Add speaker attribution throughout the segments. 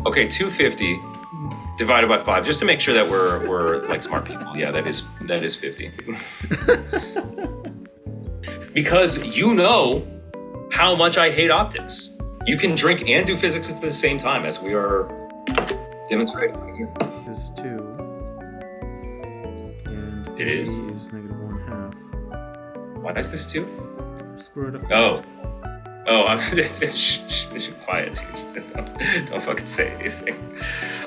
Speaker 1: Okay, 250 divided by 5, just to make sure that we're like smart people. Yeah, that is 50. Because you know how much I hate optics. You can drink and do physics at the same time, as we are demonstrating here.
Speaker 2: This is 2. And
Speaker 1: It is.
Speaker 2: is negative 1/2.
Speaker 1: Why is this 2?
Speaker 2: Square root of
Speaker 1: I'm quiet, dude. Don't fucking say anything.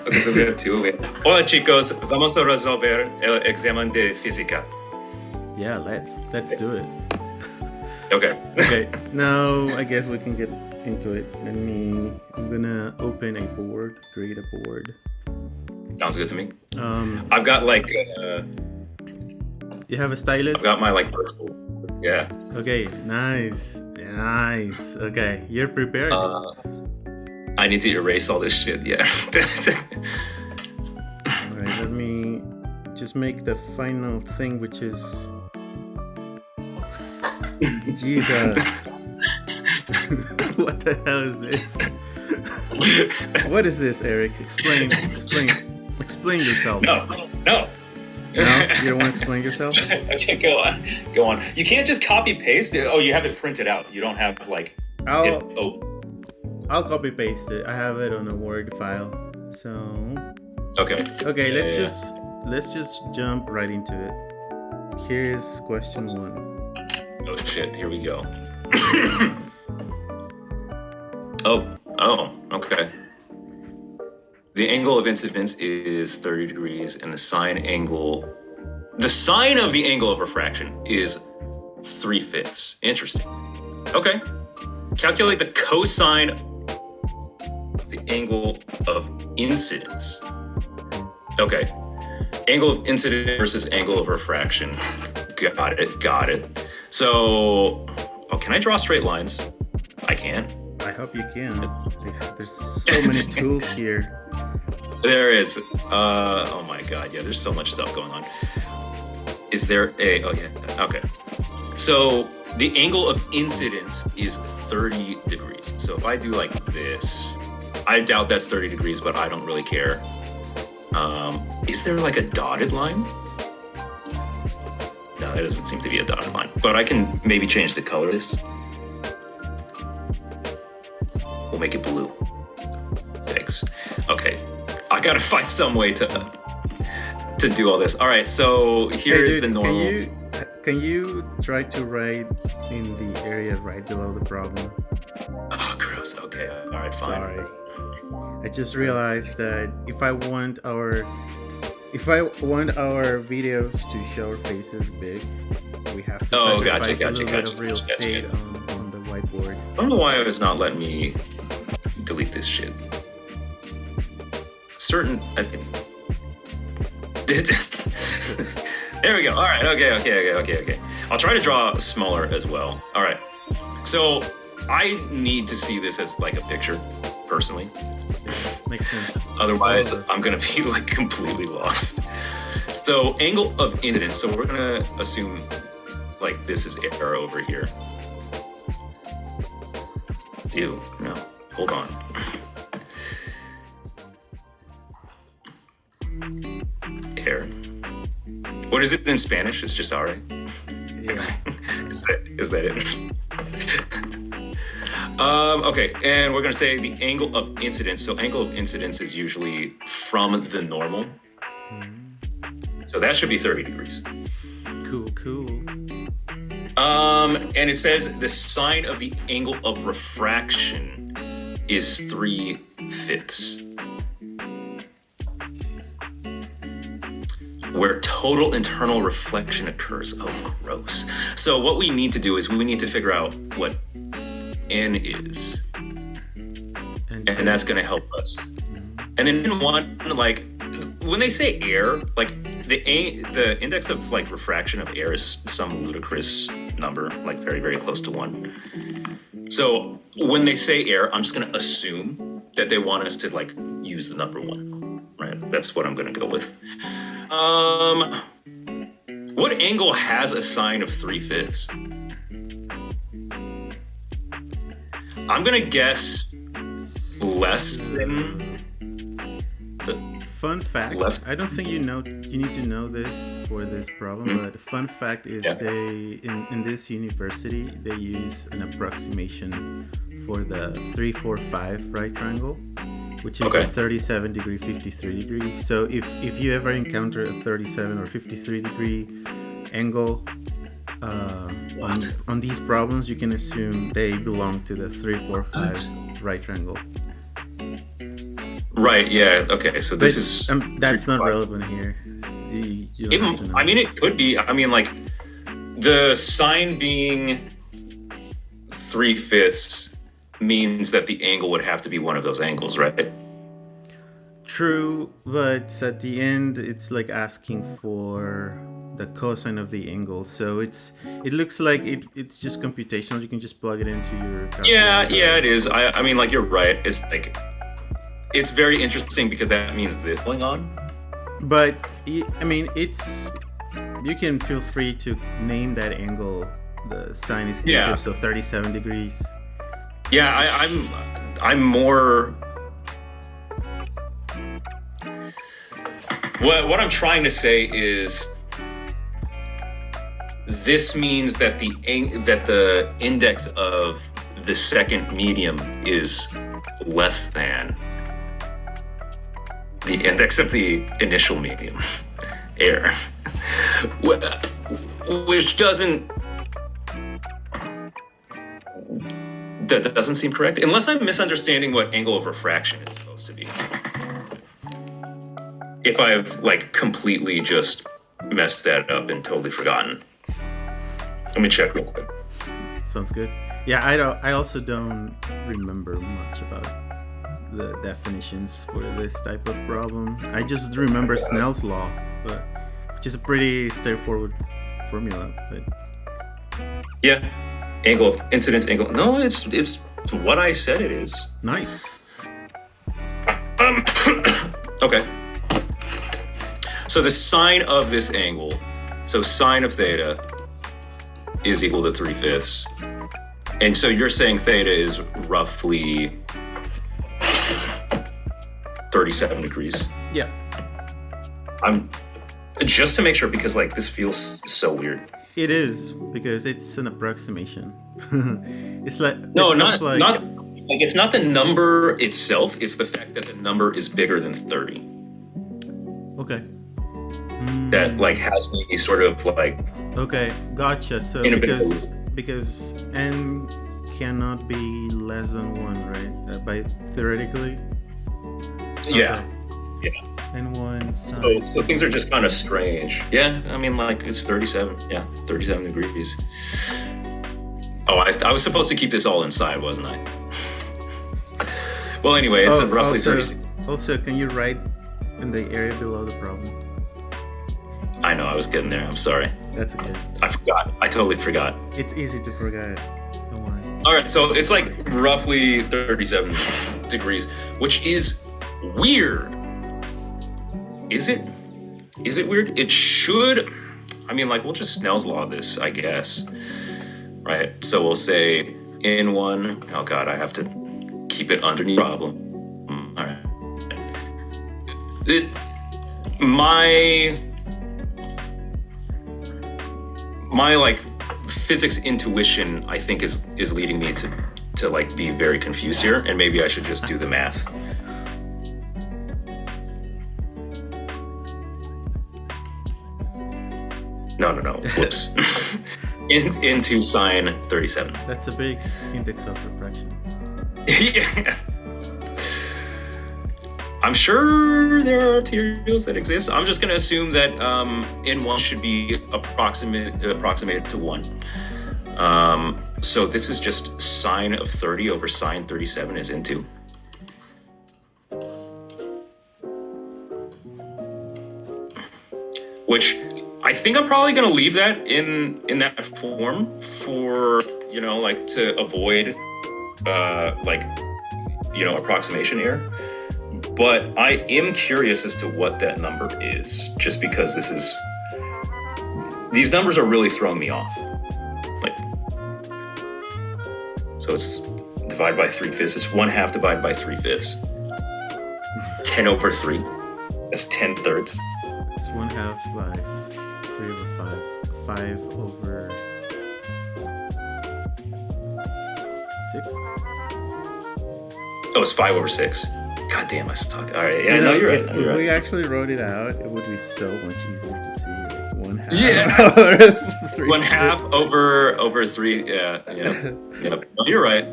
Speaker 1: Okay, so we have 2. Hola chicos, vamos a resolver el examen de física.
Speaker 2: Yeah, let's do it.
Speaker 1: Okay.
Speaker 2: Okay, now I guess we can get into it. I'm gonna open a board, create a board.
Speaker 1: Sounds good to me.
Speaker 2: I've
Speaker 1: got like
Speaker 2: you have a stylus?
Speaker 1: I've got my like virtual. Yeah.
Speaker 2: Okay, nice. Okay, you're prepared.
Speaker 1: I need to erase all this shit. Yeah.
Speaker 2: All right, let me just make the final thing, which is Jesus. What the hell is this? What is this, Eric? Explain yourself.
Speaker 1: No.
Speaker 2: No? You don't want to explain yourself?
Speaker 1: Okay, go on. You can't just copy paste it. Oh, you have it printed out. You don't have like.
Speaker 2: I'll copy paste it. I have it on a Word file. So.
Speaker 1: Okay.
Speaker 2: Okay. Let's just jump right into it. Here's question 1.
Speaker 1: Oh shit! Here we go. Okay. The angle of incidence is 30 degrees, and the sine of the angle of refraction is 3/5. Interesting. Okay. Calculate the cosine of the angle of incidence. Okay. Angle of incidence versus angle of refraction. Got it. So, can I draw straight lines? I can.
Speaker 2: I hope you can. There's so many tools here.
Speaker 1: There is. Oh my god, yeah, there's so much stuff going on. Is there a... Oh, yeah. Okay. So, the angle of incidence is 30 degrees. So, if I do like this, I doubt that's 30 degrees, but I don't really care. Is there like a dotted line? No, that doesn't seem to be a dotted line. But I can maybe change the color of this. We'll make it blue. Thanks. Okay. I gotta find some way to do all this. All right, so here's the normal.
Speaker 2: Can you try to write in the area right below the problem?
Speaker 1: Oh, gross. Okay. All right, fine.
Speaker 2: Sorry. I just realized that if I want our videos to show our faces big, we have to sacrifice a little bit of real estate on the whiteboard.
Speaker 1: I don't know why it's not letting me delete this shit. There we go. All right. Okay. I'll try to draw smaller as well. All right. So I need to see this as like a picture, personally.
Speaker 2: Makes sense.
Speaker 1: Otherwise, I'm gonna be like completely lost. So angle of incidence. So we're gonna assume like this is air over here. Ew. No. Hold on. Air. What is it in Spanish? It's just alright.
Speaker 2: Yeah.
Speaker 1: Is that it? Okay, and we're gonna say the angle of incidence. So angle of incidence is usually from the normal. So that should be 30 degrees.
Speaker 2: Cool.
Speaker 1: And it says the sine of the angle of refraction is 3/5. Where total internal reflection occurs. Oh, gross. So what we need to do is we need to figure out what N is. And that's going to help us. And then N1, like, when they say air, like, the index of, like, refraction of air is some ludicrous number, like, very, very close to 1. So when they say air, I'm just going to assume that they want us to, like, use the number 1, right? That's what I'm going to go with. What angle has a sine of 3/5? I'm gonna guess less than
Speaker 2: Fun fact,
Speaker 1: less.
Speaker 2: I don't think you need to know this for this problem, but fun fact is they in this university they use an approximation for the 3-4-5 right triangle, which is a 37 degree 53 degree. So if you ever encounter a 37 or 53 degree angle on these problems, you can assume they belong to the 3-4-5 right triangle.
Speaker 1: Right, yeah, okay, so this is...
Speaker 2: that's not relevant here. You don't have to know.
Speaker 1: I mean, it could be. I mean, like, the sign being 3/5 means that the angle would have to be one of those angles, right?
Speaker 2: True, but at the end, it's like asking for the cosine of the angle. So it looks like it's just computational. You can just plug it into your calculator.
Speaker 1: Yeah, it is. I mean, like, you're right. It's like... It's very interesting because that means this going on.
Speaker 2: But I mean, you can feel free to name that angle. The sine is negative, so 37 degrees.
Speaker 1: Yeah, I'm more. What I'm trying to say is, this means that the index of the second medium is less than the index of the initial medium, air, which doesn't seem correct, unless I'm misunderstanding what angle of refraction is supposed to be. If I've like completely just messed that up and totally forgotten. Let me check real quick.
Speaker 2: Sounds good. Yeah, I also don't remember much about the definitions for this type of problem. I just remember Snell's law, which is a pretty straightforward formula. But
Speaker 1: yeah, angle of incidence angle. No, it's what I said it is.
Speaker 2: Nice.
Speaker 1: Okay. So the sine of this angle, so sine of theta is equal to 3/5, and so you're saying theta is roughly 37 degrees.
Speaker 2: Yeah.
Speaker 1: I'm just to make sure, because like this feels so weird.
Speaker 2: It is, because it's an approximation. It's like
Speaker 1: not like it's not the number itself, it's the fact that the number is bigger than 30.
Speaker 2: Okay.
Speaker 1: That like has me sort of like...
Speaker 2: Okay, gotcha. So because n cannot be less than 1, right? By theoretically.
Speaker 1: Yeah.
Speaker 2: Okay.
Speaker 1: Yeah.
Speaker 2: And 1 sine.
Speaker 1: So things are just kind of strange. Yeah, I mean, like, it's 37. Yeah, 37 degrees. Oh, I was supposed to keep this all inside, wasn't I? Well, anyway, it's roughly 36.
Speaker 2: Also, can you write in the area below the problem?
Speaker 1: I know, I was getting there. I'm sorry.
Speaker 2: That's okay.
Speaker 1: I forgot. I totally forgot.
Speaker 2: It's easy to forget. Don't worry.
Speaker 1: All right, so it's like roughly 37 degrees, which is weird. Is it? Is it weird? It should. I mean, like, we'll just Snell's law this, I guess. Right? So we'll say N1. Oh, God, I have to keep it underneath the problem. All right. My like physics intuition, I think, is leading me to like be very confused here, and maybe I should just do the math. No. Whoops. into sine 37.
Speaker 2: That's a big index of refraction.
Speaker 1: Yeah. I'm sure there are materials that exist. I'm just going to assume that N1 should be approximated to 1. So this is just sine of 30 over sine 37 is N2. Which I think I'm probably going to leave that in that form for, like, to avoid, approximation error. But I am curious as to what that number is, just because these numbers are really throwing me off. Like, so it's divided by 3/5. It's 1/2 divided by 3/5. 10 over 3. That's 10 thirds.
Speaker 2: It's 1/2 by 3 over 5. 5 over 6.
Speaker 1: Oh, it's 5 over 6. God damn, I suck. All right, yeah, no, you're right.
Speaker 2: If we actually wrote it out, it would be so much easier to see. Like 1/2.
Speaker 1: Yeah.
Speaker 2: Over 3.
Speaker 1: 1/2 over 3. Yeah. Yep. No, you're right.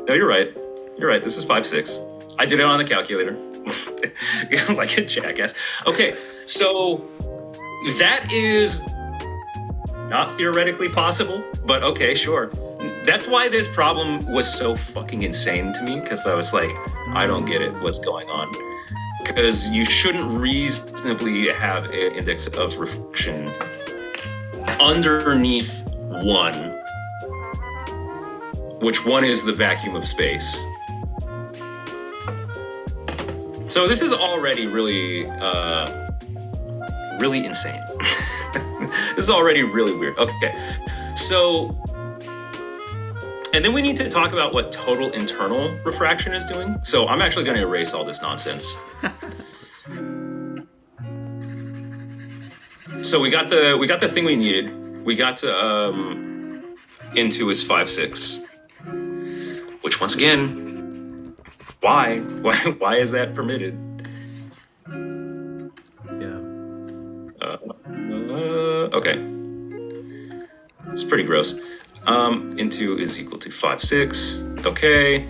Speaker 1: You're right. This is 5, 6. I did it on the calculator. Like a jackass. Okay, so that is not theoretically possible, but okay, sure. That's why this problem was so fucking insane to me, because I was like, I don't get it. What's going on? Because you shouldn't reasonably have an index of refraction underneath 1, which 1 is the vacuum of space. So this is already really insane. This is already really weird. Okay, so, and then we need to talk about what total internal refraction is doing. So I'm actually going to erase all this nonsense. So we got the thing we needed. We got to into is 5, 6, which once again, why is that permitted?
Speaker 2: Yeah.
Speaker 1: Okay. It's pretty gross. Into is equal to 5, 6. Okay.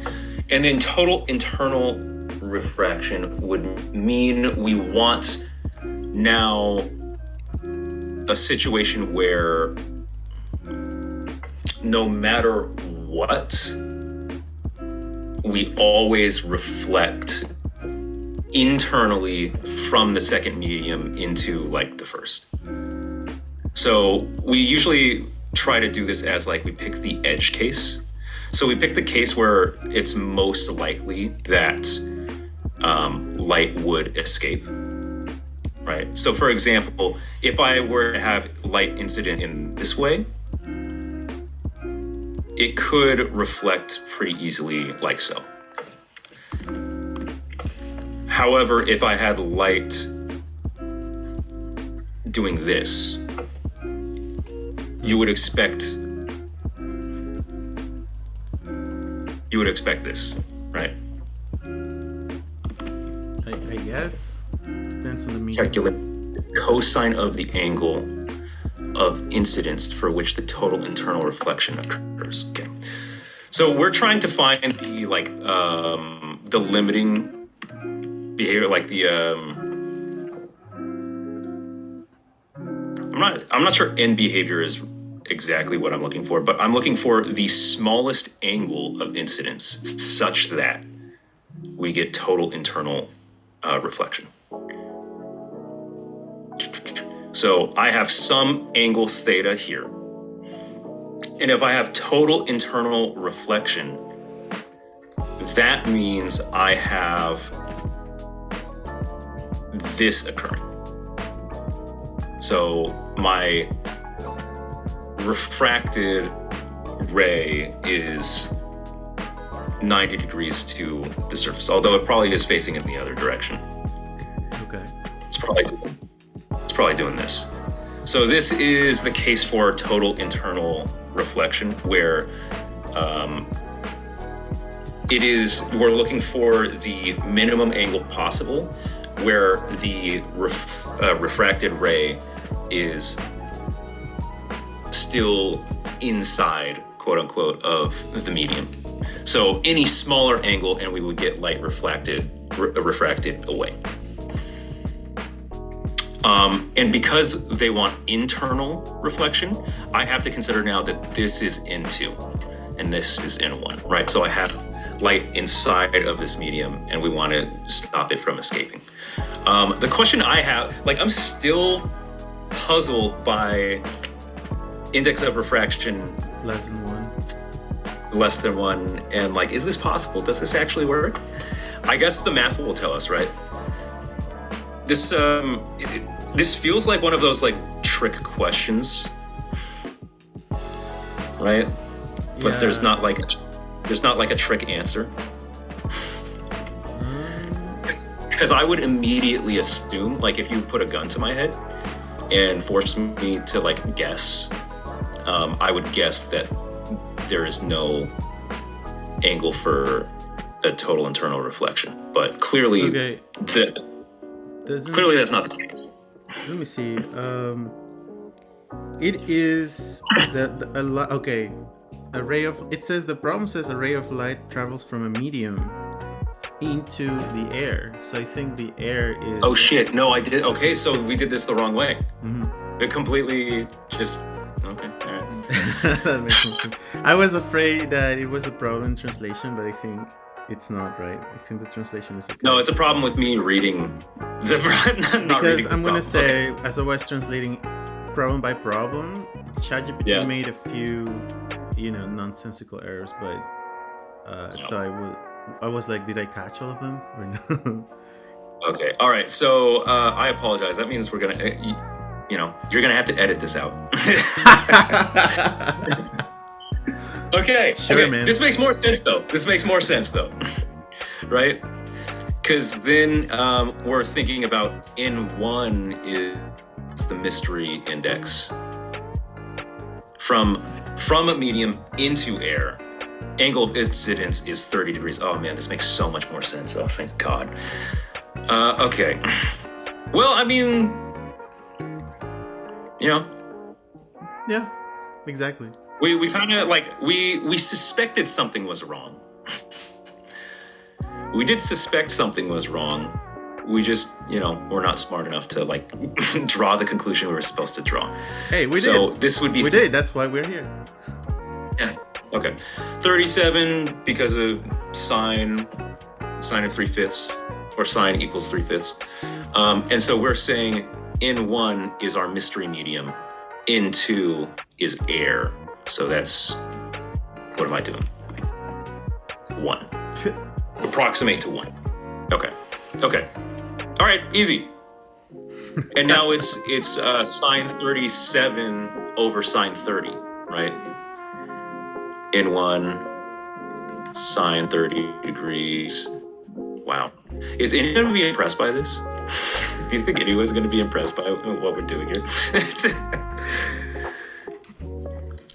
Speaker 1: And then total internal refraction would mean we want now a situation where no matter what, we always reflect internally from the second medium into like the first. So we usually try to do this as like we pick the edge case. So we pick the case where it's most likely that light would escape, right? So for example, if I were to have light incident in this way, it could reflect pretty easily like so. However, if I had light doing this, you would expect this, right?
Speaker 2: I guess. Depends on the medium.
Speaker 1: Calculate the cosine of the angle of incidence for which the total internal reflection occurs. Okay. So we're trying to find the the limiting behavior, like the I'm not sure end behavior is exactly what I'm looking for, but I'm looking for the smallest angle of incidence such that we get total internal reflection. So I have some angle theta here. And if I have total internal reflection, that means I have this occurring. So my refracted ray is 90 degrees to the surface, although it probably is facing in the other direction.
Speaker 2: Okay.
Speaker 1: It's probably doing this. So this is the case for total internal reflection, where we're looking for the minimum angle possible, where the refracted ray is still inside, quote unquote, of the medium. So any smaller angle and we would get light refracted away. And because they want internal reflection, I have to consider now that this is N2 and this is N1, right? So I have light inside of this medium and we want to stop it from escaping. The question I have, I'm still puzzled by index of refraction
Speaker 2: less than 1,
Speaker 1: and is this possible? Does this actually work? I guess the math will tell us, right? This feels like one of those trick questions, right? But there's not a trick answer. because I would immediately assume, like, if you put a gun to my head and force me to like guess, I would guess that there is no angle for a total internal reflection. But clearly, clearly that's not the case.
Speaker 2: Let me see. It is a ray of. It says the problem says a ray of light travels from a medium into the air. So I think the air is.
Speaker 1: Oh shit! No, I did. Okay, so we did this the wrong way. It completely just. Okay, all right.
Speaker 2: That makes no sense. I was afraid that it was a problem in translation, but I think it's not, right? I think the translation is okay.
Speaker 1: No, it's a problem with me reading the
Speaker 2: because I'm gonna say, as I was translating problem by problem, ChatGPT made a few, nonsensical errors, but so I was like, did I catch all of them or no?
Speaker 1: Okay, all right. So I apologize. That means we're gonna, you're gonna have to edit this out. Okay.
Speaker 2: Sure,
Speaker 1: okay.
Speaker 2: Man.
Speaker 1: This makes more sense though. Right? Because then we're thinking about N1 is the mystery index from a medium into air. Angle of incidence is 30 degrees. Oh man, this makes so much more sense. Oh, thank God. Okay. Well, I mean,
Speaker 2: Yeah, exactly.
Speaker 1: We kind of like, we suspected something was wrong. We did suspect something was wrong. We just, we're not smart enough to like draw the conclusion we were supposed to draw.
Speaker 2: Hey, we did.
Speaker 1: So this would be.
Speaker 2: We did. That's why we're here.
Speaker 1: Yeah. Okay. 37 because of sine of 3/5, or sine equals 3/5. And so we're saying N1 is our mystery medium. N2 is air. So that's, what am I doing? 1. Approximate to 1. Okay. All right, easy. And now it's sine 37 over sine 30, right? N1 sine 30 degrees. Wow. Is anyone going to be impressed by this? Do you think anyone's going to be impressed by what we're doing here?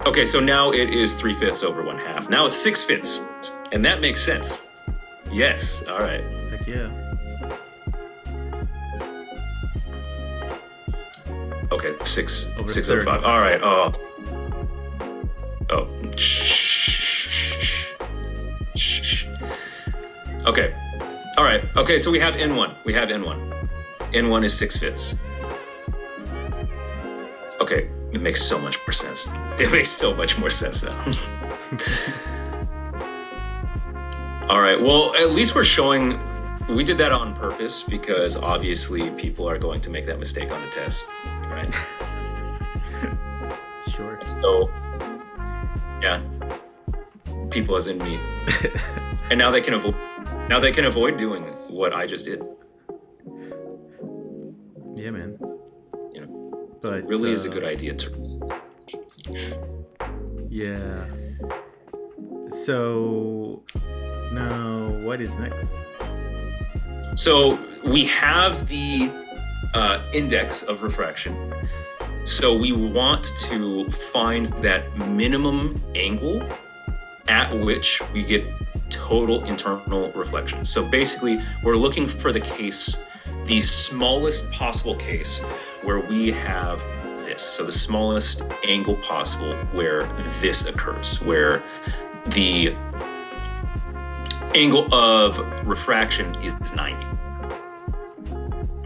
Speaker 1: Okay, so now it is 3/5 over 1/2. Now it's 6/5, and that makes sense. Yes, all right.
Speaker 2: Heck yeah.
Speaker 1: Okay, 6 over 5. All right. Oh. Okay. All right. Okay, so we have N1. N1 is 6/5. Okay, it makes so much more sense. It makes so much more sense now. All right. Well, at least we're showing we did that on purpose because obviously people are going to make that mistake on the test, right?
Speaker 2: Sure.
Speaker 1: And so, yeah, people as in me, and now they can avoid doing what I just did.
Speaker 2: Yeah, man. But
Speaker 1: really is a good idea to.
Speaker 2: Yeah. So now what is next?
Speaker 1: So we have the index of refraction. So we want to find that minimum angle at which we get total internal reflection. So basically, we're looking for the smallest possible case where we have this. So the smallest angle possible where this occurs, where the angle of refraction is 90,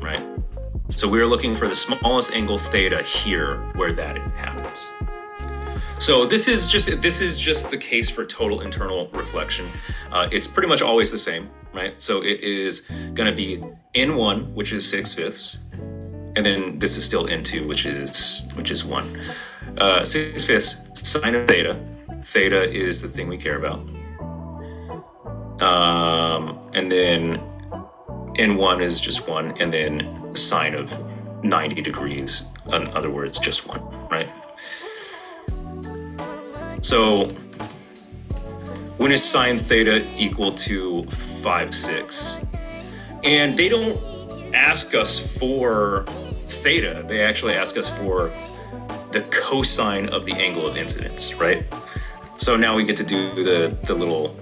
Speaker 1: right? So we're looking for the smallest angle theta here where that happens. So this is just the case for total internal reflection. It's pretty much always the same, right? So it is going to be N1, which is 6/5, and then this is still N2, which is 1. 6/5 sine of theta. Theta is the thing we care about. And then N1 is just 1, and then sine of 90 degrees, in other words, just 1, right? So when is sine theta equal to 5/6? And they don't ask us for theta. They actually ask us for the cosine of the angle of incidence, right? So now we get to do the little...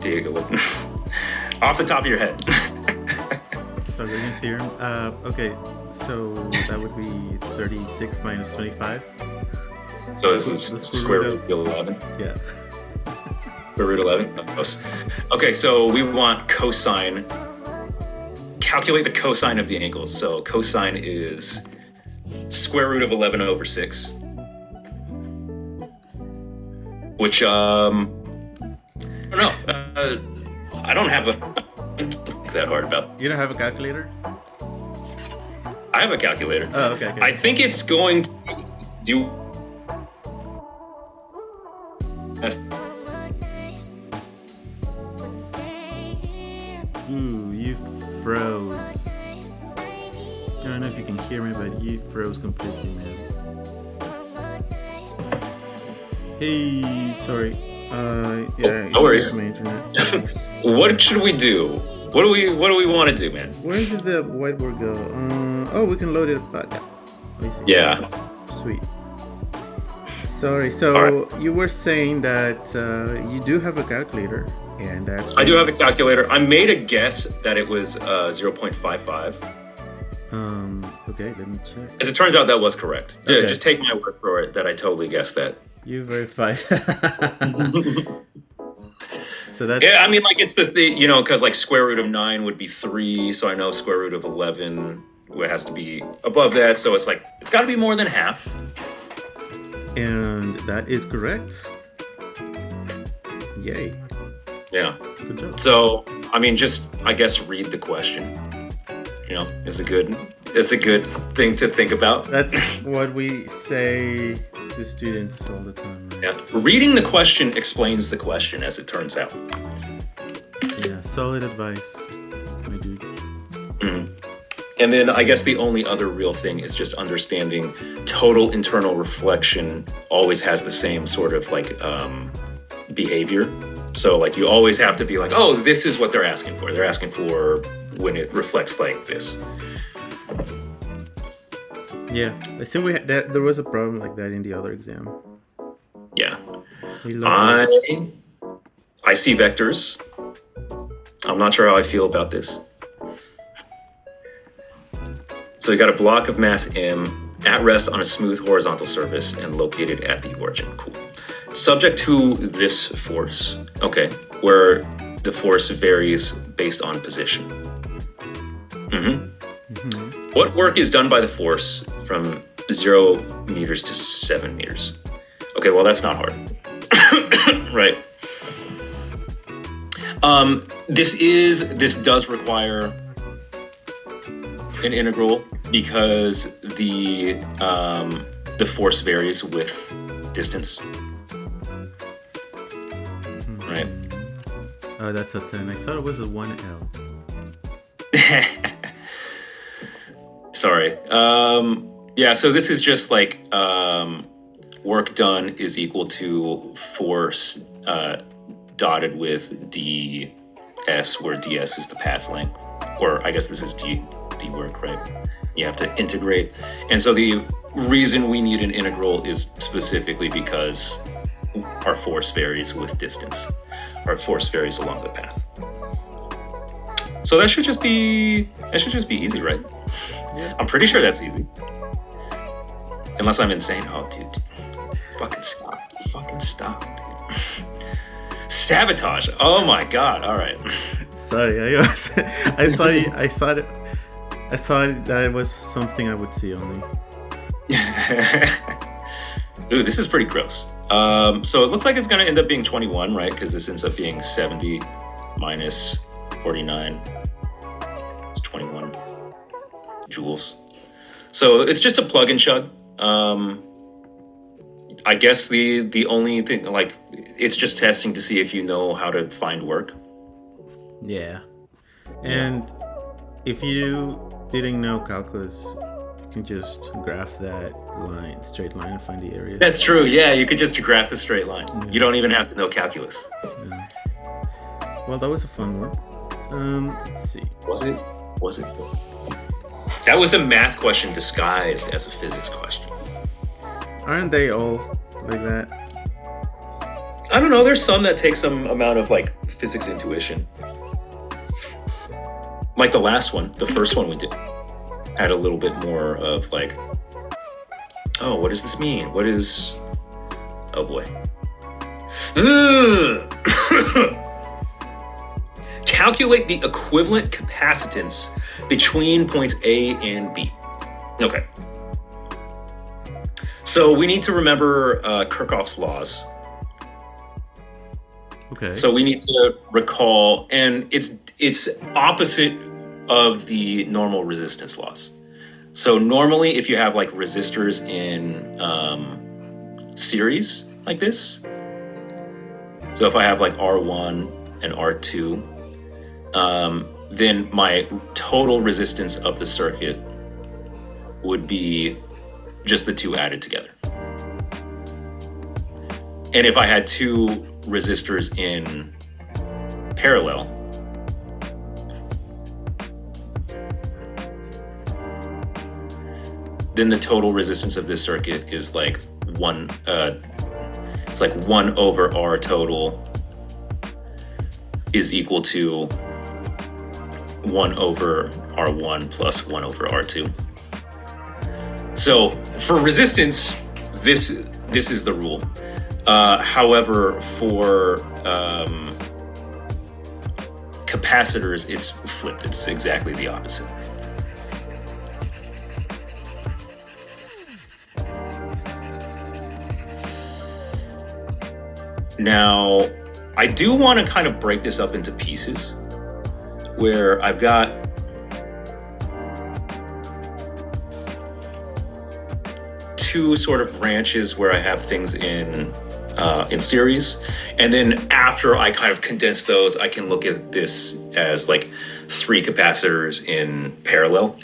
Speaker 1: Diego, off the top of your head.
Speaker 2: Pythagorean theorem. Okay, so that would be 36 minus 25.
Speaker 1: So this is square root of 11.
Speaker 2: Yeah.
Speaker 1: Square root 11? Close. Okay, so we want cosine. Calculate the cosine of the angle. So cosine is square root of 11 over 6. Which, I don't know. I don't have that hard about.
Speaker 2: You don't have a calculator?
Speaker 1: I have a calculator.
Speaker 2: Oh, okay.
Speaker 1: I think it's going to do.
Speaker 2: Ooh, you froze. I don't know if you can hear me, but you froze completely, man. Hey, sorry. Yeah,
Speaker 1: no worries.
Speaker 2: My internet.
Speaker 1: What should we do? What do we want to do, man?
Speaker 2: Where did the whiteboard go? Oh, we can load it back. I see.
Speaker 1: Yeah.
Speaker 2: Sweet. Sorry. So you were saying that you do have a calculator, and that's.
Speaker 1: I do have a calculator. I made a guess that it was 0.55.
Speaker 2: Okay, let me check.
Speaker 1: As it turns out, that was correct.
Speaker 2: Okay.
Speaker 1: Yeah, just take my word for it that I totally guessed that.
Speaker 2: You verify. So that's.
Speaker 1: Yeah, I mean, like it's the thing, because like square root of 9 would be 3, so I know square root of 11 has to be above that, so it's like it's got to be more than half.
Speaker 2: And that is correct. Yay.
Speaker 1: Yeah.
Speaker 2: Good job.
Speaker 1: So, I mean, just I guess read the question. It's a good thing to think about.
Speaker 2: That's what we say to students all the time. Right?
Speaker 1: Yeah. Reading the question explains the question, as it turns out.
Speaker 2: Yeah, solid advice, my dude.
Speaker 1: Mm-hmm. And then I guess the only other real thing is just understanding total internal reflection always has the same sort of like behavior. So like you always have to be like, oh, this is what they're asking for. They're asking for when it reflects like this.
Speaker 2: Yeah, I think there was a problem like that in the other exam.
Speaker 1: Yeah. I see vectors. I'm not sure how I feel about this. So you got a block of mass m at rest on a smooth horizontal surface and located at the origin. Cool. Subject to this force. Okay, where the force varies based on position. What work is done by the force from 0 meters to 7 meters? Okay, well, that's not hard. Right. This does require an integral because the force varies with distance. Right.
Speaker 2: Oh, that's a 10. I thought it was a 1L.
Speaker 1: Sorry. Yeah, so this is just like work done is equal to force dotted with ds, where ds is the path length. Or I guess this is d work, right? You have to integrate. And so the reason we need an integral is specifically because our force varies with distance. Our force varies along the path. So that should just be easy, right?
Speaker 2: Yeah.
Speaker 1: I'm pretty sure that's easy. Unless I'm insane. Oh, dude. Fucking stop, dude. Sabotage. Oh my god. All right.
Speaker 2: Sorry, I thought that it was something I would see only.
Speaker 1: Ooh, this is pretty gross. So it looks like it's going to end up being 21, right? Because this ends up being 70 minus 49. It's 21 joules. So it's just a plug and chug. I guess the only thing, like, it's just testing to see if you know how to find work.
Speaker 2: Yeah. And if you didn't know calculus, You can just graph that line, straight line, and find the area.
Speaker 1: That's true. Yeah, you could just graph the straight line. Yeah. You don't even have to know calculus.
Speaker 2: Yeah. Well, that was a fun one. Let's see.
Speaker 1: Was it? That was a math question disguised as a physics question.
Speaker 2: Aren't they all like that?
Speaker 1: I don't know. There's some that take some amount of like physics intuition. Like the last one, the first one we did, had a little bit more of like, oh, what does this mean? What is... Oh boy. Calculate the equivalent capacitance between points A and B. Okay. So we need to remember Kirchhoff's laws.
Speaker 2: Okay.
Speaker 1: So we need to recall, and it's opposite of the normal resistance laws. So normally if you have like resistors in series like this, so if I have like R1 and R2, then my total resistance of the circuit would be just the two added together. And if I had two resistors in parallel, then the total resistance of this circuit is like it's like 1 over R total is equal to 1 over R1 plus 1 over R2. So for resistance, this is the rule. However, for capacitors, it's flipped. It's exactly the opposite. Now, I do want to kind of break this up into pieces where I've got two sort of branches where I have things in series, and then after I kind of condense those, I can look at this as like 3 capacitors in parallel.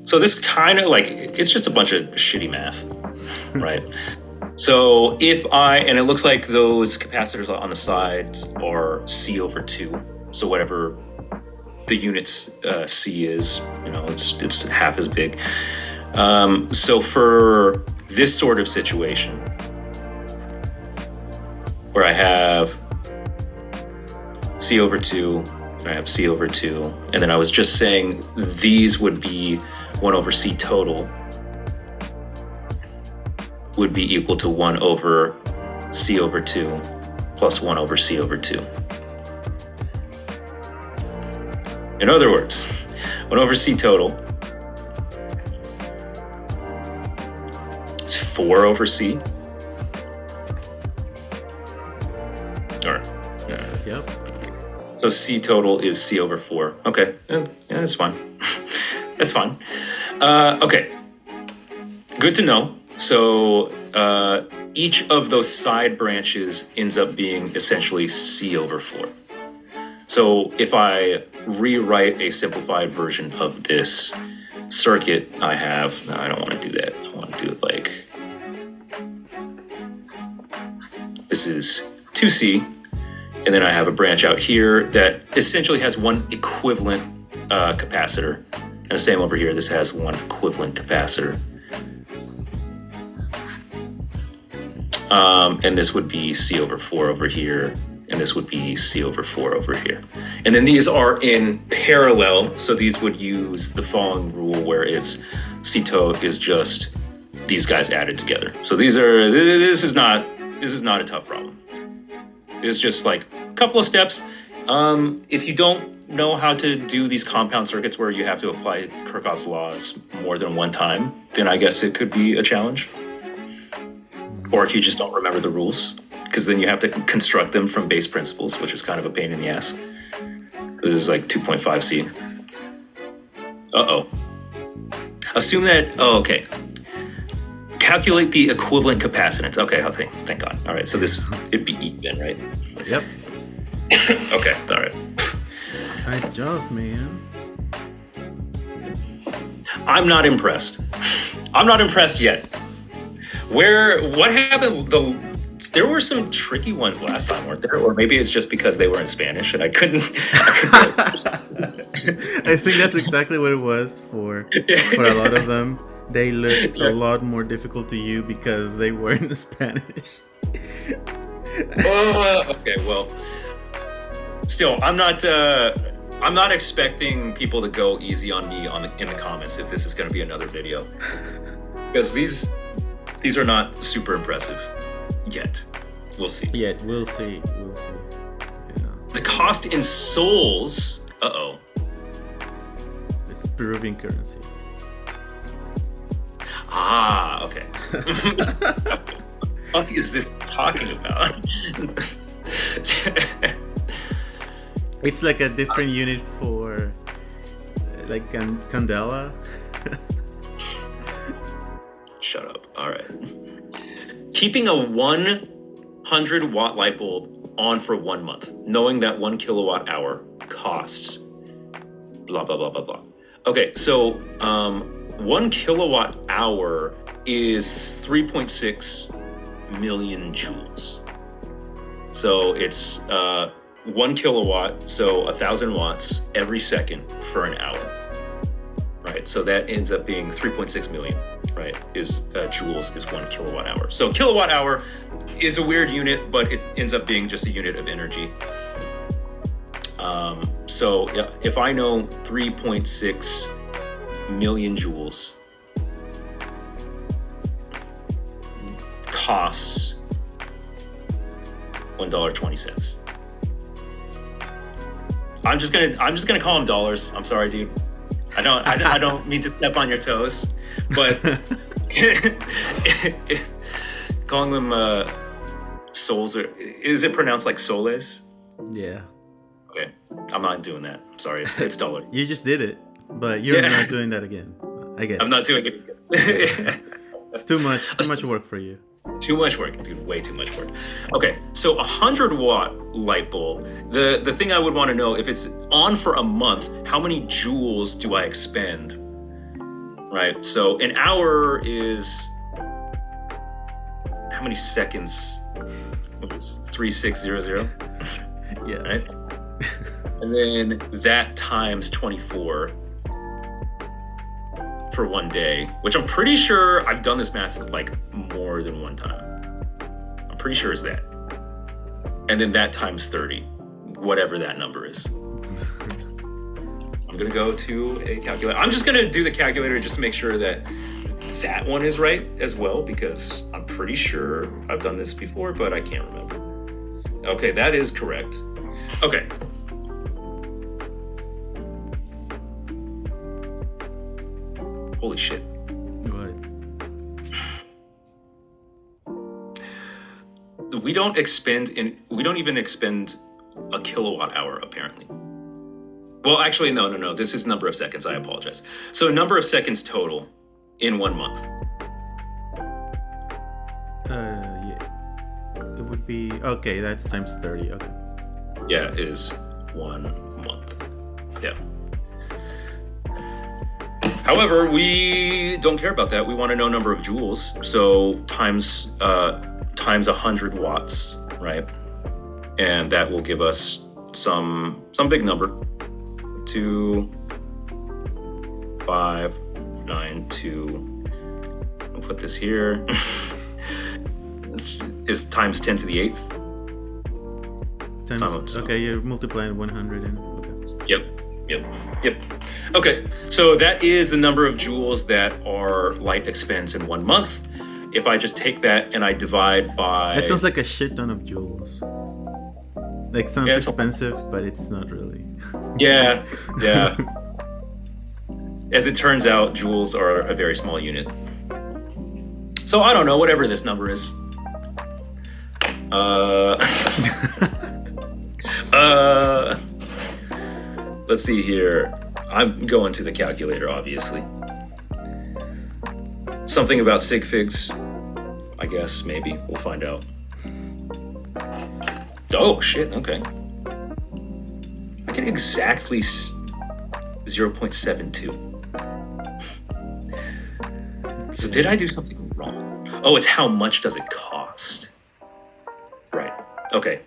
Speaker 1: So this kind of like, it's just a bunch of shitty math, right? So if and it looks like those capacitors on the sides are C over 2. So whatever the units C is, it's half as big. So for this sort of situation, where I have C over 2, and I have C over 2, and then I was just saying these would be 1 over C total would be equal to 1 over C over 2 plus 1 over C over 2. In other words, 1 over C total is 4 over C.
Speaker 2: Yep.
Speaker 1: So C total is C over 4. Okay, yeah, that's fine. That's fine. Okay, good to know. So each of those side branches ends up being essentially C over 4. So if I rewrite a simplified version of this circuit, I don't want to do that. I want to do it like, this is 2C, and then I have a branch out here that essentially has one equivalent capacitor. And the same over here, this has one equivalent capacitor. And this would be C over 4 over here, and this would be C over 4 over here. And then these are in parallel, so these would use the following rule where it's C tot is just these guys added together. So this is not a tough problem. It's just like a couple of steps. If you don't know how to do these compound circuits where you have to apply Kirchhoff's laws more than one time, then I guess it could be a challenge. Or if you just don't remember the rules, because then you have to construct them from base principles, which is kind of a pain in the ass. This is like 2.5C. Uh-oh. Assume that, okay. Calculate the equivalent capacitance. Okay, thank God. All right, so it'd be E then, right?
Speaker 2: Yep.
Speaker 1: Okay, all right.
Speaker 2: Nice job, man.
Speaker 1: I'm not impressed. I'm not impressed yet. What happened? There were some tricky ones last time, weren't there? Or maybe it's just because they were in Spanish and I couldn't
Speaker 2: I think that's exactly what it was for a lot of them. They looked a lot more difficult to you because they were in Spanish.
Speaker 1: Okay, well, still, I'm not expecting people to go easy on me in the comments if this is going to be another video, because these are not super impressive yet. We'll see.
Speaker 2: Yeah, we'll see. Yeah.
Speaker 1: The cost in souls.
Speaker 2: It's Peruvian currency.
Speaker 1: Ah, okay. What the fuck is this talking about?
Speaker 2: It's like a different unit for like candela.
Speaker 1: Shut up. All right. Keeping a 100 watt light bulb on for 1 month, knowing that 1 kilowatt hour costs blah, blah, blah, blah, blah. Okay, so 1 kilowatt hour is 3.6 million joules. So it's 1 kilowatt, so 1,000 watts every second for an hour, right? So that ends up being 3.6 million, right? Is joules is 1 kilowatt hour. So kilowatt hour is a weird unit, but it ends up being just a unit of energy. So yeah, if I know 3.6 million joules costs $1.20. I'm just gonna call them dollars. I'm sorry, dude. I don't mean to step on your toes, but calling them souls, is it pronounced like soles?
Speaker 2: Yeah.
Speaker 1: Okay, I'm not doing that. Sorry, it's dollars.
Speaker 2: You just did it, but you're not doing that again. I get it.
Speaker 1: I'm not doing it again.
Speaker 2: It's too much work for you.
Speaker 1: Too much work, dude. Way too much work. Okay, so 100 watt light bulb. The thing I would want to know, if it's on for a month, how many joules do I expend? Right. So an hour is how many seconds? It's 3600.
Speaker 2: Yeah.
Speaker 1: Right. And then that times 24 for 1 day, which I'm pretty sure I've done this math like more than one time. I'm pretty sure it's that. And then that times 30, whatever that number is. I'm gonna go to a calculator. I'm just gonna do the calculator just to make sure that that one is right as well, because I'm pretty sure I've done this before, but I can't remember. Okay, that is correct. Okay. Holy shit.
Speaker 2: What?
Speaker 1: We don't even expend a kilowatt hour, apparently. Well, actually, no. This is number of seconds. I apologize. So number of seconds total in 1 month.
Speaker 2: Yeah. It would be, okay, that's times 30, okay.
Speaker 1: Yeah, it is 1 month. Yeah. However, we don't care about that. We want to know number of joules. So times 100 watts, right? And that will give us some big number. 2,592. I'll put this here. This is times 10 to the 8th.
Speaker 2: Okay, you're multiplying 100 and okay.
Speaker 1: Yep. Okay, so that is the number of joules that our light expends in 1 month. If I just take that and I divide by...
Speaker 2: That sounds like a shit ton of joules. Like, sounds expensive, but it's not really.
Speaker 1: Yeah. As it turns out, joules are a very small unit. So I don't know, whatever this number is. Let's see here. I'm going to the calculator, obviously. Something about sig figs, I guess, maybe. We'll find out. Oh, shit, okay. I get exactly 0.72. So did I do something wrong? Oh, it's how much does it cost? Right. Okay.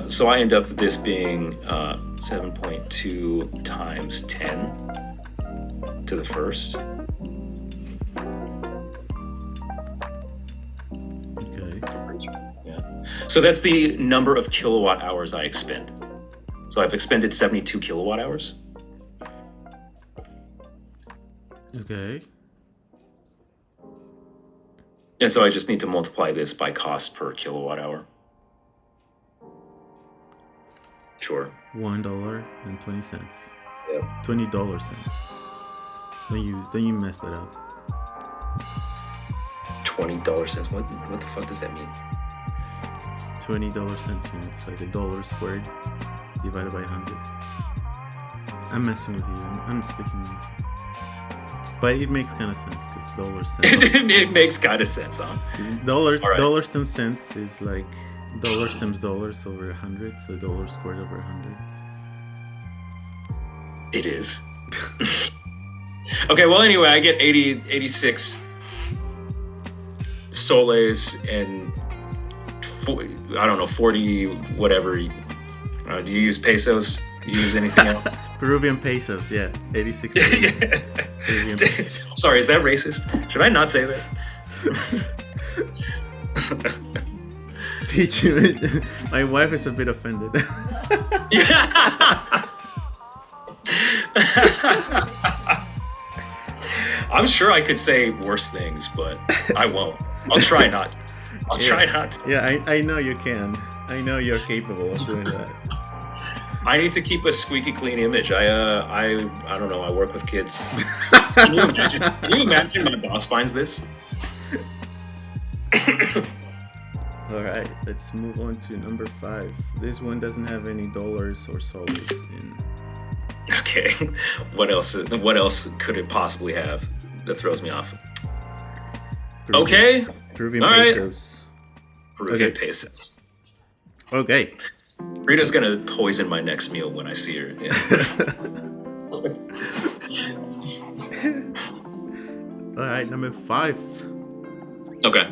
Speaker 1: So I end up with this being 7.2 times 10 to the first.
Speaker 2: Okay.
Speaker 1: Yeah. So that's the number of kilowatt hours I expend. So I've expended 72 kilowatt hours.
Speaker 2: Okay.
Speaker 1: And so I just need to multiply this by cost per kilowatt hour. Sure.
Speaker 2: $1.20.
Speaker 1: Yep.
Speaker 2: $20 cents. Don't you mess that up.
Speaker 1: $20 cents. What the fuck does that mean?
Speaker 2: $20 cents units, like a dollar squared divided by 100. I'm messing with you. I'm speaking nonsense. But it makes kind of sense because dollar cents.
Speaker 1: It makes kind of sense, huh?
Speaker 2: Dollars
Speaker 1: right.
Speaker 2: times cents is like dollars times dollars over 100, so dollar squared over 100.
Speaker 1: It is. Okay, well, anyway, I get 86 soles and 40 whatever. Do you use pesos? You use anything else?
Speaker 2: Peruvian pesos, yeah. 86 Peruvian pesos.
Speaker 1: Sorry, is that racist? Should I not say that?
Speaker 2: Teach you. My wife is a bit offended.
Speaker 1: I'm sure I could say worse things, but I won't. I'll try not. Try not to.
Speaker 2: Yeah, I know you can. I know you're capable of doing that.
Speaker 1: I need to keep a squeaky clean image. I don't know. I work with kids. Can you imagine my boss finds this?
Speaker 2: All right, let's move on to number 5. This one doesn't have any dollars or soles in.
Speaker 1: Okay. What else could it possibly have that throws me off? Okay.
Speaker 2: Peruvian
Speaker 1: all right.
Speaker 2: pesos.
Speaker 1: Peruvian pesos.
Speaker 2: Okay.
Speaker 1: Rita's gonna poison my next meal when I see her. Yeah.
Speaker 2: All right, number 5.
Speaker 1: Okay.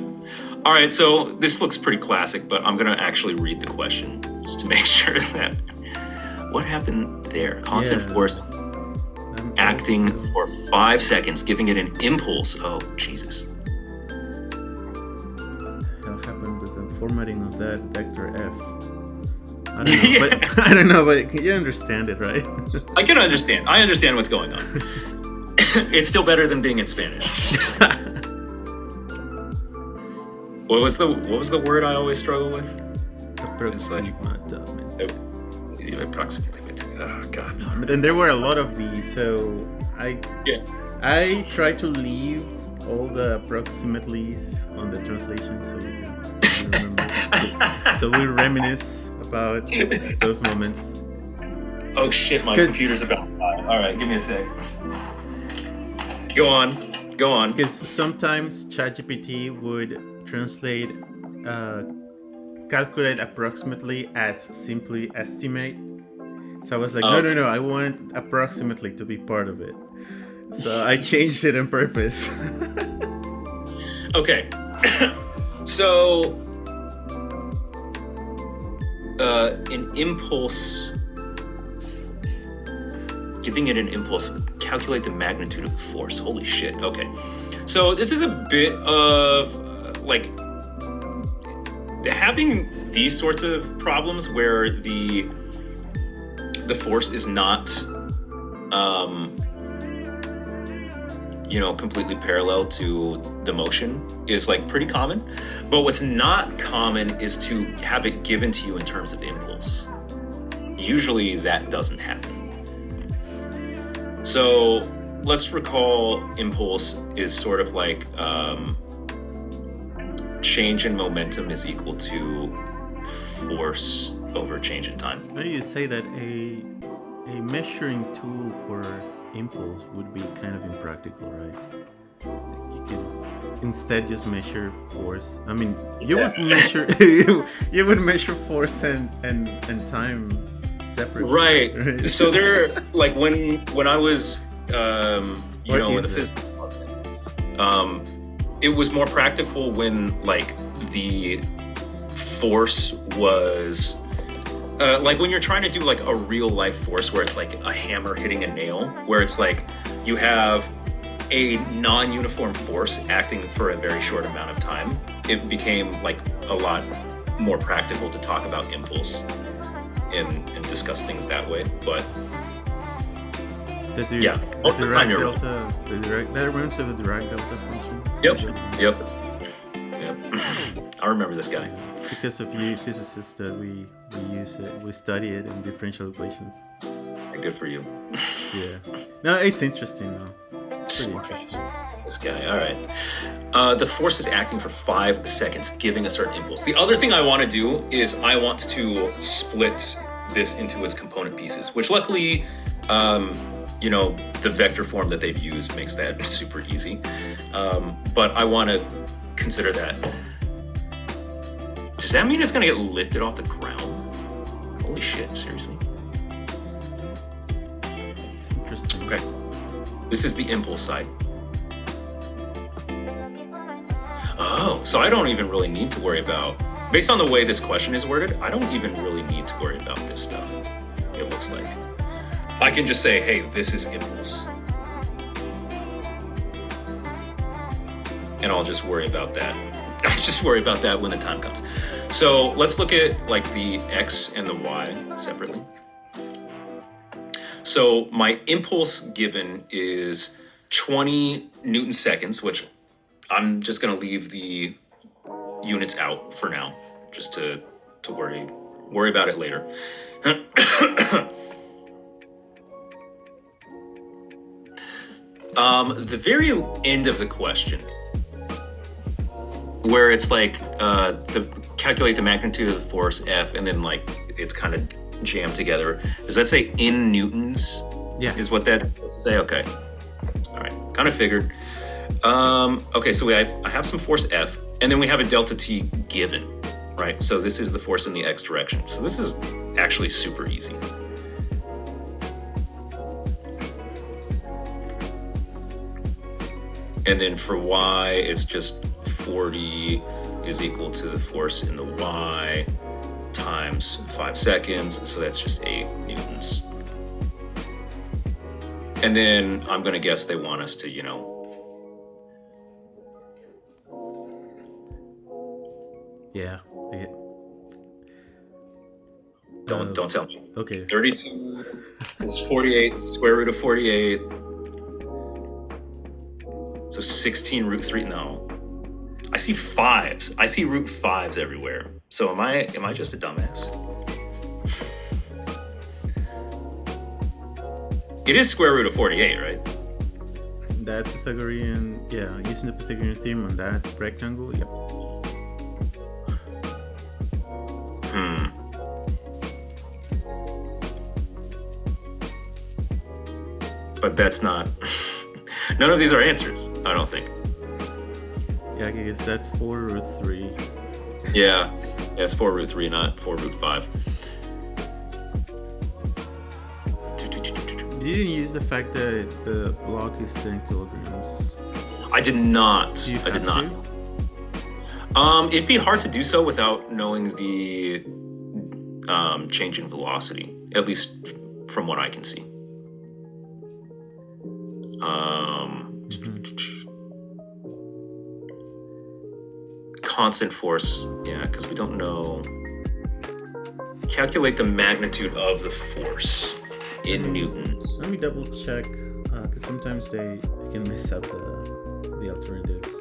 Speaker 1: All right, so this looks pretty classic, but I'm gonna actually read the question just to make sure that what happened there. Constant force acting for 5 seconds, giving it an impulse. Oh, Jesus.
Speaker 2: What happened with the formatting of that vector F? I don't know, but you understand it, right?
Speaker 1: I can understand. I understand what's going on. It's still better than being in Spanish. What was the word I always struggle with?
Speaker 2: Approximately.
Speaker 1: Oh God. No.
Speaker 2: And there were a lot of these, so I try to leave all the approximately's on the translation so we can remember. So we reminisce about those moments.
Speaker 1: Oh shit, my computer's about to die. All right, give me a sec. Go on.
Speaker 2: Because sometimes ChatGPT would translate calculate approximately as simply estimate. So I was like, no, I want approximately to be part of it. So I changed it on purpose.
Speaker 1: Okay. So an impulse, giving it an impulse, calculate the magnitude of the force. Holy shit. Okay. So this is a bit of like having these sorts of problems where the force is not completely parallel to the motion is like pretty common. But what's not common is to have it given to you in terms of impulse. Usually that doesn't happen. So let's recall impulse is sort of like change in momentum is equal to force over change in time.
Speaker 2: How do you say that a measuring tool for impulse would be kind of impractical, right? You could instead just measure force. I mean, you would measure you would measure force and time separately.
Speaker 1: Right. So there, like when I was in the physics department, It was more practical when like the force was like when you're trying to do like a real life force where it's like a hammer hitting a nail, where it's like you have a non-uniform force acting for a very short amount of time. It became like a lot more practical to talk about impulse and discuss things that way. But yeah, most of the time you're
Speaker 2: that reminds of the Dirac delta function.
Speaker 1: Yep. I remember this guy.
Speaker 2: It's because of you physicists that we use it, we study it in differential equations.
Speaker 1: Good for you.
Speaker 2: Yeah. No, it's interesting though. It's pretty interesting.
Speaker 1: This guy. All right. The force is acting for 5 seconds, giving a certain impulse. The other thing I want to do is I want to split this into its component pieces, which luckily, the vector form that they've used makes that super easy. But I want to consider that. Does that mean it's going to get lifted off the ground? Holy shit, seriously?
Speaker 2: Interesting.
Speaker 1: Okay. This is the impulse side. Oh, so I don't even really need to worry about, based on the way this question is worded, I don't even really need to worry about this stuff, it looks like. I can just say, hey, this is impulse. And I'll just worry about that. I'll just worry about that when the time comes. So let's look at like the X and the Y separately. So my impulse given is 20 Newton seconds, which I'm just going to leave the units out for now, just to worry about it later. The very end of the question, where it's like calculate the magnitude of the force F, and then like it's kind of jammed together. Does that say in newtons?
Speaker 2: Yeah.
Speaker 1: Is what that's supposed to say? Okay. All right. Kind of figured. Okay, so I have some force F, and then we have a delta T given, right? So this is the force in the X direction. So this is actually super easy. And then for Y, it's just 40 is equal to the force in the Y times 5 seconds. So that's just 8 newtons. And then I'm going to guess they want us to,
Speaker 2: Yeah.
Speaker 1: Don't tell me.
Speaker 2: Okay.
Speaker 1: 32 is 48, square root of 48. So 16 root 3. No. I see 5s. I see root 5s everywhere. So am I just a dumbass? It is square root of 48, right?
Speaker 2: That Pythagorean, using the Pythagorean theorem on that rectangle, yep.
Speaker 1: But that's not... None of these are answers, I don't think.
Speaker 2: Yeah, I guess that's 4 root 3.
Speaker 1: Yeah, it's 4 root 3, not 4 root 5.
Speaker 2: You didn't use the fact that the block is 10 kilograms.
Speaker 1: I did not.
Speaker 2: I did not.
Speaker 1: It'd be hard to do so without knowing the change in velocity, at least from what I can see. Constant force, because we don't know. Calculate the magnitude of the force in newtons.
Speaker 2: Let me double check, because sometimes they can mess up the alternatives.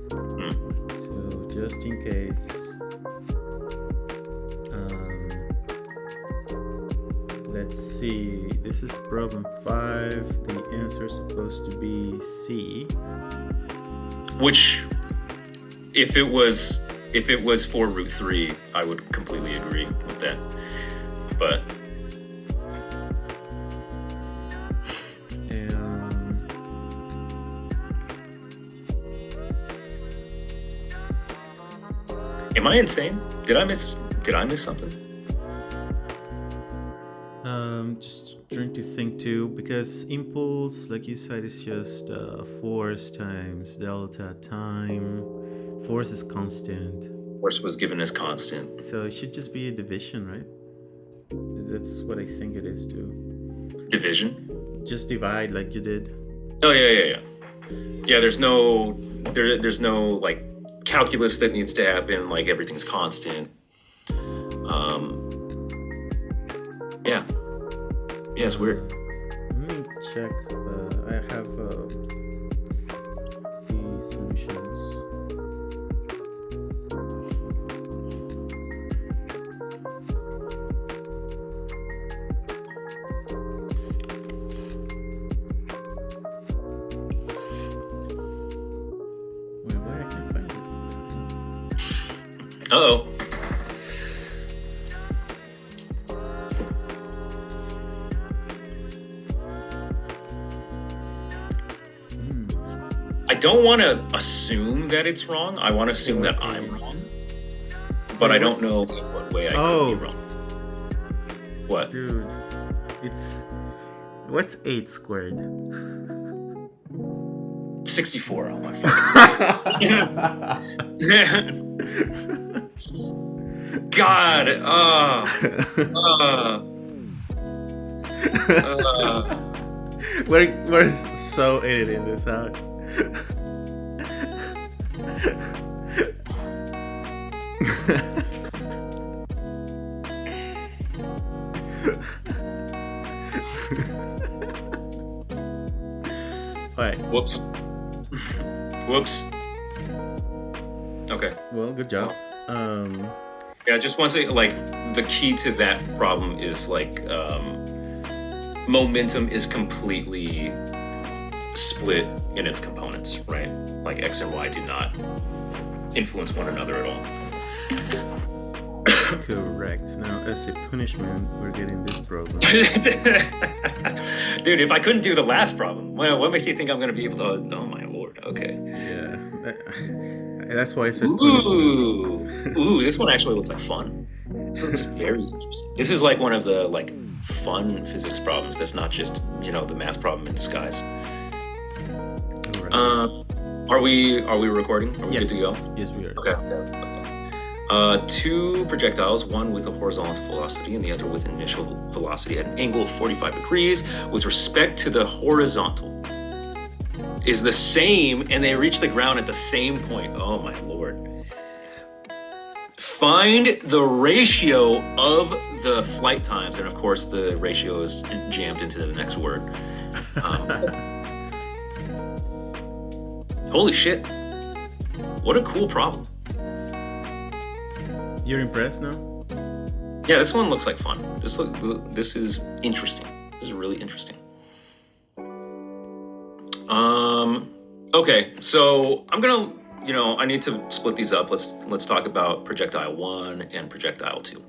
Speaker 2: So just in case, let's see. This is problem 5. The answer is supposed to be C.
Speaker 1: Which, if it was 4 root 3, I would completely agree with that. But am I insane? Did I miss something?
Speaker 2: Just trying to think too, because impulse, like you said, is just force times delta time. Force is constant.
Speaker 1: Force was given as constant.
Speaker 2: So it should just be a division, right? That's what I think it is too.
Speaker 1: Division?
Speaker 2: Just divide like you did.
Speaker 1: Oh, yeah. Yeah, there's no like calculus that needs to happen, like everything's constant. Yeah. Yeah, it's weird.
Speaker 2: Let me check. I have the solutions. Wait, why I can't find it?
Speaker 1: Uh-oh. I don't want to assume that it's wrong. I want to assume that I'm wrong. But I don't know in what way I could be wrong. What?
Speaker 2: Dude, what's 8 squared?
Speaker 1: 64. Oh my fucking God.
Speaker 2: We're so editing this out. Alright.
Speaker 1: Whoops. Okay.
Speaker 2: Well, good job.
Speaker 1: Yeah, just want to say, like, the key to that problem is, like, momentum is completely split in its components, right? Like, X and Y do not influence one another at all.
Speaker 2: Correct. Now, as a punishment, we're getting this problem.
Speaker 1: Dude, if I couldn't do the last problem, well, what makes you think I'm going to be able to... Oh, my lord. Okay.
Speaker 2: Yeah. That's why I said
Speaker 1: punishment. Ooh, this one actually looks like fun. This looks very interesting. This is like one of the, like, fun physics problems. That's not just, the math problem in disguise. Right. Are we recording? Are we good to go?
Speaker 2: Yes, we are.
Speaker 1: Okay. Two projectiles, one with a horizontal velocity and the other with an initial velocity at an angle of 45 degrees with respect to the horizontal is the same, and they reach the ground at the same point. Oh my lord. Find the ratio of the flight times, and of course the ratio is jammed into the next word. Holy shit. What a cool problem.
Speaker 2: You're impressed now?
Speaker 1: Yeah, this one looks like fun. This is interesting. This is really interesting. Okay, so I'm gonna, I need to split these up. Let's talk about projectile 1 and projectile 2.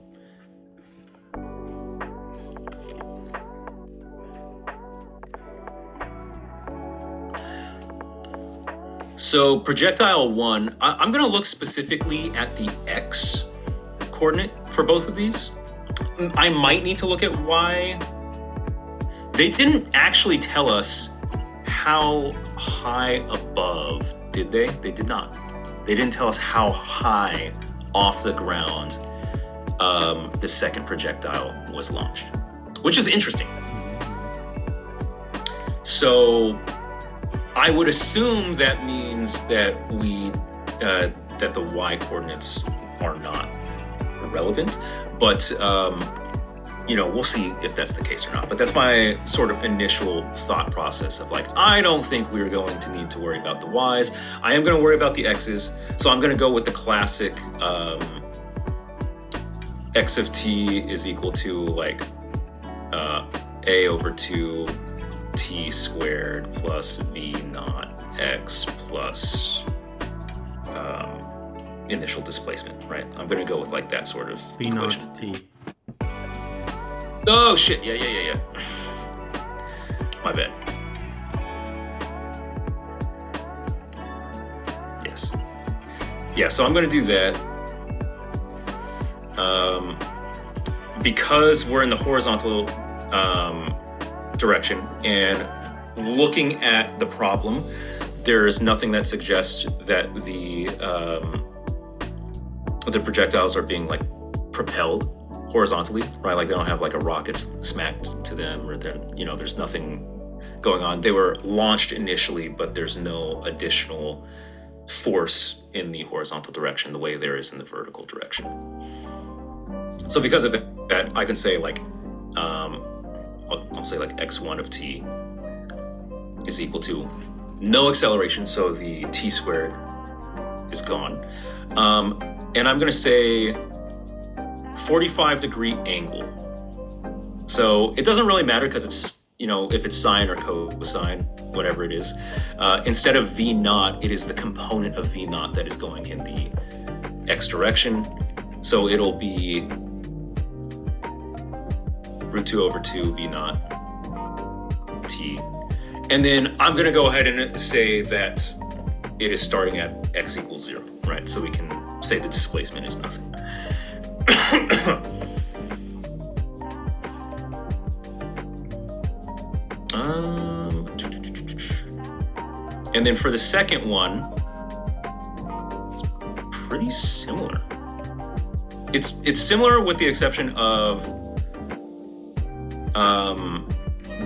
Speaker 1: So projectile 1, I'm gonna look specifically at the X coordinate for both of these. I might need to look at Y. They didn't actually tell us how high above, did they? They did not. They didn't tell us how high off the ground the second projectile was launched, which is interesting. So I would assume that means that that the Y coordinates are not relevant, but we'll see if that's the case or not. But that's my sort of initial thought process of like, I don't think we're going to need to worry about the Y's. I am going to worry about the X's. So I'm going to go with the classic X of t is equal to like A over 2 t squared plus v naught x plus initial displacement, right? I'm going to go with like that sort of
Speaker 2: v
Speaker 1: equation.
Speaker 2: naught t.
Speaker 1: Oh shit, yeah. My bad. Yes. Yeah, so I'm going to do that. Because we're in the horizontal direction, and looking at the problem, there's nothing that suggests that the projectiles are being like propelled horizontally, right? Like they don't have like a rocket smacked to them, or there's nothing going on. They were launched initially, but there's no additional force in the horizontal direction the way there is in the vertical direction. So because of that, I can say like, I'll say like x1 of t is equal to no acceleration, so the t squared is gone. And I'm gonna say 45-degree angle. So it doesn't really matter because it's, if it's sine or cosine, whatever it is. Instead of v naught, it is the component of v naught that is going in the x direction. So it'll be root 2 over 2 v naught t. And then I'm gonna go ahead and say that it is starting at x equals 0, right? So we can say the displacement is nothing. And then for the second one, it's pretty similar. It's similar with the exception of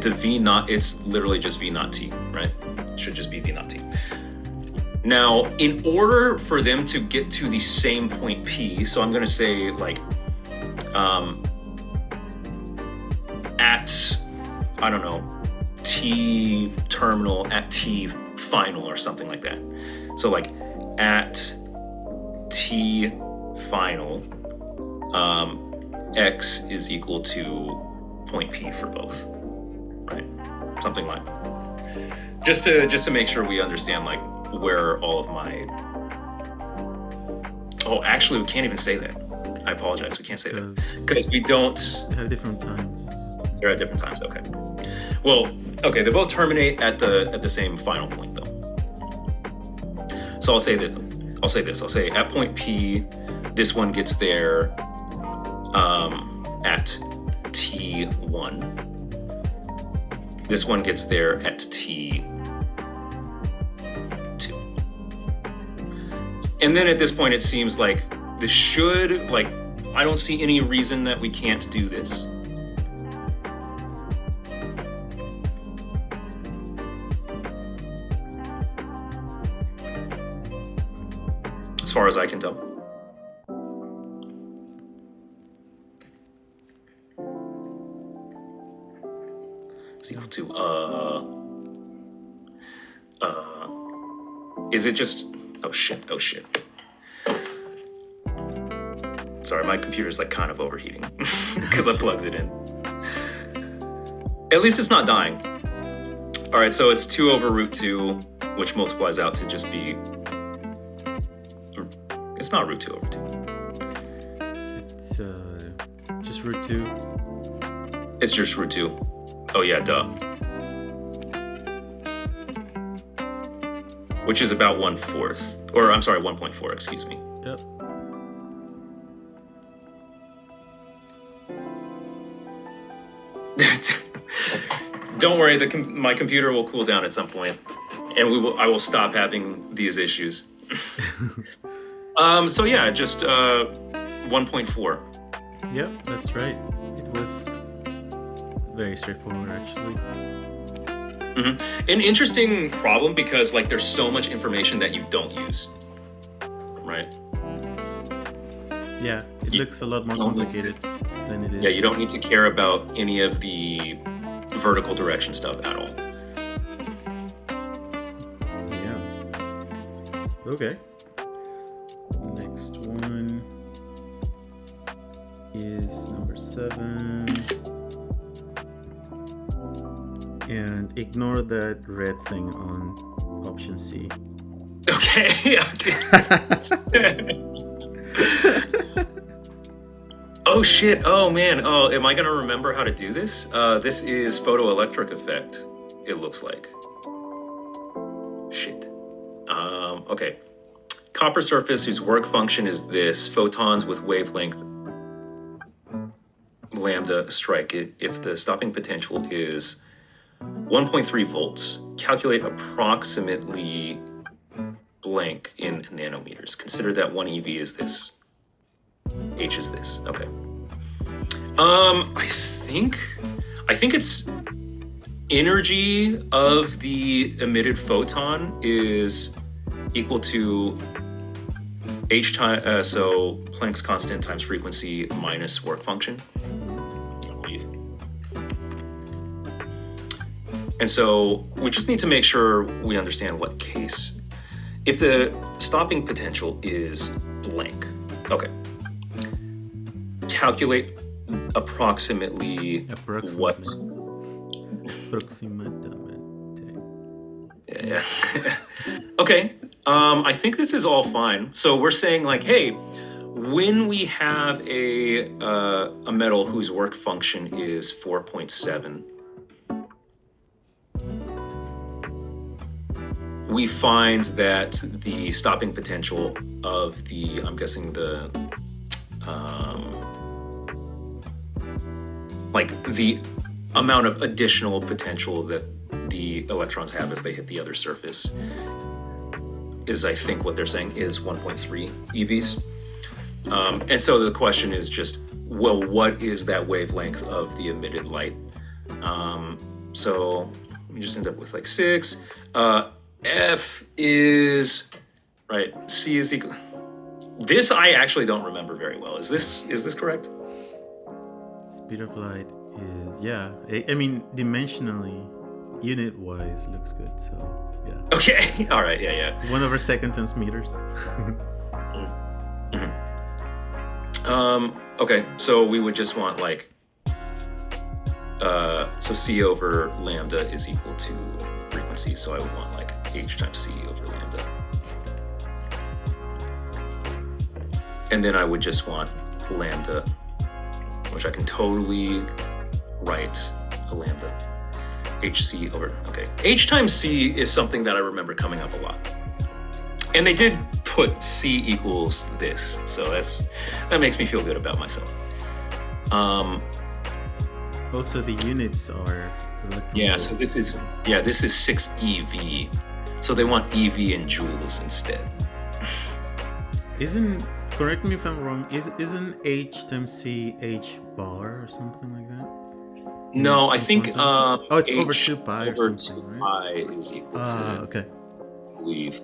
Speaker 1: the v naught. It's literally just v naught t, right? It should just be v naught t. Now, in order for them to get to the same point P, so I'm going to say like at, I don't know, T terminal, at T final or something like that. So like at T final, X is equal to point P for both, right? Something like that. Just to make sure we understand like where all of my, actually we can't even say that. I apologize, we can't say that because we don't
Speaker 2: have different times.
Speaker 1: They're at different times. Okay. Well, okay, they both terminate at the same final point though. So I'll say this. I'll say at point P, this one gets there at T1. This one gets there at T2. And then at this point, it seems like this should, like, I don't see any reason that we can't do this. As far as I can tell. It's equal to, is it just, oh shit. Sorry, my computer's like kind of overheating because I plugged it in. At least it's not dying. All right, so it's 2 over root 2, which multiplies out to just be, it's not root 2 over 2.
Speaker 2: It's just root 2.
Speaker 1: It's just root 2. Oh yeah, duh. Which is about 1/4, or I'm sorry, 1.4, excuse me.
Speaker 2: Yep.
Speaker 1: Don't worry, my computer will cool down at some point, and I will stop having these issues. So yeah, just 1.4.
Speaker 2: Yep, that's right. It was very straightforward, actually.
Speaker 1: Mm-hmm. An interesting problem because like there's so much information that you don't use, right?
Speaker 2: Yeah, it looks a lot more complicated than it is.
Speaker 1: Yeah, you don't need to care about any of the vertical direction stuff at all.
Speaker 2: Yeah. Okay. Next one is number 7. And ignore that red thing on option C.
Speaker 1: Okay. Oh shit. Oh man. Oh, am I gonna remember how to do this? This is photoelectric effect, it looks like. Shit. Okay. Copper surface whose work function is this. Photons with wavelength lambda strike it if the stopping potential is 1.3 volts. Calculate approximately blank in nanometers. Consider that 1 eV is this. H is this. Okay. I think it's energy of the emitted photon is equal to H time, so Planck's constant times frequency minus work function, I believe. And so we just need to make sure we understand what case. If the stopping potential is blank, okay. Calculate approximately what? Yeah. Okay. I think this is all fine. So we're saying like, hey, when we have a metal whose work function is 4.7, we find that the stopping potential of the, I'm guessing the, like the amount of additional potential that the electrons have as they hit the other surface is, I think what they're saying is 1.3 EVs. And so the question is just, well, what is that wavelength of the emitted light? So we just end up with like 6. F is, right, C is equal. This I actually don't remember very well. Is this correct?
Speaker 2: Speed of light is, yeah. I mean, dimensionally, unit-wise, looks good. So, yeah.
Speaker 1: Okay. All right. Yeah.
Speaker 2: It's 1/2 times meters.
Speaker 1: Okay. So we would just want like, so C over lambda is equal to frequency. So I would want like H times C over lambda. And then I would just want lambda, which I can totally write a lambda. HC over, okay. H times C is something that I remember coming up a lot. And they did put C equals this, so that makes me feel good about myself.
Speaker 2: Also, the units are
Speaker 1: yeah, so this is 6 EV. So they want EV in joules instead.
Speaker 2: Correct me if I'm wrong, isn't H times C H bar or something like that?
Speaker 1: No, I think
Speaker 2: it's
Speaker 1: H
Speaker 2: over 2 pi
Speaker 1: over
Speaker 2: or something,
Speaker 1: 2
Speaker 2: right?
Speaker 1: pi is equal to,
Speaker 2: Okay.
Speaker 1: I believe.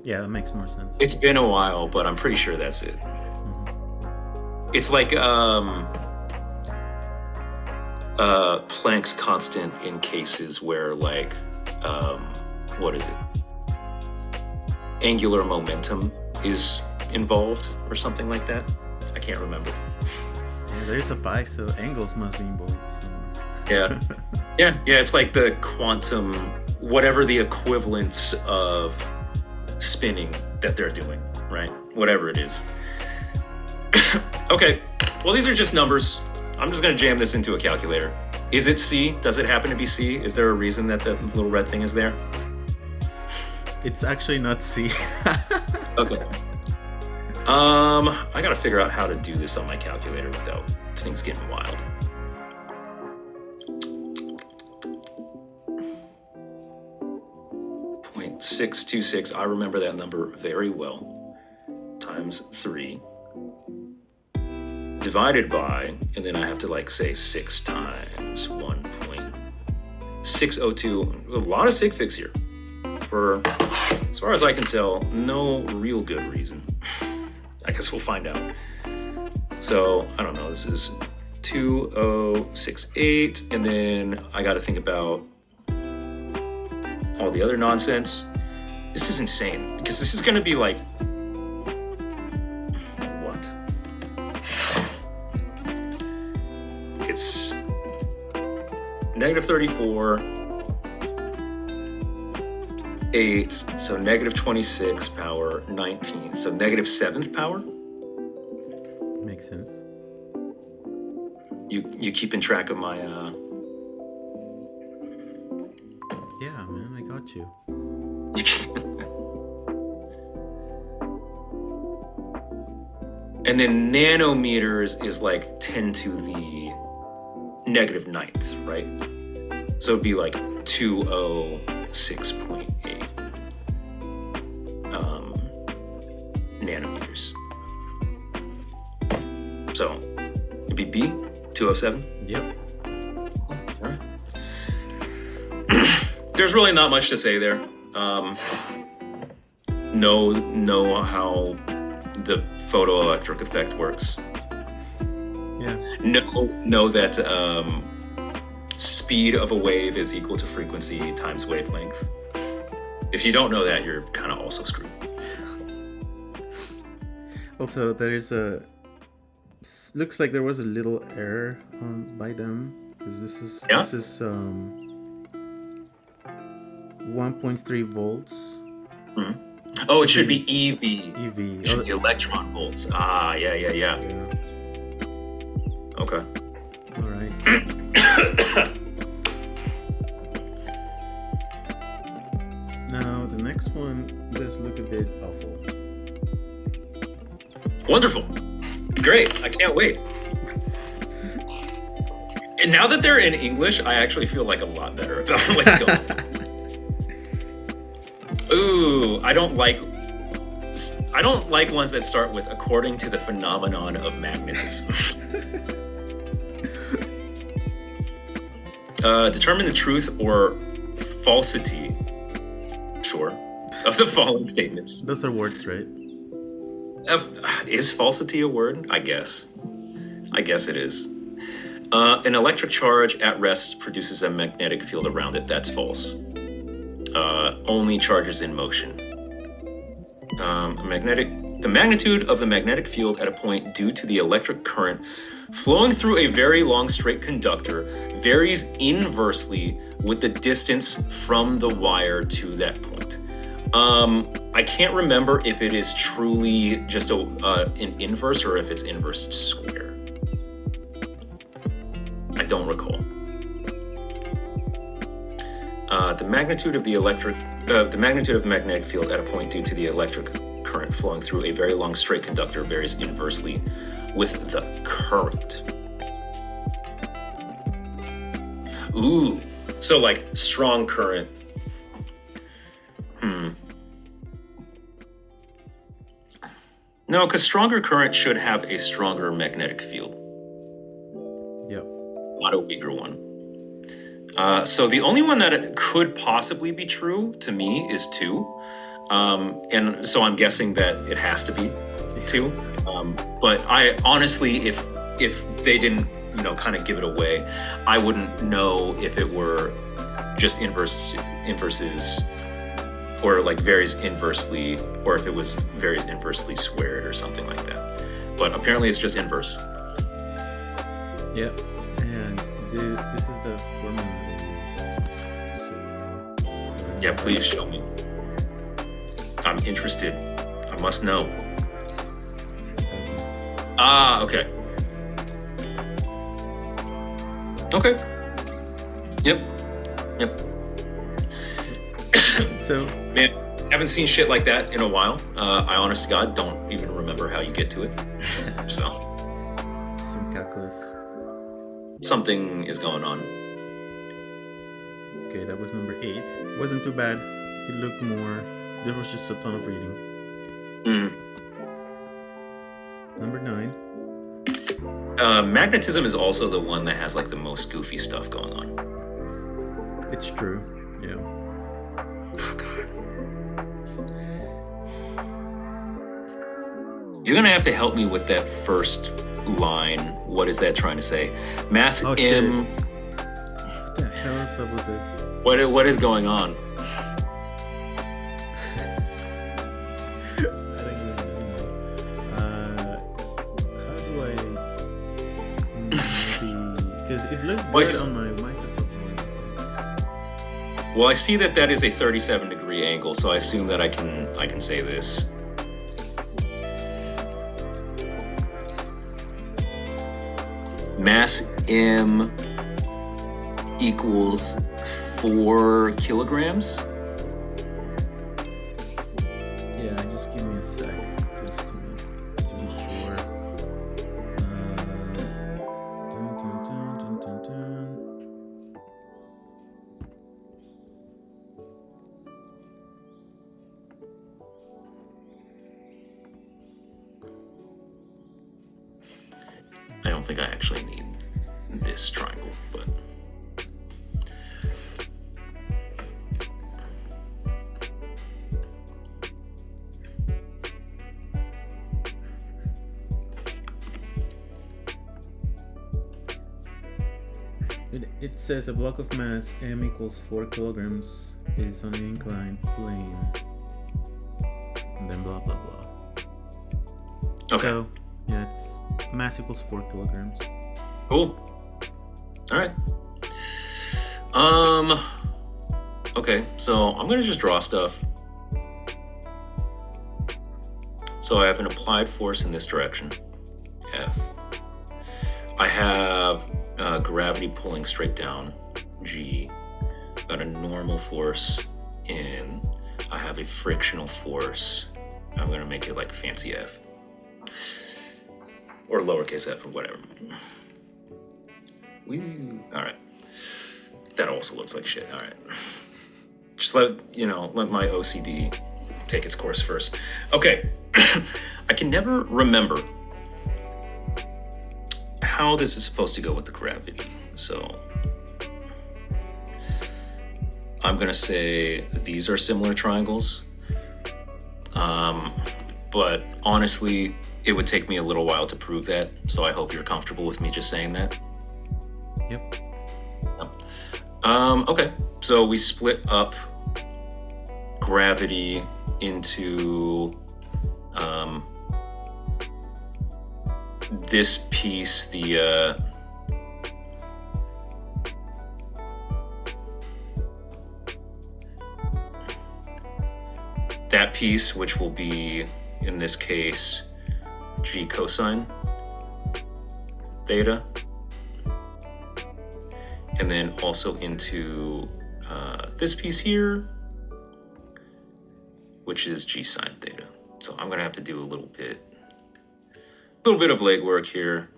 Speaker 2: Yeah, that makes more sense.
Speaker 1: It's been a while, but I'm pretty sure that's it.
Speaker 2: Mm-hmm.
Speaker 1: It's like Planck's constant in cases where like what is it? Angular momentum is involved or something like that. I can't remember.
Speaker 2: Yeah, there's a pi, so angles must be involved somewhere.
Speaker 1: Yeah. It's like the quantum, whatever the equivalence of spinning that they're doing, right? Whatever it is. Okay. Well, these are just numbers. I'm just gonna jam this into a calculator. Is it C? Does it happen to be C? Is there a reason that the little red thing is there?
Speaker 2: It's actually not C.
Speaker 1: Okay. I gotta figure out how to do this on my calculator without things getting wild. .626, I remember that number very well, times 3, divided by, and then I have to like say 6 times 1.602, a lot of sig figs here. For, as far as I can tell, no real good reason. I guess we'll find out. So, I don't know, this is 2068, and then I gotta think about all the other nonsense. This is insane, because this is gonna be like, what? It's -34, 8, so -26 power 19th, so -7th power?
Speaker 2: Makes sense.
Speaker 1: You keeping track of my
Speaker 2: Yeah, man, I got you.
Speaker 1: And then nanometers is like 10 to the -9th, right? So it'd be like 206.8 nanometers. So it'd be B, 207.
Speaker 2: Yep.
Speaker 1: All right. There's really not much to say there. Know how the photoelectric effect works.
Speaker 2: Yeah.
Speaker 1: Know that speed of a wave is equal to frequency times wavelength. If you don't know that, you're kind of also screwed.
Speaker 2: Also, looks like there was a little error by them, because this is 1.3 volts.
Speaker 1: Mm-hmm. Oh, it should be EV.
Speaker 2: EV.
Speaker 1: It should be electron volts. Ah, yeah. Okay.
Speaker 2: All right. Now the next one does look a bit awful.
Speaker 1: Wonderful. Great. I can't wait. And now that they're in English, I actually feel like a lot better about what's going on. Ooh, I don't like ones that start with according to the phenomenon of magnetism. Determine the truth or falsity, sure, of the following statements.
Speaker 2: Those are words, right?
Speaker 1: Is falsity a word? I guess it is. An electric charge at rest produces a magnetic field around it. That's false. Only charges in motion. The magnitude of the magnetic field at a point due to the electric current flowing through a very long straight conductor varies inversely with the distance from the wire to that point. I can't remember if it is truly just an inverse or if it's inverse square. I don't recall. The magnitude of the magnetic field at a point due to the electric current flowing through a very long straight conductor varies inversely with the current. Ooh, so like strong current. No, because stronger current should have a stronger magnetic field.
Speaker 2: Yep.
Speaker 1: Not a weaker one. So the only one that it could possibly be true to me is 2. And so I'm guessing that it has to be 2. But I honestly, if they didn't, kind of give it away, I wouldn't know if it were just inverses or like varies inversely, or if it was varies inversely squared or something like that. But apparently it's just inverse.
Speaker 2: Yep. And this is the formula.
Speaker 1: Yeah, please show me. I'm interested. I must know. Okay. Okay. Yep.
Speaker 2: So,
Speaker 1: man, haven't seen shit like that in a while. I honest to God don't even remember how you get to it. So.
Speaker 2: Some calculus.
Speaker 1: Something is going on.
Speaker 2: Okay, that was number 8. Wasn't too bad. It looked more. There was just a ton of reading. Number 9.
Speaker 1: Magnetism is also the one that has like the most goofy stuff going on.
Speaker 2: It's true. Yeah.
Speaker 1: Oh God. You're gonna have to help me with that first line. What is that trying to say? Mass
Speaker 2: Oh,
Speaker 1: M.
Speaker 2: shit. What the hell is up with this?
Speaker 1: What is going on?
Speaker 2: Because it looked good on my Microsoft one.
Speaker 1: Well, I see that is a 37-degree angle, so I assume that I can say this. Mass M equals 4 kilograms.
Speaker 2: Yeah, just give me a sec, just to be sure.
Speaker 1: don't think I actually need this triangle, but
Speaker 2: it says a block of mass m equals 4 kilograms is on an inclined plane, and then blah blah blah.
Speaker 1: okay.
Speaker 2: So yeah, it's mass equals 4 kilograms.
Speaker 1: Cool. All right. Okay, so I'm gonna just draw stuff. So I have an applied force in this direction, F. I have gravity pulling straight down, G. Got a normal force in. I have a frictional force. I'm gonna make it like fancy F. Or lowercase f or whatever. All right. That also looks like shit. All right. Just let my OCD take its course first. Okay. I can never remember how this is supposed to go with the gravity. So I'm gonna say these are similar triangles. But honestly, it would take me a little while to prove that. So I hope you're comfortable with me just saying that.
Speaker 2: Yep.
Speaker 1: Okay, so we split up gravity into this piece, that piece, which will be, in this case, G cosine theta. And then also into this piece here, which is G sine theta. So I'm gonna have to do a little bit of legwork here.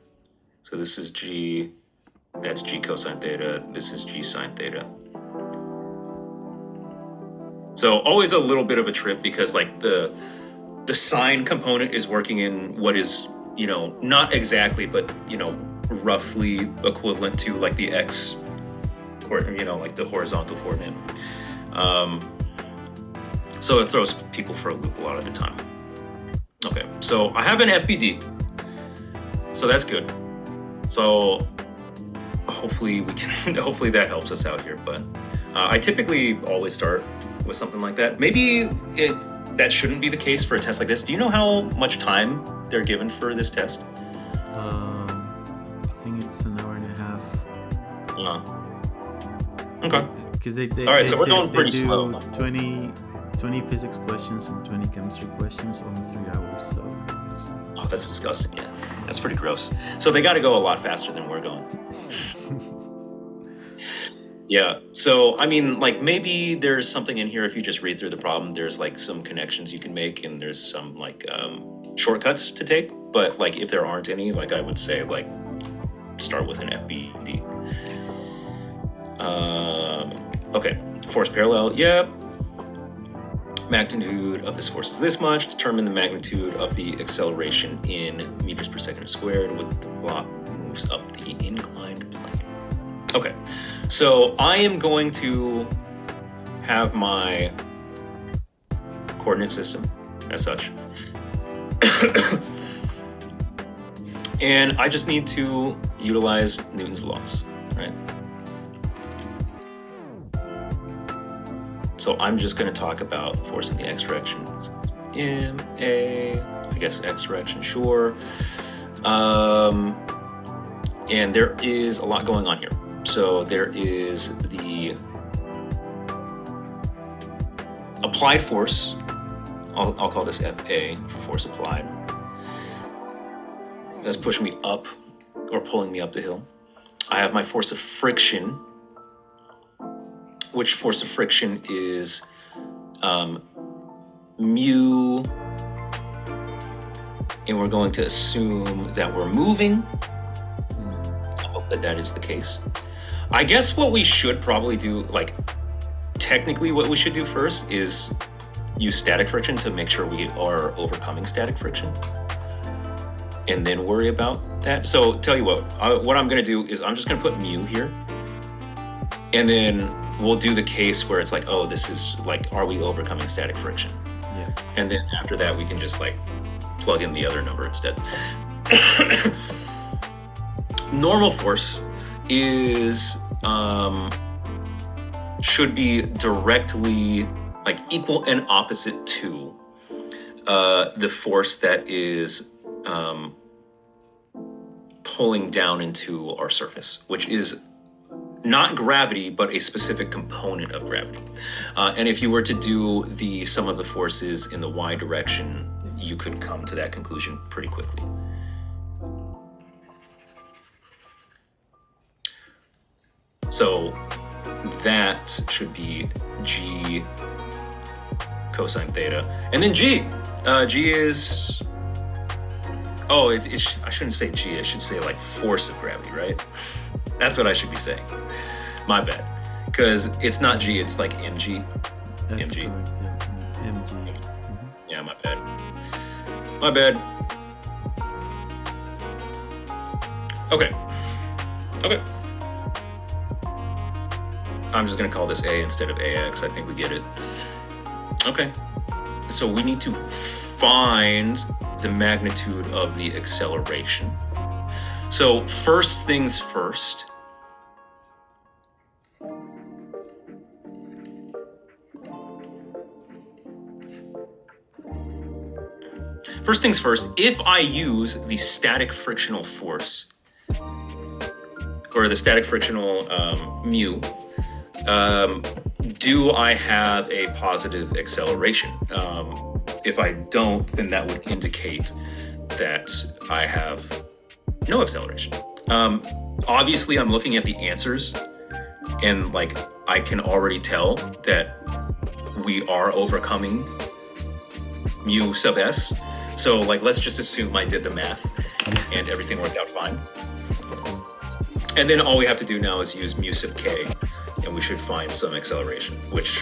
Speaker 1: So this is G, that's G cosine theta, this is G sine theta. So always a little bit of a trip because like the sine component is working in what is, not exactly, but, roughly equivalent to like the X coordinate, like the horizontal coordinate. So it throws people for a loop a lot of the time. Okay, so I have an FBD, so that's good. So hopefully hopefully that helps us out here. But I typically always start with something like that. Maybe that shouldn't be the case for a test like this. Do you know how much time they're given for this test?
Speaker 2: I think it's an hour and a half.
Speaker 1: Okay.
Speaker 2: Because they
Speaker 1: all right, so we're going pretty slow.
Speaker 2: 20 physics questions and 20 chemistry questions, only 3 hours. So.
Speaker 1: Oh, that's disgusting. Yeah, that's pretty gross. So they got to go a lot faster than we're going. Yeah. So I mean, like maybe there's something in here if you just read through the problem. There's like some connections you can make, and there's some like shortcuts to take. But like if there aren't any, like I would say like start with an FBD. Okay, force parallel, yep. Magnitude of this force is this much. Determine the magnitude of the acceleration in meters per second squared with the block moves up the inclined plane. Okay, so I am going to have my coordinate system as such. And I just need to utilize Newton's laws, right? So I'm just going to talk about force in the x direction. I guess x direction, sure. And there is a lot going on here. So there is the applied force. I'll call this FA for force applied. That's pushing me up or pulling me up the hill. I have my force of friction, which force of friction is mu, and we're going to assume that we're moving. I hope that is the case. I guess what we should probably do, like technically what we should do first is use static friction to make sure we are overcoming static friction, and then worry about that. So tell you what I'm going to do is I'm just going to put mu here. And then we'll do the case where it's like, oh, this is like, are we overcoming static friction?
Speaker 2: Yeah.
Speaker 1: And then after that, we can just like plug in the other number instead. Normal force is should be directly like equal and opposite to the force that is pulling down into our surface, which is not gravity, but a specific component of gravity. And if you were to do the sum of the forces in the y direction, you could come to that conclusion pretty quickly. So that should be g cosine theta. And then g. G is... Oh, I shouldn't say g. I should say like force of gravity, right? That's what I should be saying. My bad. Because it's not g, it's like mg.
Speaker 2: That's
Speaker 1: mg.
Speaker 2: correct, yeah. Mg. Mm-hmm.
Speaker 1: Yeah, my bad. My bad. Okay. Okay. I'm just gonna call this A instead of AX. I think we get it. Okay. So we need to find the magnitude of the acceleration. So first things first. First things first, if I use the static frictional force, or the static frictional mu, do I have a positive acceleration? If I don't, then that would indicate that I have no acceleration. Obviously, I'm looking at the answers, and like I can already tell that we are overcoming mu sub s. So like, let's just assume I did the math and everything worked out fine. And then all we have to do now is use mu sub k, and we should find some acceleration, which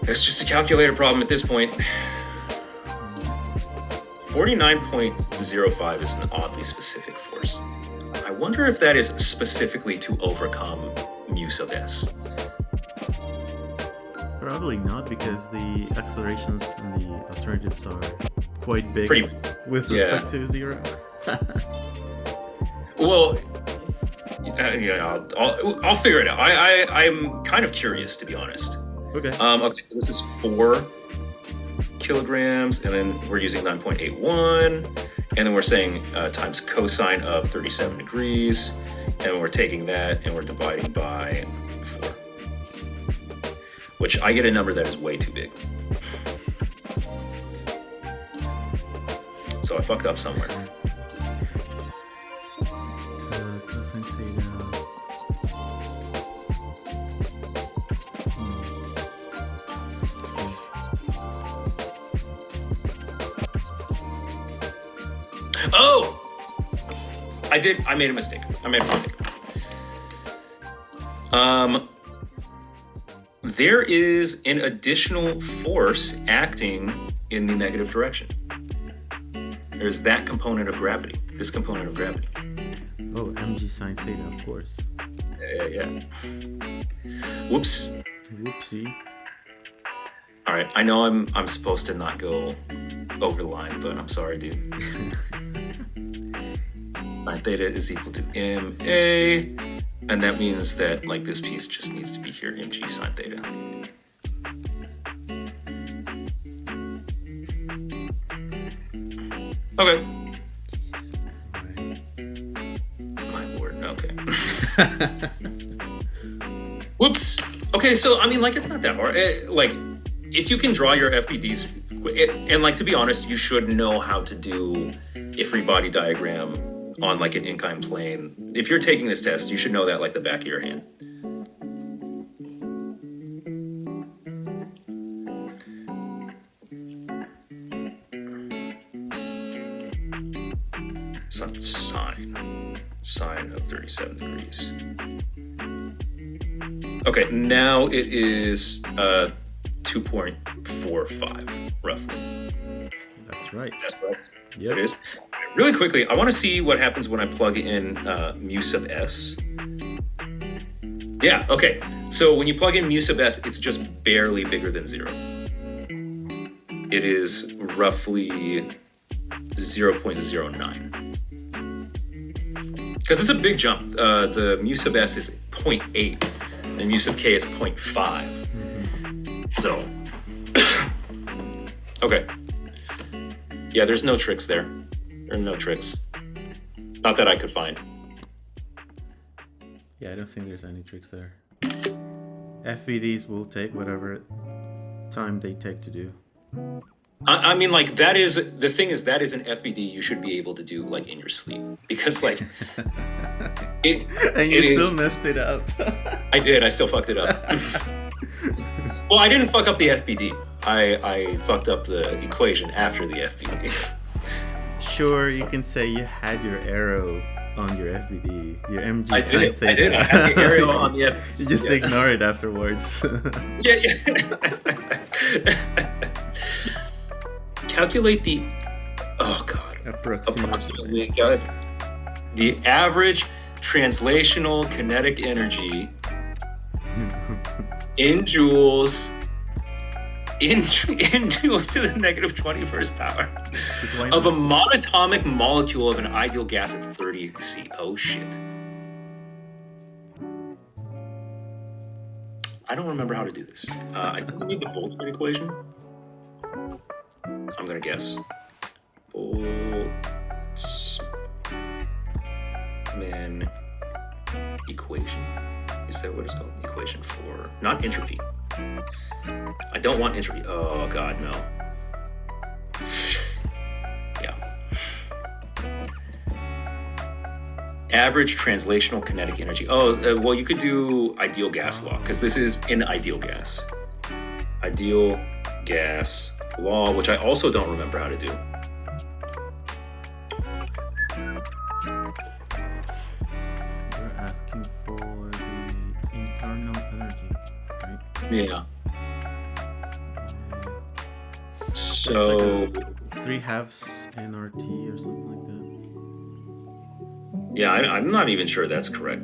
Speaker 1: it's just a calculator problem at this point. 49.05 is an oddly specific force. I wonder if that is specifically to overcome mu sub s.
Speaker 2: Probably not, because the accelerations and the alternatives are quite big with respect to zero.
Speaker 1: Well, yeah, I'll figure it out. I'm kind of curious, to be honest.
Speaker 2: Okay.
Speaker 1: Okay, so this is 4 kilograms, and then we're using 9.81, and then we're saying times cosine of 37 degrees, and we're taking that and we're dividing by 4, which I get a number that is way too big. So I fucked up somewhere.
Speaker 2: Cosine theta.
Speaker 1: Oh! I made a mistake. There is an additional force acting in the negative direction. There's that component of gravity, this component of gravity.
Speaker 2: Oh, mg sine theta, of course.
Speaker 1: Yeah. Whoops.
Speaker 2: Whoopsie.
Speaker 1: All right, I know I'm supposed to not go over the line, but I'm sorry, dude. Sine theta is equal to ma, and that means that like this piece just needs to be here, mg sine theta. Okay. My lord, okay. Whoops. Okay, so I mean, like, it's not that hard. Like, if you can draw your FBDs, and like, to be honest, you should know how to do a free body diagram on like an inclined plane. If you're taking this test, you should know that like the back of your hand. Some sine of 37 degrees. Okay, now it is 2.45 roughly.
Speaker 2: That's right.
Speaker 1: That's right.
Speaker 2: Yep.
Speaker 1: It is. Really quickly, I want to see what happens when I plug in mu sub s. Yeah, okay. So when you plug in mu sub s, it's just barely bigger than 0. It is roughly 0.09. Because it's a big jump. The mu sub s is 0.8, and mu sub k is 0.5. So, okay. Yeah, there's no tricks there. There are no tricks. Not that I could find.
Speaker 2: Yeah, I don't think there's any tricks there. FBDs will take whatever time they take to do.
Speaker 1: I mean, like, that is an FBD you should be able to do, like, in your sleep. Because, like,
Speaker 2: and you still messed it up.
Speaker 1: I did. I still fucked it up. Well, I didn't fuck up the FBD. I fucked up the equation after the FBD.
Speaker 2: Sure, you can say you had your arrow on your FBD, your MG
Speaker 1: I
Speaker 2: sign thing.
Speaker 1: I did. I had the arrow on the FBD.
Speaker 2: You just ignore it afterwards.
Speaker 1: Yeah. Calculate the, oh god, approximately. God. The average translational kinetic energy in joules. In joules to the negative 21st power of a monatomic molecule of an ideal gas at 30 C. Oh shit. I don't remember how to do this. I think we need the Boltzmann equation. I'm gonna guess. Boltzmann equation. Is that what it's called? Equation for, not entropy. I don't want entropy. Oh god, no. Yeah. Average translational kinetic energy. Oh, well, you could do ideal gas law, because this is in ideal gas. Ideal gas law, which I also don't remember how to do.
Speaker 2: We're asking for the internal energy, right?
Speaker 1: Yeah. So
Speaker 2: like 3/2 nRT or something like that.
Speaker 1: Yeah, I'm not even sure that's correct.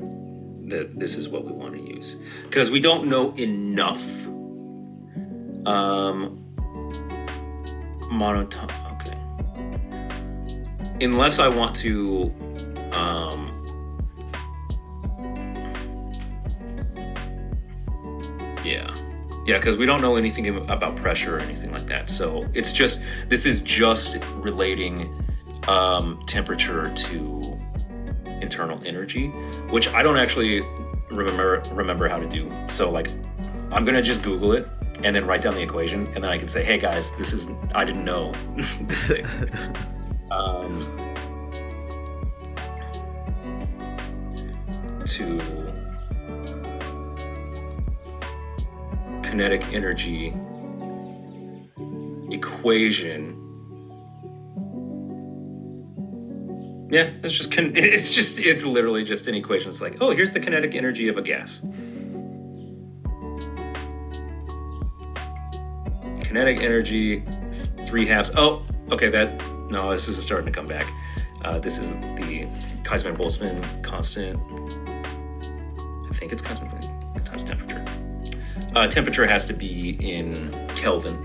Speaker 1: That this is what we want to use, because we don't know enough. Monotone. Okay. Unless I want to. Yeah, because we don't know anything about pressure or anything like that. So this is just relating temperature to internal energy, which I don't actually remember how to do. So like, I'm gonna just Google it and then write down the equation, and then I can say, hey guys, I didn't know this thing. To kinetic energy equation. Yeah, it's literally just an equation. It's like, oh, here's the kinetic energy of a gas. Kinetic energy 3/2. Oh, okay, this is starting to come back. This is the Boltzmann constant. I think it's constant times temperature. Temperature has to be in Kelvin.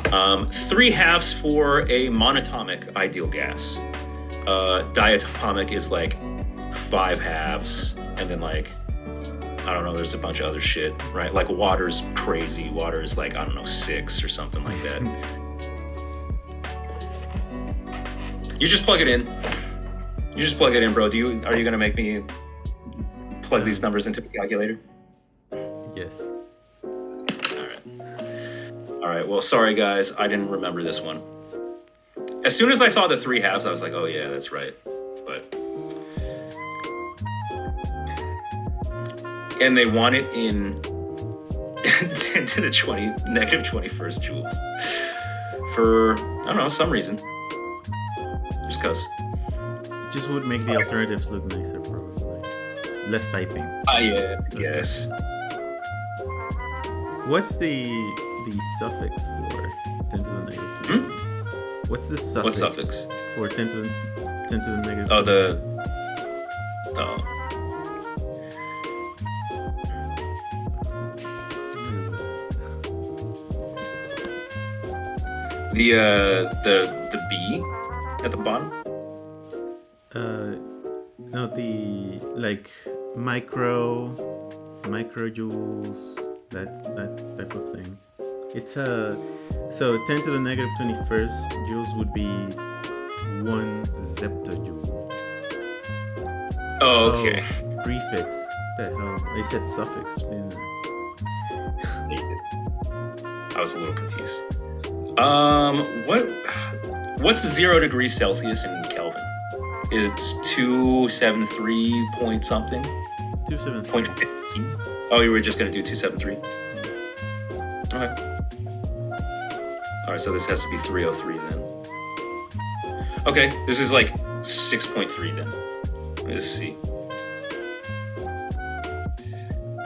Speaker 1: 3/2 for a monatomic ideal gas. Diatomic is like 5/2, and then like, I don't know, there's a bunch of other shit, right? Like water's crazy. Water is like, I don't know, 6 or something like that. You just plug it in. Bro. Are you gonna make me plug these numbers into the calculator?
Speaker 2: Yes.
Speaker 1: All right. Well, sorry guys, I didn't remember this one. As soon as I saw the 3/2, I was like, oh yeah, that's right. And they want it in 10 to the negative 21st joules. For, I don't know, some reason. Just cause.
Speaker 2: It just would make the alternatives look nicer, probably. Less typing.
Speaker 1: Yeah, I guess.
Speaker 2: What's the suffix for 10 to the negative 20? What's the suffix?
Speaker 1: What suffix?
Speaker 2: or 10 to the negative.
Speaker 1: Oh, oh. The B at the bottom.
Speaker 2: No, the like microjoules, that type of thing. It's so 10 to the negative 21st joules would be 1 zeptojoule.
Speaker 1: Oh, okay.
Speaker 2: Oh, prefix. What the hell? I said suffix, didn't I?
Speaker 1: I was a little confused. What's 0 degrees Celsius in Kelvin? It's 273 point something.
Speaker 2: 273.
Speaker 1: 0.15. Oh, you were just gonna do 273. Okay. All right, so this has to be 303 then. Okay, this is like 6.3 then. Let's see.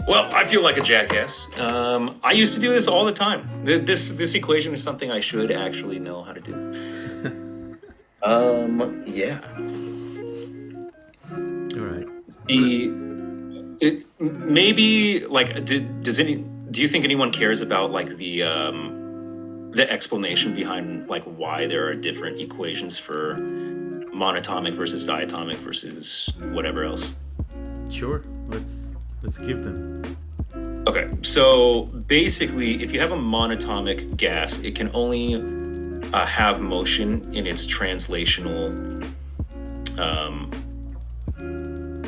Speaker 1: Well, I feel like a jackass. I used to do this all the time. This equation is something I should actually know how to do. Yeah.
Speaker 2: All right.
Speaker 1: Maybe like do you think anyone cares about like the explanation behind like why there are different equations for monatomic versus diatomic versus whatever else?
Speaker 2: Sure. Let's give them.
Speaker 1: Okay, so basically, if you have a monatomic gas, it can only have motion in its translational,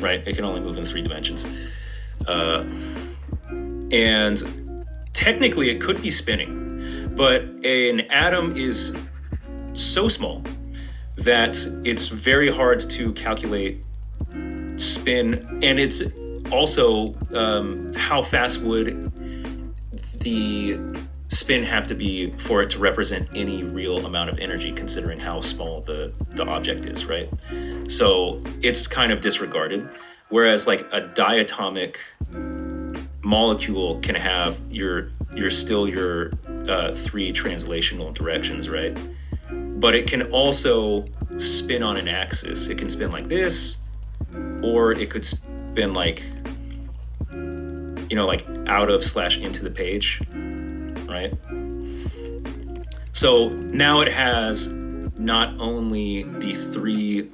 Speaker 1: right? It can only move in 3 dimensions. And technically, it could be spinning, but an atom is so small that it's very hard to calculate spin, and it's also, how fast would the spin have to be for it to represent any real amount of energy, considering how small the object is, right? So it's kind of disregarded. Whereas like a diatomic molecule can have your 3 translational directions, right? But it can also spin on an axis. It can spin like this, or it could spin like, like out of / into the page, right? So now it has not only the 3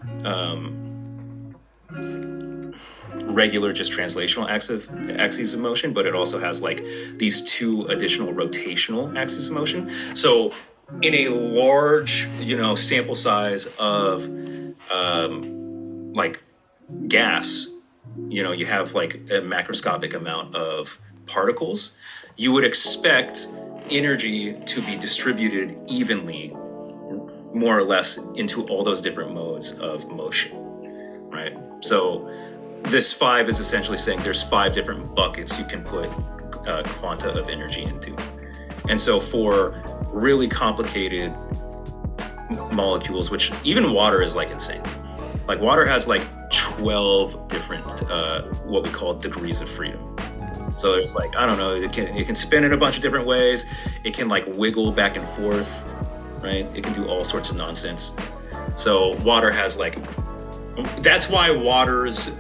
Speaker 1: regular just translational axes of motion, but it also has like these 2 additional rotational axes of motion. So in a large, sample size of like gas, you have like a macroscopic amount of particles, you would expect energy to be distributed evenly, more or less, into all those different modes of motion, right? So this 5 is essentially saying there's 5 different buckets you can put quanta of energy into. And so for really complicated molecules, which even water is like insane. Like water has like 12 different what we call degrees of freedom. So it's like, I don't know, it can spin in a bunch of different ways. It can like wiggle back and forth, right? It can do all sorts of nonsense. So water has like, that's why water's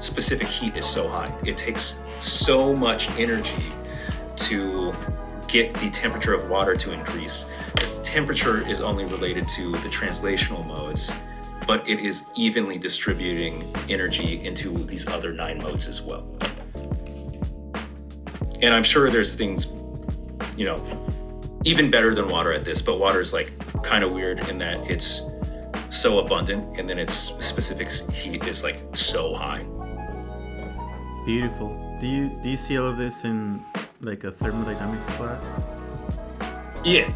Speaker 1: specific heat is so high. It takes so much energy to get the temperature of water to increase, because temperature is only related to the translational modes, but it is evenly distributing energy into these other 9 modes as well. And I'm sure there's things, even better than water at this, but water is like kind of weird in that it's so abundant and then its specific heat is like so high.
Speaker 2: Beautiful. Do you see all of this in like a thermodynamics class?
Speaker 1: Yeah.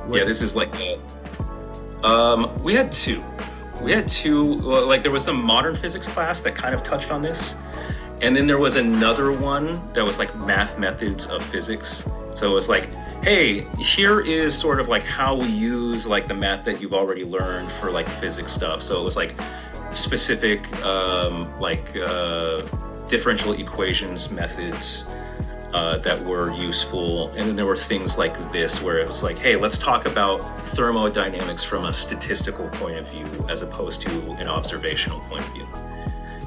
Speaker 1: This is like we had two. Well, like there was the modern physics class that kind of touched on this, and then there was another one that was like math methods of physics. So it was like, hey, here is sort of like how we use like the math that you've already learned for like physics stuff. So it was like specific differential equations methods, that were useful. And then there were things like this where it was like, hey, let's talk about thermodynamics from a statistical point of view as opposed to an observational point of view.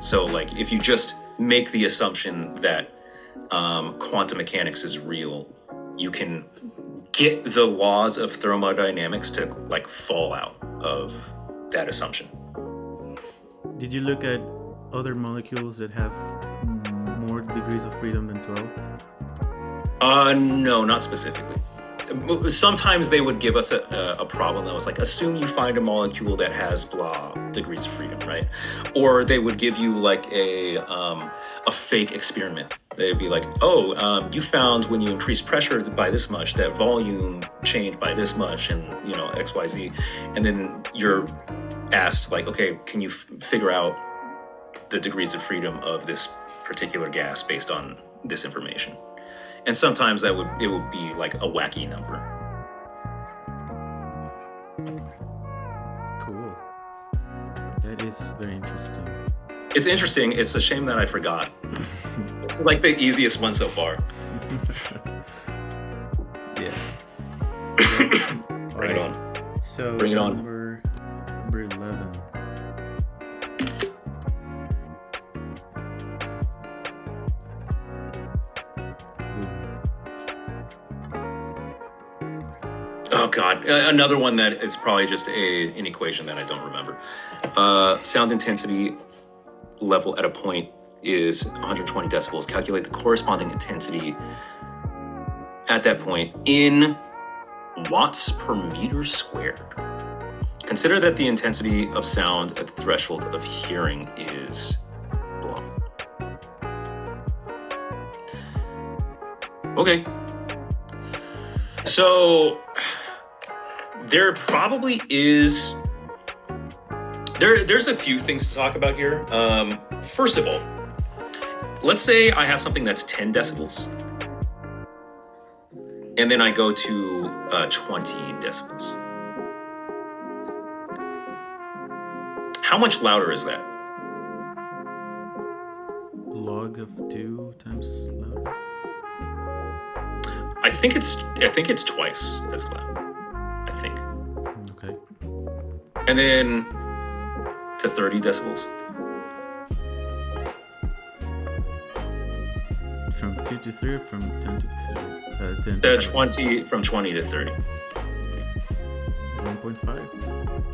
Speaker 1: So like if you just make the assumption that quantum mechanics is real, you can get the laws of thermodynamics to like fall out of that assumption.
Speaker 2: Did you look at other molecules that have more degrees of freedom than 12?
Speaker 1: No, not specifically. Sometimes they would give us a problem that was like, assume you find a molecule that has blah degrees of freedom, right? Or they would give you like a fake experiment. They'd be like, oh, you found when you increase pressure by this much, that volume changed by this much, and you know, X, Y, Z. And then you're asked like, okay, can you figure out the degrees of freedom of this particular gas based on this information? And sometimes it would be like a wacky number.
Speaker 2: Cool. That is very interesting.
Speaker 1: It's interesting. It's a shame that I forgot. It's like the easiest one so far.
Speaker 2: Yeah.
Speaker 1: Bring it on.
Speaker 2: So
Speaker 1: bring it on.
Speaker 2: Number 11.
Speaker 1: Oh God, another one that is probably just an equation that I don't remember. Sound intensity level at a point is 120 decibels. Calculate the corresponding intensity at that point in watts per meter squared. Consider that the intensity of sound at the threshold of hearing is blah. Okay. So there probably is, there's a few things to talk about here. First of all, let's say I have something that's 10 decibels, and then I go to 20 decibels. How much louder is that?
Speaker 2: Log of 2 times louder.
Speaker 1: I think it's twice as loud. I think.
Speaker 2: Okay.
Speaker 1: And then to 30 decibels.
Speaker 2: From 2 to 3 or from 10 to 30?
Speaker 1: 20, from 20 to 30.
Speaker 2: 1.5?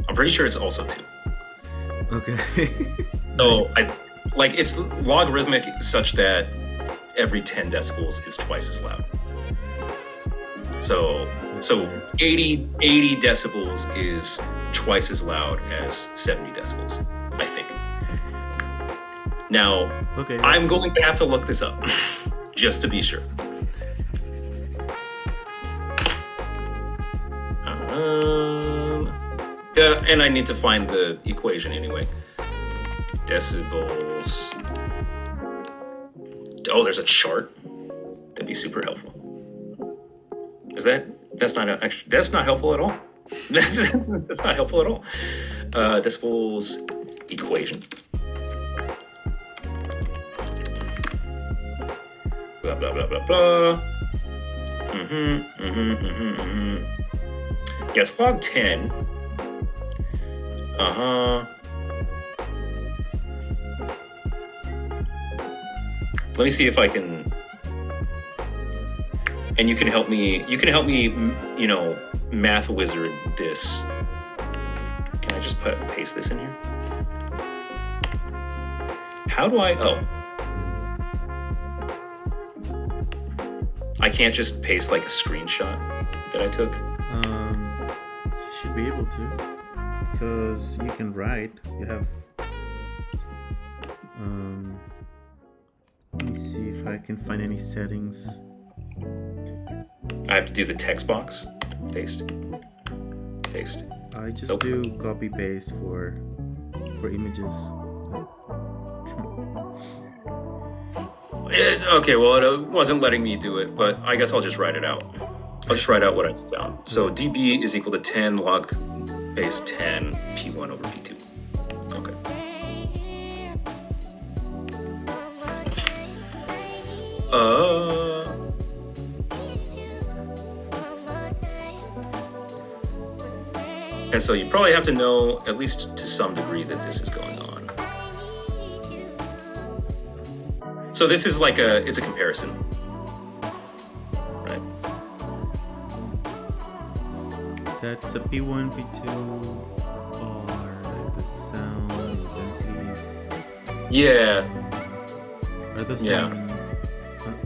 Speaker 1: I'm pretty sure it's also 2.
Speaker 2: Okay.
Speaker 1: So it's logarithmic such that every 10 decibels is twice as loud. So 80 decibels is twice as loud as 70 decibels, I think. Now,
Speaker 2: okay,
Speaker 1: I'm going to have to look this up just to be sure. And I need to find the equation anyway. Decibels. Oh, there's a chart. That'd be super helpful. That's not helpful at all. That's not helpful at all. Decibels equation. Blah blah blah blah blah. Yes, log 10. Let me see if I can, and you can help me, you know, math wizard this. Can I just paste this in here? How do I, I can't just paste like a screenshot that I took?
Speaker 2: You should be able to, because you can write, you have, let me see if I can find any settings.
Speaker 1: I have to do the text box. Paste.
Speaker 2: I just do copy paste for images.
Speaker 1: Okay, well, it wasn't letting me do it, but I guess I'll just write it out. I'll just write out what I found. So dB is equal to 10 log base 10 P1 over P2. Okay. And so you probably have to know, at least to some degree, that this is going on. So this is like it's a comparison, right?
Speaker 2: That's a P1, P2, or like the sound densities.
Speaker 1: Yeah.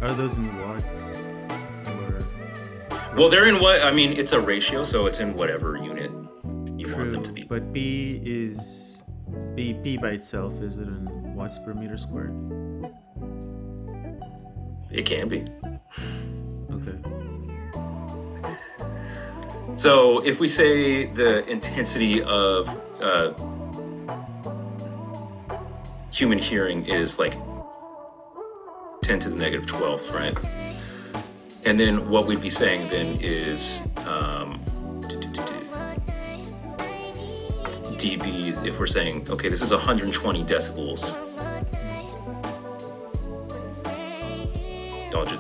Speaker 2: Are those in watts? Or
Speaker 1: well, they're in what? I mean, it's a ratio, so it's in whatever unit you want them to be.
Speaker 2: But P by itself, is it in watts per meter squared?
Speaker 1: It can be.
Speaker 2: Okay.
Speaker 1: So if we say the intensity of human hearing is like 10 to the negative 12, right? And then what we'd be saying then is dB, if we're saying, okay, this is 120 decibels.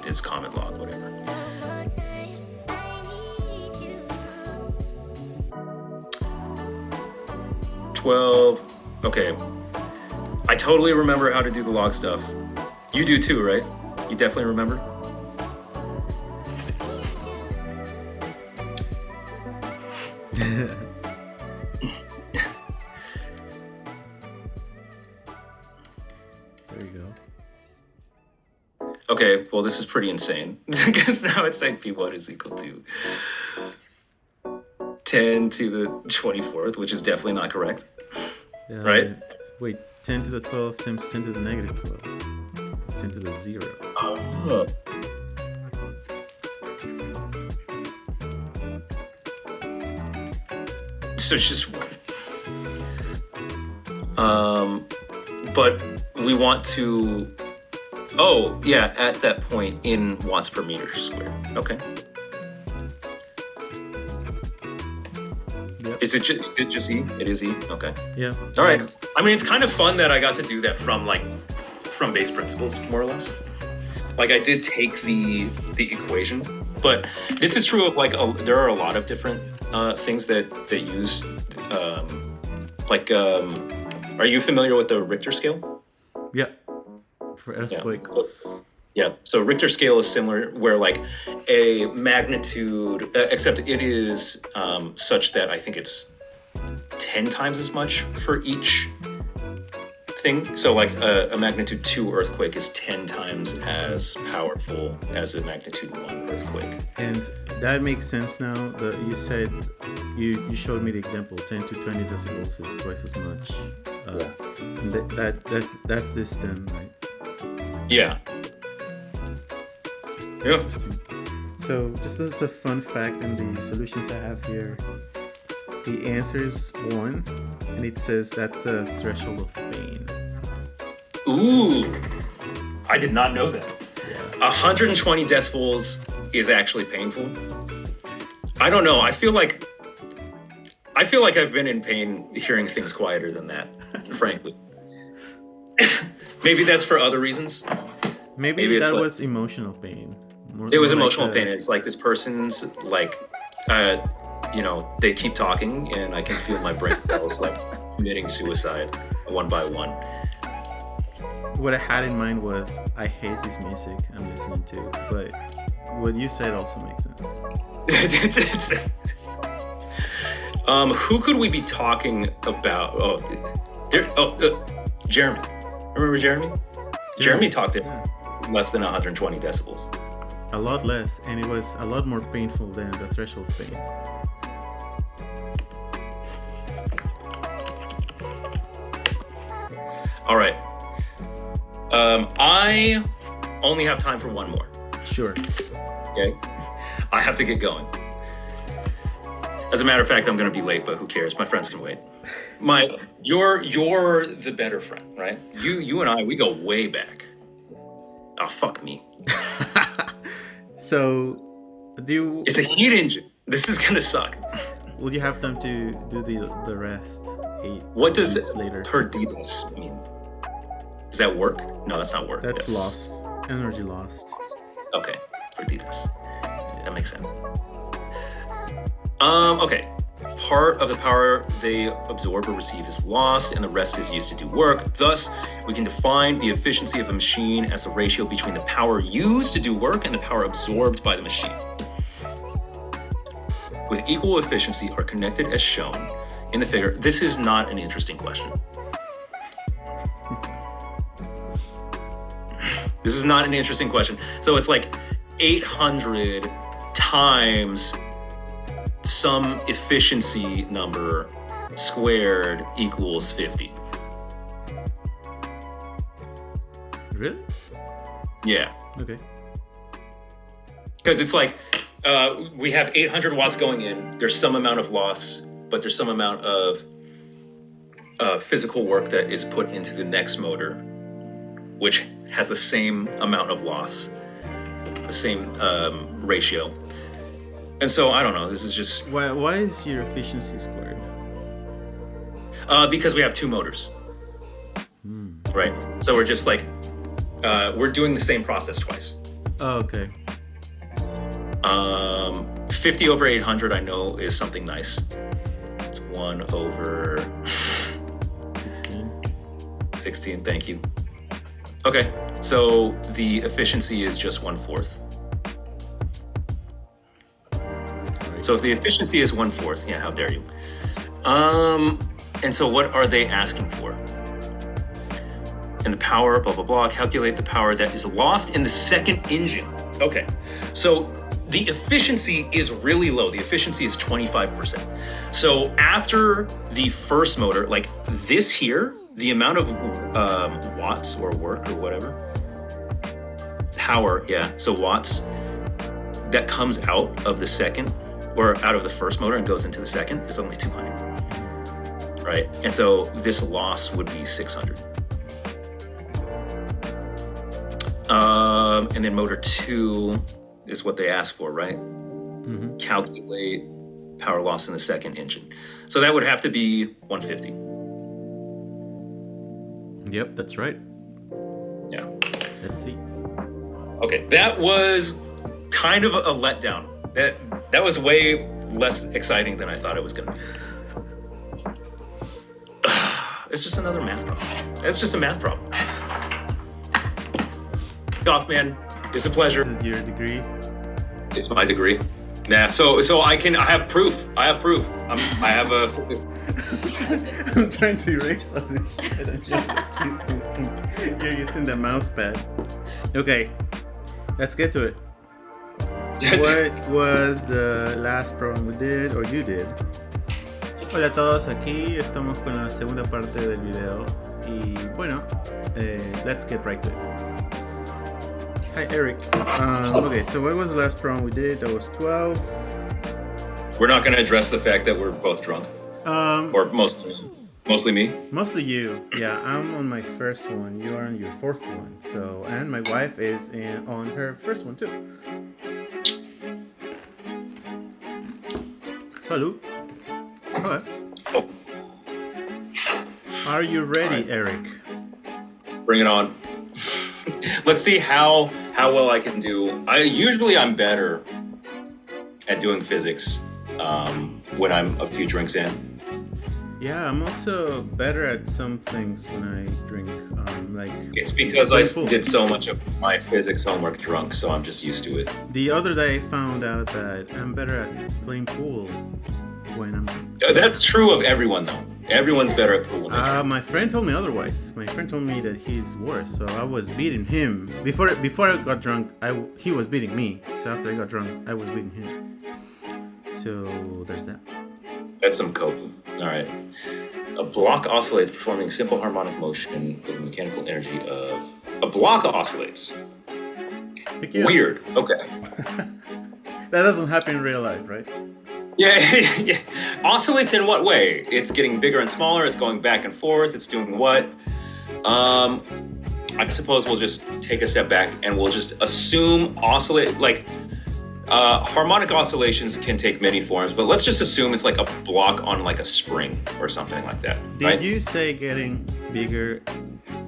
Speaker 1: It's common log, whatever. Okay. I totally remember how to do the log stuff. You do too, right? You definitely remember?
Speaker 2: There you go.
Speaker 1: Okay, well, this is pretty insane because now it's like P1 is equal to 10 to the 24th, which is definitely not correct, right?
Speaker 2: Wait, 10 to the 12 times 10 to the negative 12. It's 10 to the 0.
Speaker 1: Oh. So it's just one. But we want to... Oh, yeah, at that point in watts per meter squared. Okay.
Speaker 2: Yep.
Speaker 1: Is it just E? It is E? Okay.
Speaker 2: Yeah.
Speaker 1: All right. I mean, it's kind of fun that I got to do that from base principles, more or less. Like, I did take the equation, but this is true of there are a lot of different things that use are you familiar with the Richter scale?
Speaker 2: Yeah. For earthquakes.
Speaker 1: Yeah. So Richter scale is similar, where like a magnitude, except it is such that I think it's 10 times as much for each thing. So like a magnitude 2 earthquake is 10 times as powerful as a magnitude 1 earthquake.
Speaker 2: And that makes sense now. You said you showed me the example. 10 to 20 decibels is twice as much. That's this then, right?
Speaker 1: Yeah. Yeah.
Speaker 2: So just as a fun fact in the solutions I have here, the answer is 1, and it says that's the threshold of pain.
Speaker 1: Ooh, I did not know that.
Speaker 2: Yeah.
Speaker 1: 120 decibels is actually painful. I don't know. I feel like I've been in pain hearing things quieter than that, frankly. Maybe that's for other reasons.
Speaker 2: Maybe that was emotional pain.
Speaker 1: It was emotional pain. It's like this person's like, they keep talking and I can feel my brain cells like committing suicide one by one.
Speaker 2: What I had in mind was, I hate this music I'm listening to, but what you said also makes sense.
Speaker 1: Who could we be talking about? Jeremy. Remember Jeremy? Jeremy talked at less than 120 decibels.
Speaker 2: A lot less, and it was a lot more painful than the threshold pain.
Speaker 1: All right. I only have time for one more.
Speaker 2: Sure.
Speaker 1: Okay. I have to get going. As a matter of fact, I'm going to be late, but who cares? My friends can wait. You're the better friend, right? You and I, we go way back. Oh, fuck me.
Speaker 2: So,
Speaker 1: It's a heat engine. This is gonna suck.
Speaker 2: Will you have time to do the rest? 8
Speaker 1: What does
Speaker 2: later?
Speaker 1: perdidos mean? Does that work? No, that's not work.
Speaker 2: That's lost. Energy lost.
Speaker 1: Okay, perdidas. That makes sense. Okay. Part of the power they absorb or receive is lost, and the rest is used to do work. Thus, we can define the efficiency of a machine as the ratio between the power used to do work and the power absorbed by the machine. With equal efficiency are connected as shown in the figure. This is not an interesting question. This is not an interesting question. So it's like 800 times some efficiency number squared equals 50.
Speaker 2: Really?
Speaker 1: Yeah.
Speaker 2: Okay.
Speaker 1: Because it's like we have 800 watts going in. There's some amount of loss, but there's some amount of physical work that is put into the next motor, which has the same amount of loss, the same ratio. And so I don't know. This is just
Speaker 2: Why is your efficiency squared?
Speaker 1: because we have two motors, right? So we're just like we're doing the same process twice.
Speaker 2: Oh, okay.
Speaker 1: 50 over 800, I know, is something nice. It's 1 over 16. Thank you. Okay, so the efficiency is just 1/4. So if the efficiency is 1/4, yeah, how dare you? And so what are they asking for? And the power, blah, blah, blah, calculate the power that is lost in the second engine. Okay, so the efficiency is really low. The efficiency is 25%. So after the first motor, like this here, the amount of watts or work or whatever, power, yeah, so watts, that comes out of the second, or out of the first motor and goes into the second is only 200, right? And so this loss would be 600. And then motor 2 is what they ask for, right?
Speaker 2: Mm-hmm.
Speaker 1: Calculate power loss in the second engine. So that would have to be 150.
Speaker 2: Yep, that's right.
Speaker 1: Yeah.
Speaker 2: Let's see.
Speaker 1: Okay, that was kind of a letdown. That was way less exciting than I thought it was going to be. It's just another math problem. It's just a math problem. Off, man. It's a pleasure.
Speaker 2: Is it your degree?
Speaker 1: It's my degree. Yeah. So I have proof. I have a.
Speaker 2: I'm trying to erase all this shit. You're using the mouse pad. Okay, let's get to it. What was the last problem we did, or you did? Hola a todos, aquí estamos con la segunda parte del video y bueno, let's get right to it. Hi Eric. Okay, so what was the last problem we did? That was 12.
Speaker 1: We're not going to address the fact that we're both drunk, or mostly me.
Speaker 2: Mostly you. Yeah, I'm on my first one. You are on your fourth one. So, and my wife is on her first one too. Salud. Okay.
Speaker 1: Oh.
Speaker 2: Are you ready, Eric?
Speaker 1: Bring it on. Let's see how well I can do. I'm better at doing physics when I'm a few drinks in.
Speaker 2: Yeah, I'm also better at some things when I drink. Like
Speaker 1: it's because I did so much of my physics homework drunk, so I'm just used to it.
Speaker 2: The other day I found out that I'm better at playing pool when I'm.
Speaker 1: That's true of everyone, though. Everyone's better at pool.
Speaker 2: My friend told me otherwise. My friend told me that he's worse. So I was beating him before I got drunk. He was beating me. So after I got drunk, I was beating him. So there's that.
Speaker 1: That's some coping. All right. A block oscillates, performing simple harmonic motion with a mechanical energy of. A block oscillates.
Speaker 2: Yeah.
Speaker 1: Weird. Okay.
Speaker 2: That doesn't happen in real life, right?
Speaker 1: Yeah, yeah. Oscillates in what way? It's getting bigger and smaller. It's going back and forth. It's doing what? I suppose we'll just take a step back and we'll just assume harmonic oscillations can take many forms, but let's just assume it's like a block on like a spring or something like that.
Speaker 2: Did you say getting bigger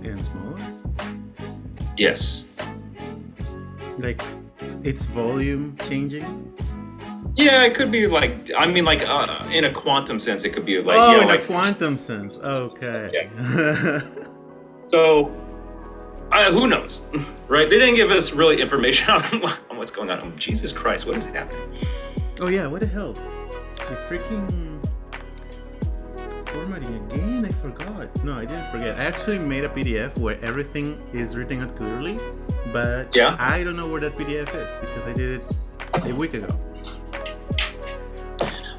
Speaker 2: and smaller?
Speaker 1: Yes.
Speaker 2: Like its volume changing?
Speaker 1: Yeah, it could be like, I mean, like in a quantum sense, it could be like,
Speaker 2: Oh,
Speaker 1: you know,
Speaker 2: in
Speaker 1: like
Speaker 2: a quantum sense. Okay.
Speaker 1: Yeah. So, who knows, right? They didn't give us really information on what's going on. Oh, Jesus Christ, what is happening?
Speaker 2: Oh yeah, what the hell? The freaking formatting again. I forgot. No, I didn't forget. I actually made a PDF where everything is written out clearly, but
Speaker 1: Yeah.
Speaker 2: I don't know where that PDF is because I did it a week ago.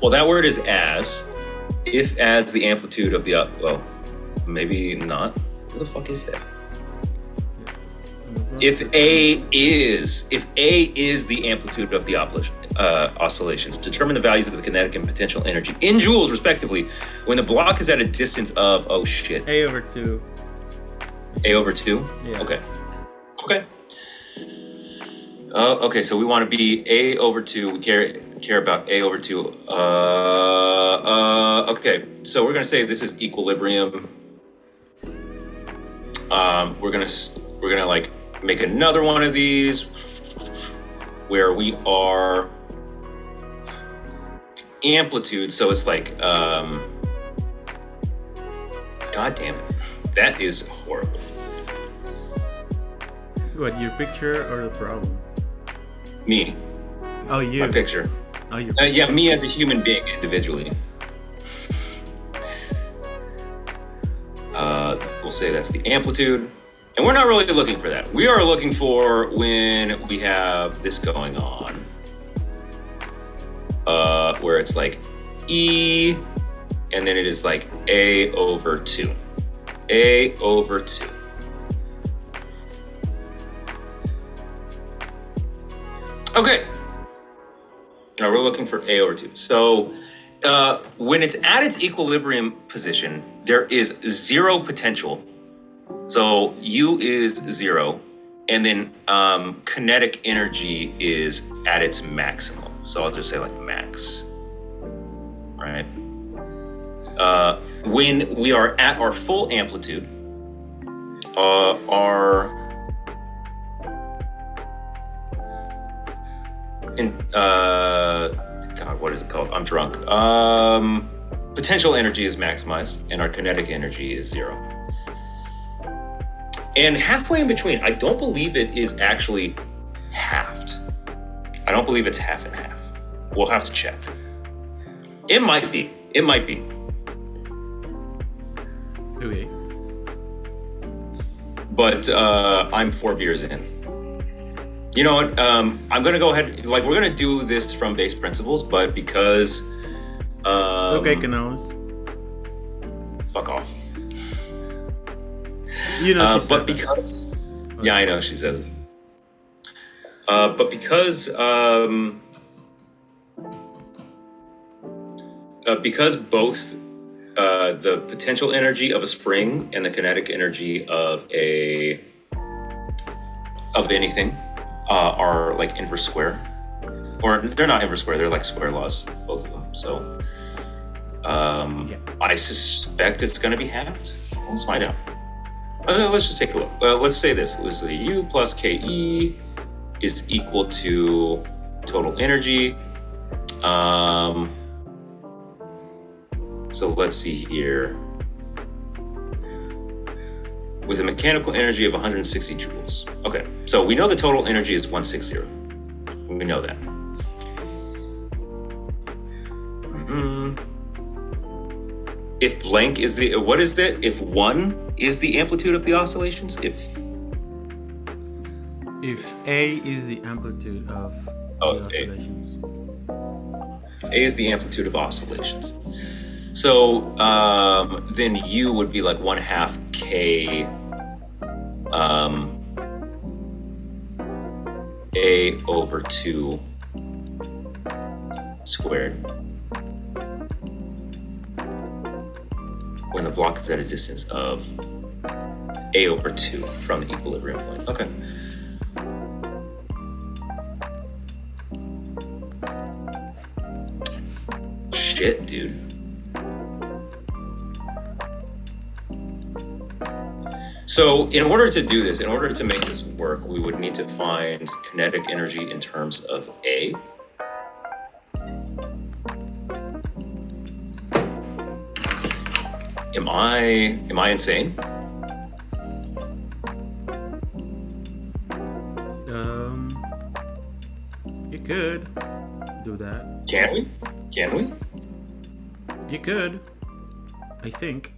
Speaker 1: Well, that word is as. If as the amplitude of the well, maybe not. What the fuck is that? If A is the amplitude of the oscillations, determine the values of the kinetic and potential energy in joules, respectively, when the block is at a distance of
Speaker 2: A over 2.
Speaker 1: A over 2?
Speaker 2: Yeah.
Speaker 1: Okay. Okay, so we want to be A over 2. We care about A over 2. Okay, so we're gonna say this is equilibrium. We're gonna like make another one of these where we are amplitude. So it's like, God damn it, that is horrible.
Speaker 2: What, your picture or the problem?
Speaker 1: Me.
Speaker 2: Oh, you.
Speaker 1: My picture.
Speaker 2: Oh, you.
Speaker 1: Yeah, me as a human being individually. We'll say that's the amplitude. And we're not really looking for that. We are looking for when we have this going on. Where it's like E, and then it is like A over 2. A over 2. Okay. Now we're looking for A over 2. So when it's at its equilibrium position, there is zero potential. So U is 0, and then kinetic energy is at its maximum. So I'll just say like max, right? When we are at our full amplitude, our God, what is it called? I'm drunk. Potential energy is maximized, and our kinetic energy is 0. And halfway in between, I don't believe it is actually halved. I don't believe it's half and half. We'll have to check. It might be.
Speaker 2: Okay.
Speaker 1: But I'm 4 beers in. You know what? I'm gonna go ahead. Like, we're gonna do this from base principles, but because
Speaker 2: Okay, Canales.
Speaker 1: fuck off.
Speaker 2: You know, she said
Speaker 1: but
Speaker 2: that.
Speaker 1: because, yeah, I know she says it. But because both the potential energy of a spring and the kinetic energy of anything are like inverse square, or they're not inverse square, they're like square laws, both of them. So I suspect it's going to be halved. Let's find out. Let's just take a look. Let's say this. Let's say U plus KE is equal to total energy. So let's see here. With a mechanical energy of 160 joules. Okay, so we know the total energy is 160. We know that. If blank is the, what is it? If 1 is the amplitude of the oscillations? If
Speaker 2: A is the amplitude of the oscillations.
Speaker 1: A is the amplitude of oscillations. So then U would be like 1/2 K A over 2 squared. When the block is at a distance of A over 2 from the equilibrium point. Okay. Shit, dude. So in order to do this, in order to make this work, we would need to find kinetic energy in terms of A. Am I insane?
Speaker 2: You could do that.
Speaker 1: Can we? Can we?
Speaker 2: You could. I think.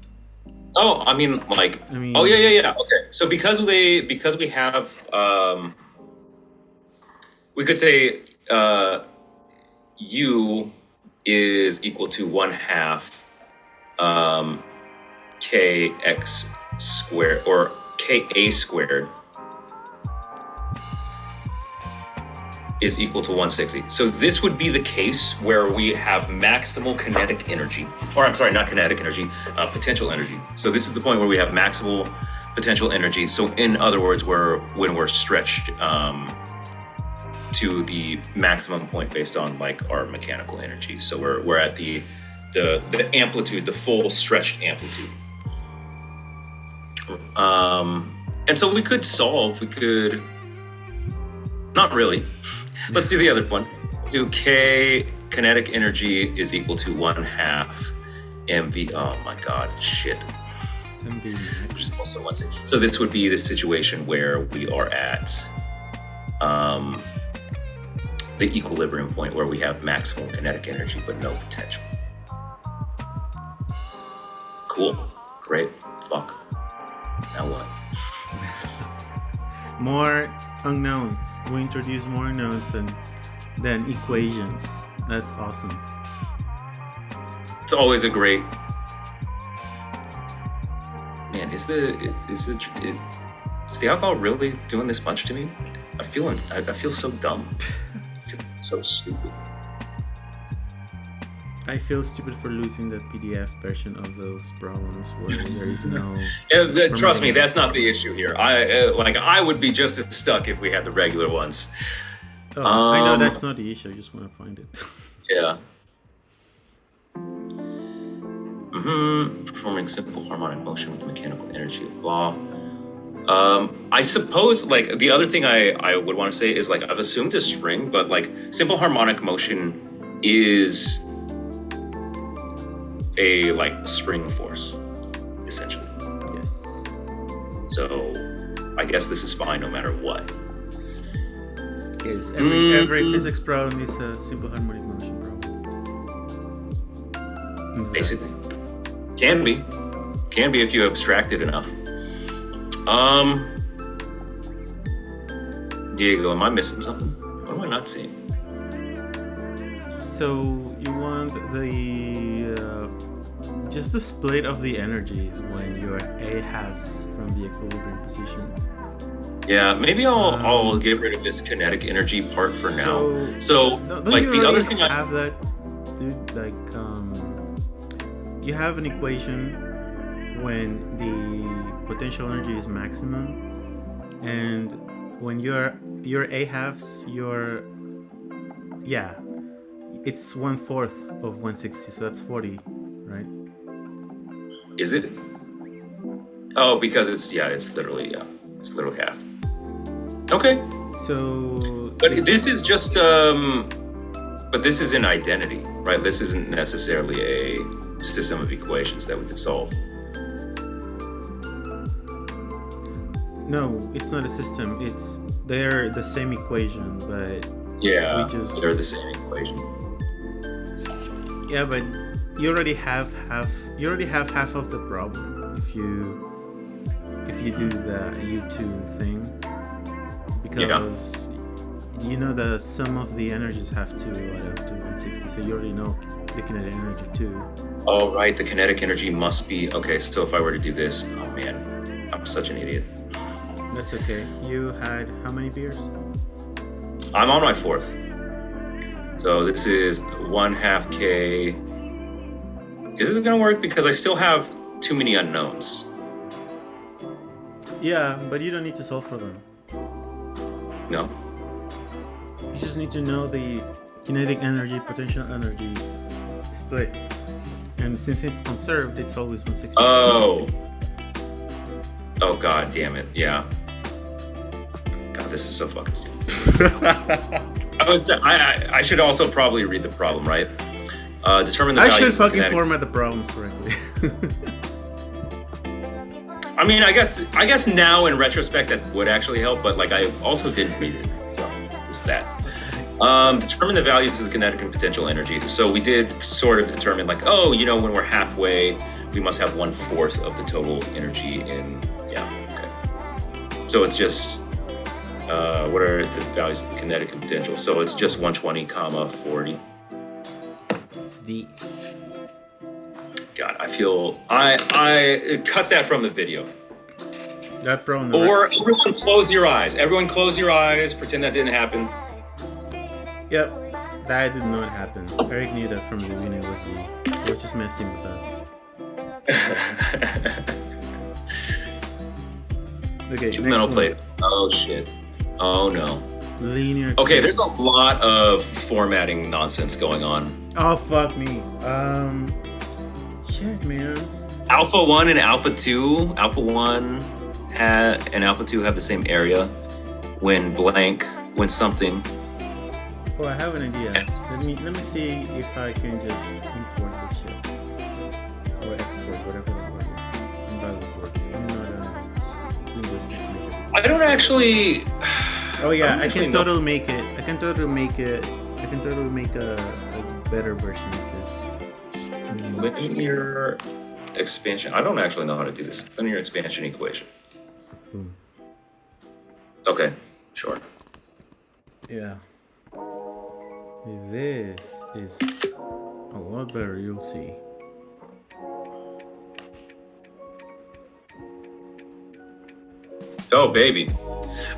Speaker 1: Oh, I mean, oh yeah. Okay, so because we have, we could say U is equal to 1/2 kx squared, or ka squared is equal to 160. So this would be the case where we have maximal kinetic energy, or I'm sorry, not kinetic energy, potential energy. So this is the point where we have maximal potential energy. So in other words, when we're stretched to the maximum point based on like our mechanical energy. So we're at the amplitude, the full stretched amplitude. And so we could not really. Let's do the other one. Let's do K kinetic energy is equal to 1/2 mv. Oh my God, shit.
Speaker 2: MV.
Speaker 1: Which is also 160. So this would be the situation where we are at the equilibrium point where we have maximal kinetic energy but no potential. Cool. Great. Fuck. Now what?
Speaker 2: More unknowns. We introduce more unknowns and then equations. That's awesome.
Speaker 1: It's always a great. Man, is the alcohol really doing this much to me? I feel so dumb. I feel so stupid.
Speaker 2: I feel stupid for losing the PDF version of those problems where there is no.
Speaker 1: Trust me, that's not the issue here. I would be just as stuck if we had the regular ones.
Speaker 2: Oh, I know that's not the issue. I just want to find it.
Speaker 1: Yeah. Performing simple harmonic motion with mechanical energy of law. I suppose like the other thing I would want to say is like I've assumed a spring, but like simple harmonic motion is a like spring force, essentially.
Speaker 2: Yes.
Speaker 1: So I guess this is fine no matter what.
Speaker 2: Yes, every physics problem is a simple harmonic motion problem.
Speaker 1: Basically. Can be if you abstract it enough. Diego, am I missing something? What am I not seeing?
Speaker 2: So you want just the split of the energies when you're a halves from the equilibrium position.
Speaker 1: Yeah, maybe I'll get rid of this kinetic energy part for now. So like the other thing
Speaker 2: have that, dude. Like you have an equation when the potential energy is maximum, and when you're a halves, it's 1/4 of 160, so that's 40, right?
Speaker 1: Is it? Oh, because it's literally half. Okay.
Speaker 2: So,
Speaker 1: but this is just but this is an identity, right? This isn't necessarily a system of equations that we could solve.
Speaker 2: No, it's not a system. They're the same equation, but
Speaker 1: they're the same equation.
Speaker 2: Yeah, but you already have half. You already have half of the problem if you do the U2 thing, because you know the sum of the energies have to add up to 160. So you already know the kinetic energy too.
Speaker 1: Oh right, the kinetic energy must be okay. So if I were to do this, oh man, I'm such an idiot.
Speaker 2: That's okay. You had how many beers?
Speaker 1: I'm on my 4th. So this is 1/2 K. Is this gonna work? Because I still have too many unknowns.
Speaker 2: Yeah, but you don't need to solve for them.
Speaker 1: No?
Speaker 2: You just need to know the kinetic energy, potential energy split. And since it's conserved, it's always 160.
Speaker 1: Oh. Oh god damn it! Yeah. God, this is so fucking stupid. I should also probably read the problem, right? Determine the
Speaker 2: I
Speaker 1: values
Speaker 2: should
Speaker 1: of the
Speaker 2: fucking
Speaker 1: kinetic.
Speaker 2: format the problems correctly.
Speaker 1: I mean, I guess now in retrospect that would actually help, but like I also didn't read it. So there's that. Determine the values of the kinetic and potential energy. So we did sort of determine like, oh, you know, when we're halfway, we must have 1/4 of the total energy in, okay. So it's just, what are the values of kinetic and potential? So it's just 120, 40.
Speaker 2: It's the...
Speaker 1: God, I feel, I cut that from the video.
Speaker 2: That problem...
Speaker 1: Or everyone close your eyes. Everyone close your eyes. Pretend that didn't happen.
Speaker 2: Yep, that did not happen. Eric knew that from the beginning. He was just messing with us. Okay,
Speaker 1: Two mental plates. Oh shit. Oh no.
Speaker 2: Linear.
Speaker 1: Okay, there's a lot of formatting nonsense going on.
Speaker 2: Oh fuck me. Shit, man.
Speaker 1: Alpha 1 and Alpha 2. Alpha 1 and Alpha 2 have the same area. When something.
Speaker 2: Oh, I have an idea. Let me see if I can just import this shit or export, whatever the word is. And that works. I'm not a linguistics major.
Speaker 1: I don't actually.
Speaker 2: Oh yeah, I can totally make it. I can totally make a better version of this.
Speaker 1: Linear expansion. I don't actually know how to do this. Linear expansion equation.
Speaker 2: Boom.
Speaker 1: Okay, sure.
Speaker 2: Yeah. This is a lot better, you'll see.
Speaker 1: Oh, baby.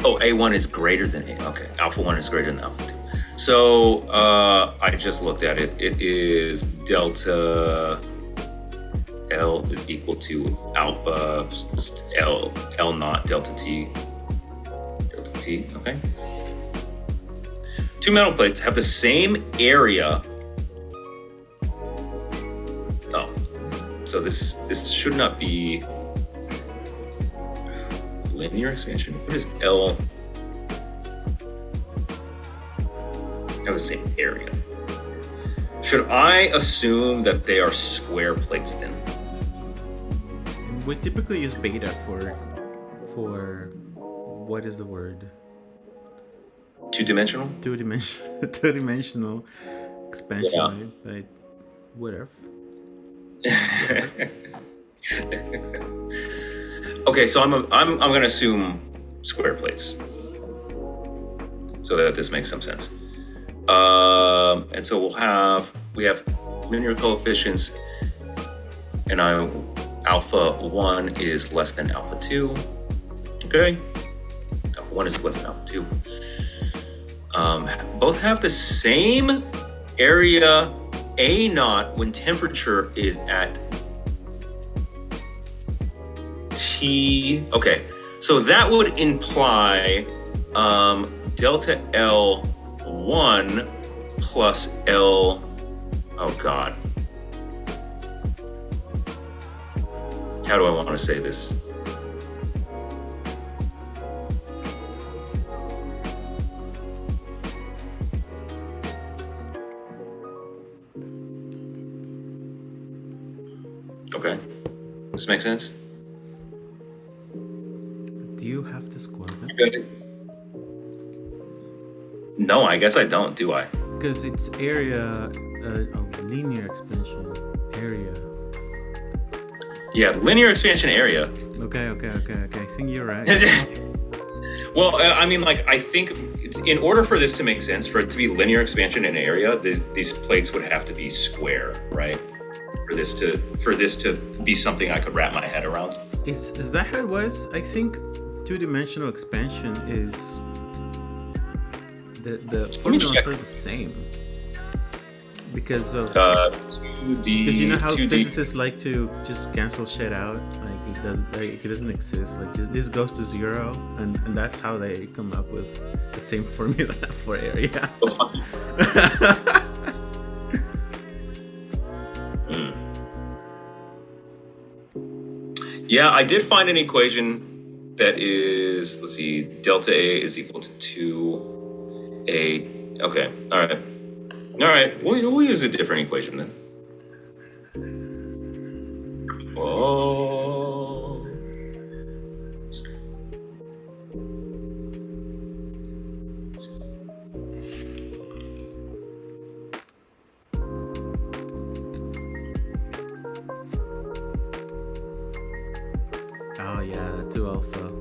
Speaker 1: Oh, A1 is greater than A. Okay, Alpha 1 is greater than Alpha 2. So, I just looked at it. It is delta L is equal to alpha L naught delta T. Delta T, okay. Two metal plates have the same area. Oh, so this should not be linear expansion. What is L? Have the same area. Should I assume that they are square plates then?
Speaker 2: We typically use beta for what is the word?
Speaker 1: Two-dimensional?
Speaker 2: Two-dimensional expansion, yeah. Like whatever.
Speaker 1: Okay, so I'm gonna assume square plates, so that this makes some sense. And so we have linear coefficients, and alpha 1 is less than alpha 2. Okay, alpha 1 is less than alpha 2. Both have the same area A naught when temperature is at T. Okay, so that would imply delta L1 plus L. Oh God. How do I want to say this? Okay. This makes sense?
Speaker 2: Do you have to square them?
Speaker 1: Good. No, I guess I don't, do I?
Speaker 2: Because it's area, a linear expansion area.
Speaker 1: Yeah, linear expansion area.
Speaker 2: Okay. I think you're right.
Speaker 1: Well, I mean, like, I think in order for this to make sense, for it to be linear expansion in area, these plates would have to be square, right? For this to be something I could wrap my head around.
Speaker 2: Is that how it was? I think two-dimensional expansion is the formulas are the same because of
Speaker 1: 2D,
Speaker 2: because you know how
Speaker 1: 2D.
Speaker 2: physicists like to just cancel shit out, it doesn't exist, like just, this goes to zero, and that's how they come up with the same formula for area.
Speaker 1: Yeah, I did find an equation that is, let's see, delta A is equal to 2A. Okay, all right. We'll use a different equation then. Oh.
Speaker 2: Oh yeah, 2 alpha.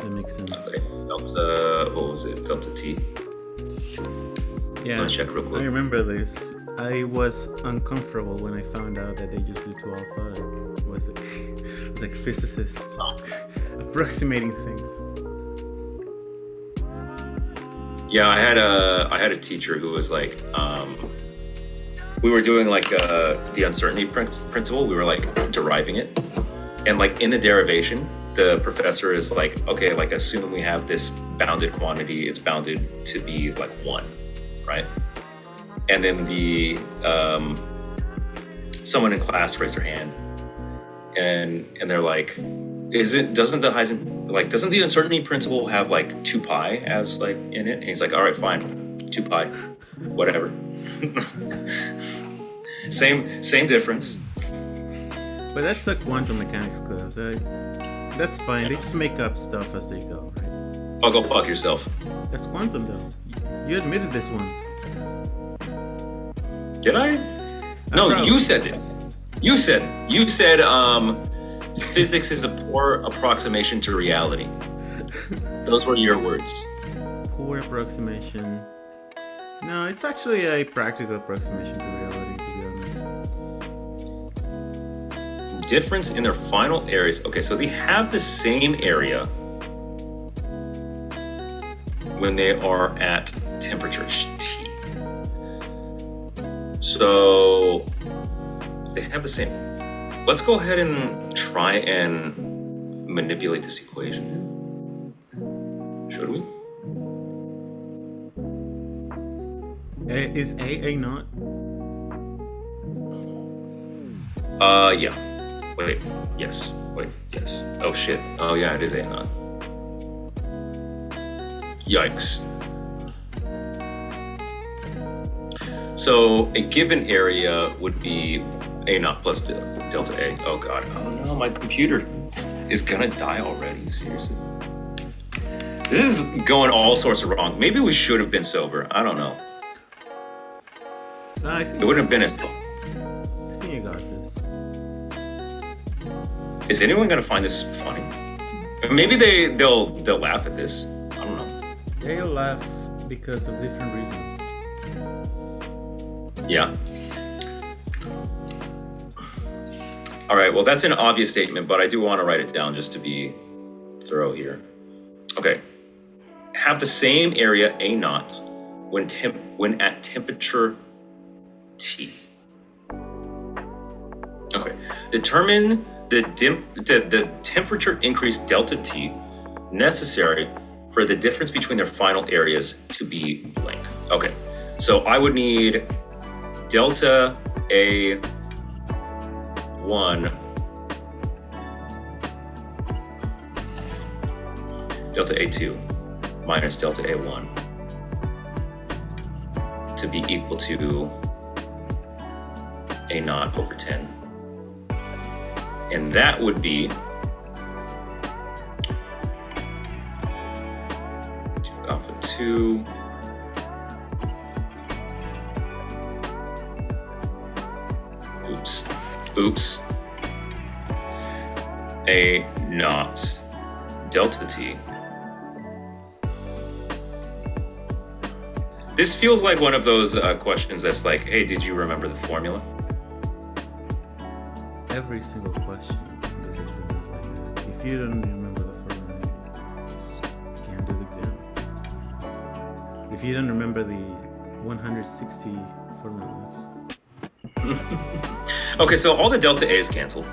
Speaker 2: That makes sense.
Speaker 1: Okay. Delta, what was it? Delta T.
Speaker 2: Yeah,
Speaker 1: Let me check real quick.
Speaker 2: I remember this. I was uncomfortable when I found out that they just do 2 alpha. Like, was it like physicists just approximating things?
Speaker 1: Yeah, I had a teacher who was like, we were doing like the uncertainty principle. We were like deriving it, and like in the derivation, the professor is like, okay, like assume we have this bounded quantity. It's bounded to be like 1, right? And then the someone in class raised their hand, and they're like, doesn't the uncertainty principle have like 2 pi as like in it? And he's like, all right, fine, 2 pi, whatever. same difference.
Speaker 2: But that's a quantum mechanics class. That's fine. They just make up stuff as they go, right?
Speaker 1: Oh, go fuck yourself.
Speaker 2: That's quantum though. You admitted this once.
Speaker 1: Did I? No, you said this. You said physics is a poor approximation to reality. Those were your words.
Speaker 2: Poor approximation. No, it's actually a practical approximation to reality, to be honest.
Speaker 1: Difference in their final areas. Okay, so they have the same area when they are at temperature T. So if they have the same, let's go ahead and try and manipulate this equation then. Should we?
Speaker 2: Is A naught?
Speaker 1: Yeah. Wait, yes. Oh shit. Oh yeah, it is A naught. Yikes. So a given area would be A naught plus delta A. Oh god. Oh no, my computer is gonna die already. Seriously. This is going all sorts of wrong. Maybe we should have been sober. I don't know.
Speaker 2: I think
Speaker 1: It wouldn't have been as fun.
Speaker 2: I think you got this.
Speaker 1: Is anyone gonna find this funny? Maybe they'll laugh at this. I don't know.
Speaker 2: They'll laugh because of different reasons.
Speaker 1: Yeah. All right, well, that's an obvious statement, but I do want to write it down just to be thorough here. Okay. Have the same area A naught when at temperature T. Okay. Determine the temperature increase delta T necessary for the difference between their final areas to be blank. Okay. So I would need delta A1 delta A2 minus delta A1 to be equal to A naught over 10. And that would be alpha 2 oops, A naught delta T. This feels like one of those questions that's like, hey, did you remember the formula?
Speaker 2: Every single question in this exam is like that. If you don't remember the formula, you just can't do the exam. If you don't remember the 160 formulas.
Speaker 1: Okay, so all the delta A's canceled.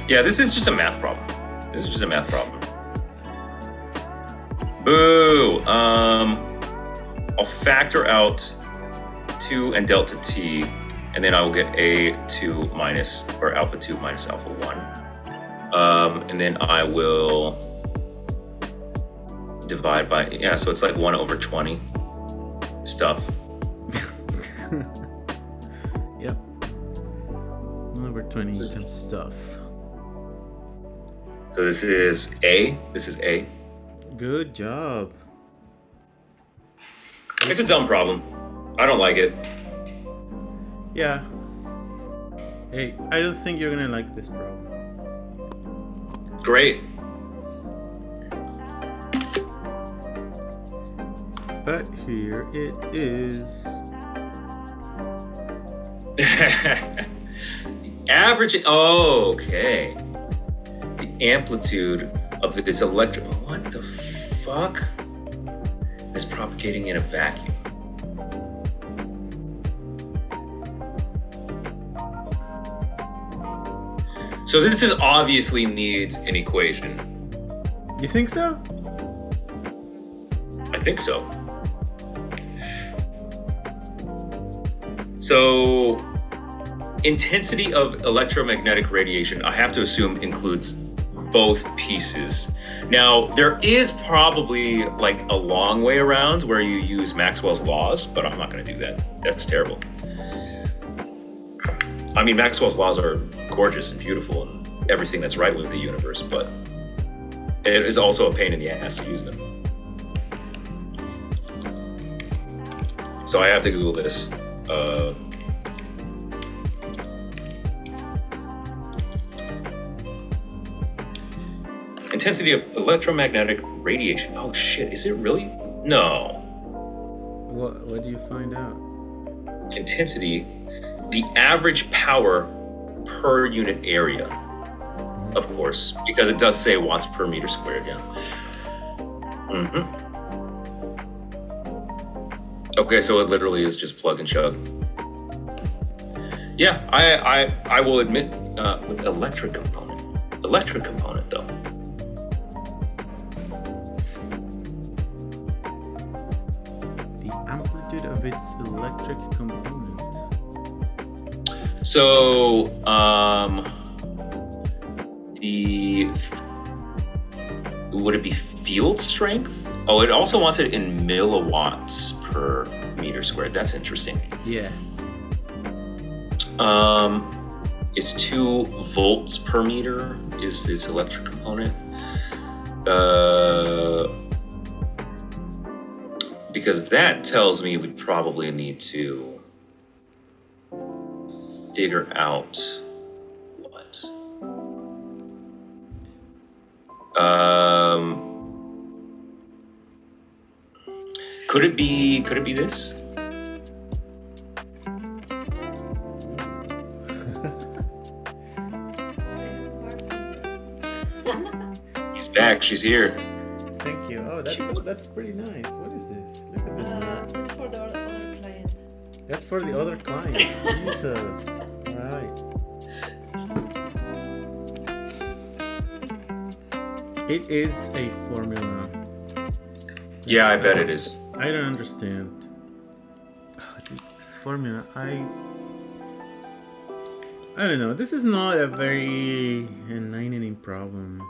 Speaker 1: Yeah, this is just a math problem. Boo! I'll factor out 2 and delta T, and then I will get A2 minus, or alpha 2 minus alpha 1. And then I will divide by, so it's like 1/20 stuff.
Speaker 2: Yep. 1/20 times stuff.
Speaker 1: So this is A.
Speaker 2: Good job.
Speaker 1: It's a dumb problem. I don't like it.
Speaker 2: Yeah. Hey, I don't think you're gonna like this problem.
Speaker 1: Great.
Speaker 2: But here it is.
Speaker 1: Average. Oh, okay. The amplitude of this electron. What the fuck? Is propagating in a vacuum. So this is obviously needs an equation.
Speaker 2: You think so?
Speaker 1: I think so. So intensity of electromagnetic radiation, I have to assume, includes both pieces. Now, there is probably like a long way around where you use Maxwell's laws, but I'm not going to do that. That's terrible. I mean, Maxwell's laws are gorgeous and beautiful and everything that's right with the universe, but it is also a pain in the ass to use them. So I have to Google this. Intensity of electromagnetic radiation. Oh shit, is it really? No.
Speaker 2: What do you find out?
Speaker 1: Intensity, the average power per unit area, of course, because it does say watts per meter squared, yeah. Okay, so it literally is just plug and chug. Yeah, I will admit, with electric component though.
Speaker 2: The amplitude of its electric component.
Speaker 1: So, would it be field strength? Oh, it also wants it in milliwatts per meter squared. That's interesting.
Speaker 2: Yes.
Speaker 1: Is 2 volts per meter is this electric component? Because that tells me we probably need to figure out what. Could it be this? She's back. She's here.
Speaker 2: Thank you. Oh, that's pretty nice. What is this? Look at this.
Speaker 3: That's for the other client.
Speaker 2: That's for the other client. Jesus. Right. It is a formula.
Speaker 1: Yeah, I bet it is.
Speaker 2: I don't understand. Oh, dude, this formula, I don't know. This is not a very enlightening problem.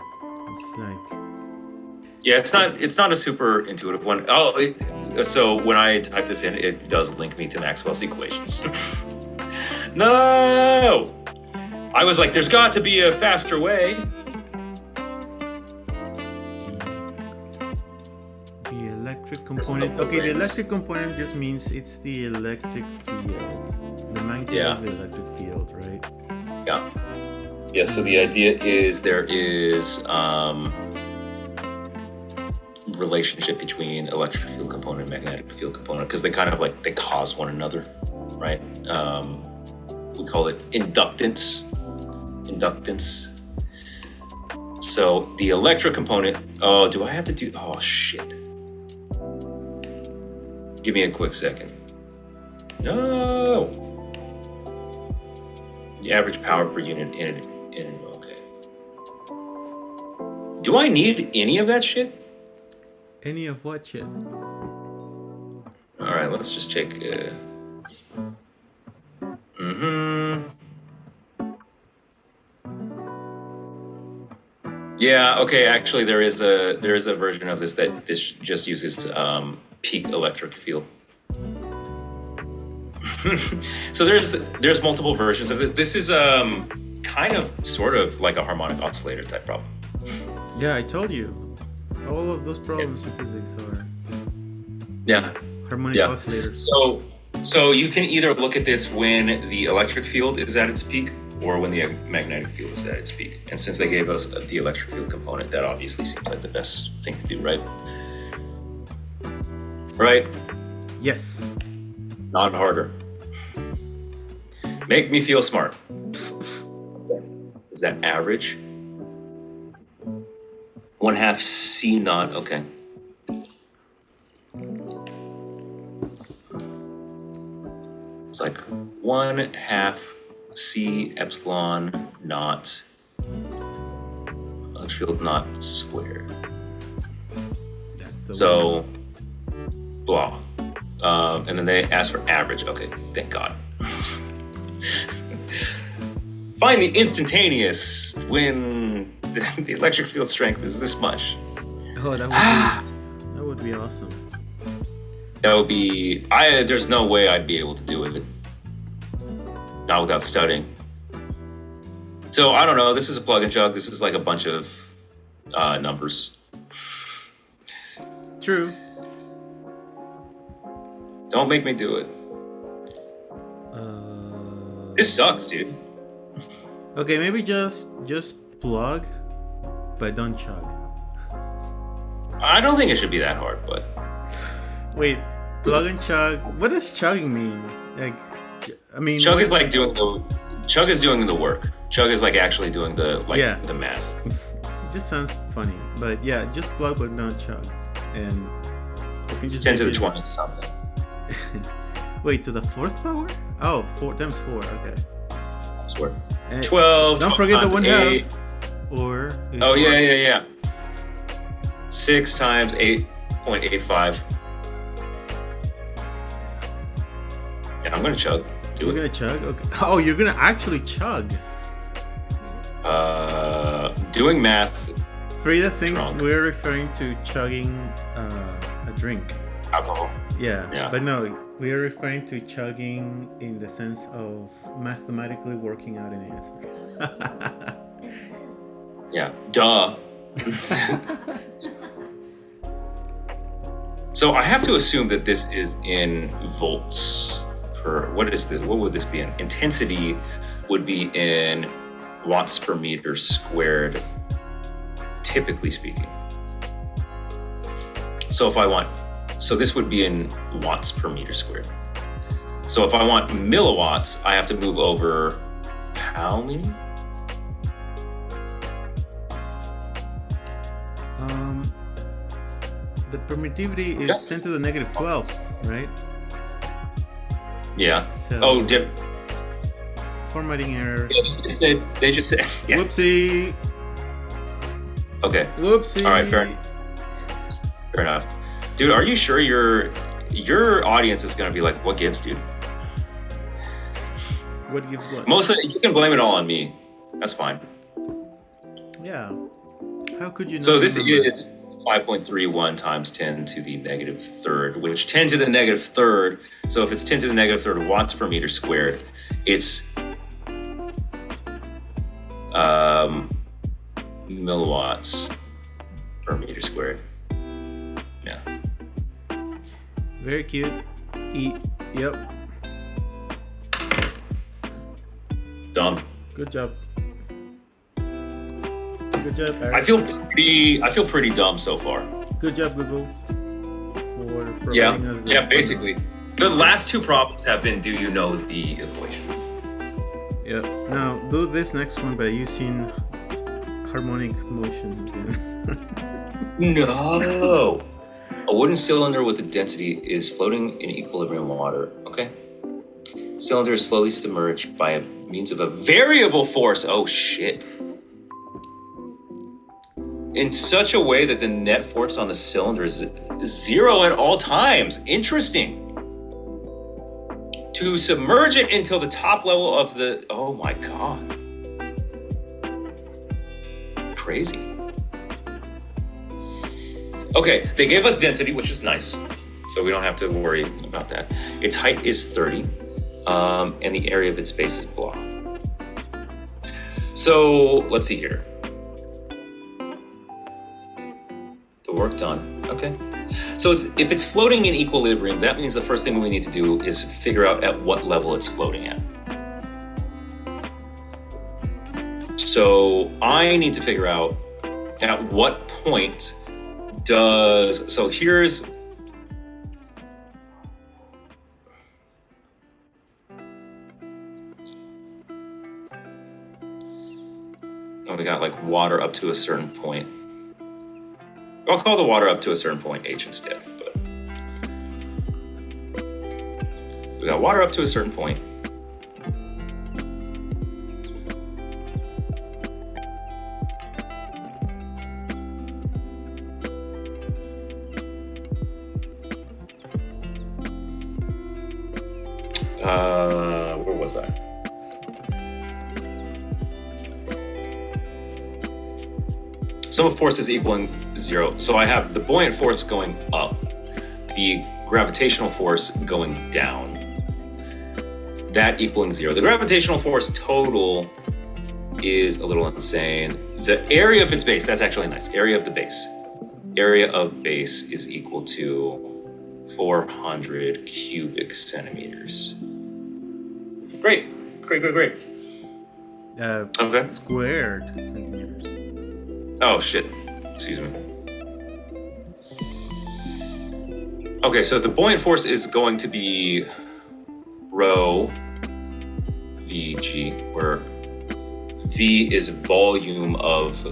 Speaker 2: It's like,
Speaker 1: Yeah, it's not a super intuitive one. Oh, so when I type this in, it does link me to Maxwell's equations. No! I was like, there's got to be a faster way.
Speaker 2: the electric component. Okay, the electric component just means it's the electric field. The magnitude of the electric field, right?
Speaker 1: Yeah. Yeah, so the idea is there is relationship between electric field component and magnetic field component because they kind of like, they cause one another, right? We call it inductance. So the electric component, oh, do I have to do, oh shit. Give me a quick second. No! The average power per unit in okay. Do I need any of that shit?
Speaker 2: Any of what shit?
Speaker 1: All right, let's just check. Yeah. Okay. Actually, there is a version of this that this just uses peak electric field. So there's multiple versions of this. This is kind of sort of like a harmonic oscillator type problem.
Speaker 2: Yeah, I told you. All of those problems in physics are
Speaker 1: Yeah.
Speaker 2: harmonic
Speaker 1: Yeah.
Speaker 2: oscillators.
Speaker 1: So you can either look at this when the electric field is at its peak or when the magnetic field is at its peak. And since they gave us the electric field component, that obviously seems like the best thing to do, right? Right?
Speaker 2: Yes.
Speaker 1: Not harder. Make me feel smart. Is that average? 1/2 C naught, okay. It's like 1/2 C epsilon naught electric field naught squared.
Speaker 2: That's the
Speaker 1: So, blah. And then they ask for average. Okay, thank God. Find the instantaneous when the electric field strength is this much.
Speaker 2: Oh, that would be awesome.
Speaker 1: That would be. There's no way I'd be able to do it. Not without studying. So I don't know. This is a plug and chug. This is like a bunch of numbers.
Speaker 2: True.
Speaker 1: Don't make me do it. This sucks, dude.
Speaker 2: Okay, maybe just plug, but don't chug.
Speaker 1: I don't think it should be that hard, but
Speaker 2: Wait, plug and chug. What does chugging mean? Like, I mean,
Speaker 1: chug is like doing the. Chug is doing the work. Chug is like actually doing the the math.
Speaker 2: It just sounds funny, but yeah, just plug but don't chug, and you can
Speaker 1: It's
Speaker 2: just
Speaker 1: 10 to the
Speaker 2: make it-
Speaker 1: 20 something.
Speaker 2: Wait, to the 4th power? Oh, 4 times 4. Okay.
Speaker 1: I swear.
Speaker 2: And
Speaker 1: 12.
Speaker 2: don't
Speaker 1: 12
Speaker 2: forget the
Speaker 1: times
Speaker 2: 1/2.
Speaker 1: 8.
Speaker 2: Or
Speaker 1: Oh yeah. 6 times 8.85. Yeah, I'm gonna chug.
Speaker 2: You're gonna chug? Okay. Oh, you're gonna actually chug.
Speaker 1: Doing math.
Speaker 2: Frida thinks
Speaker 1: Drunk.
Speaker 2: we're referring to chugging a drink.
Speaker 1: Alcohol.
Speaker 2: Yeah, but no, we are referring to chugging in the sense of mathematically working out an answer.
Speaker 1: Yeah. Duh. So I have to assume that this is in volts. What is this? What would this be in? Intensity would be in watts per meter squared, typically speaking. So this would be in watts per meter squared. So if I want milliwatts, I have to move over how many?
Speaker 2: The permittivity is 10 to the negative 12, right?
Speaker 1: Yeah.
Speaker 2: So,
Speaker 1: Dip.
Speaker 2: Formatting error.
Speaker 1: Yeah, they just said. Yeah.
Speaker 2: Whoopsie.
Speaker 1: Okay.
Speaker 2: Whoopsie.
Speaker 1: All right. Fair enough. Dude, are you sure your audience is gonna be like, what gives, dude?
Speaker 2: What gives what?
Speaker 1: Most of it, you can blame it all on me. That's fine.
Speaker 2: Yeah. How could you not
Speaker 1: So this
Speaker 2: remember?
Speaker 1: is 5.31 times 10 to the negative third, which 10 to the negative third. So if it's 10 to the negative third watts per meter squared, it's milliwatts per meter squared. Yeah.
Speaker 2: Very cute. Yep.
Speaker 1: Dumb.
Speaker 2: Good job. Good job, Eric.
Speaker 1: I feel pretty dumb so far.
Speaker 2: Good job, Google. For
Speaker 1: Yeah.
Speaker 2: providing us the
Speaker 1: Yeah, basically. The last two problems have been, do you know the equation?
Speaker 2: Yep. Now do this next one by using harmonic motion again.
Speaker 1: No. A wooden cylinder with a density is floating in equilibrium water. Okay. Cylinder is slowly submerged by means of a variable force. Oh shit. In such a way that the net force on the cylinder is 0 at all times. Interesting. To submerge it until the top level of the... Oh my god. Crazy. Okay, they gave us density, which is nice. So we don't have to worry about that. Its height is 30, and the area of its base is blah. So let's see here. The work done, okay. So if it's floating in equilibrium, that means the first thing we need to do is figure out at what level it's floating at. So I need to figure out at what point so here's, we got like water up to a certain point. I'll call the water up to a certain point H instead, but we got water up to a certain point. Where was I? Sum of forces equaling 0. So I have the buoyant force going up, the gravitational force going down, that equaling 0. The gravitational force total is a little insane. The area of its base, that's actually nice. Area of the base. Area of base is equal to 400 cubic centimeters. Great. Okay.
Speaker 2: Squared centimeters.
Speaker 1: Oh, shit. Excuse me. Okay, so the buoyant force is going to be rho VG, where V is volume of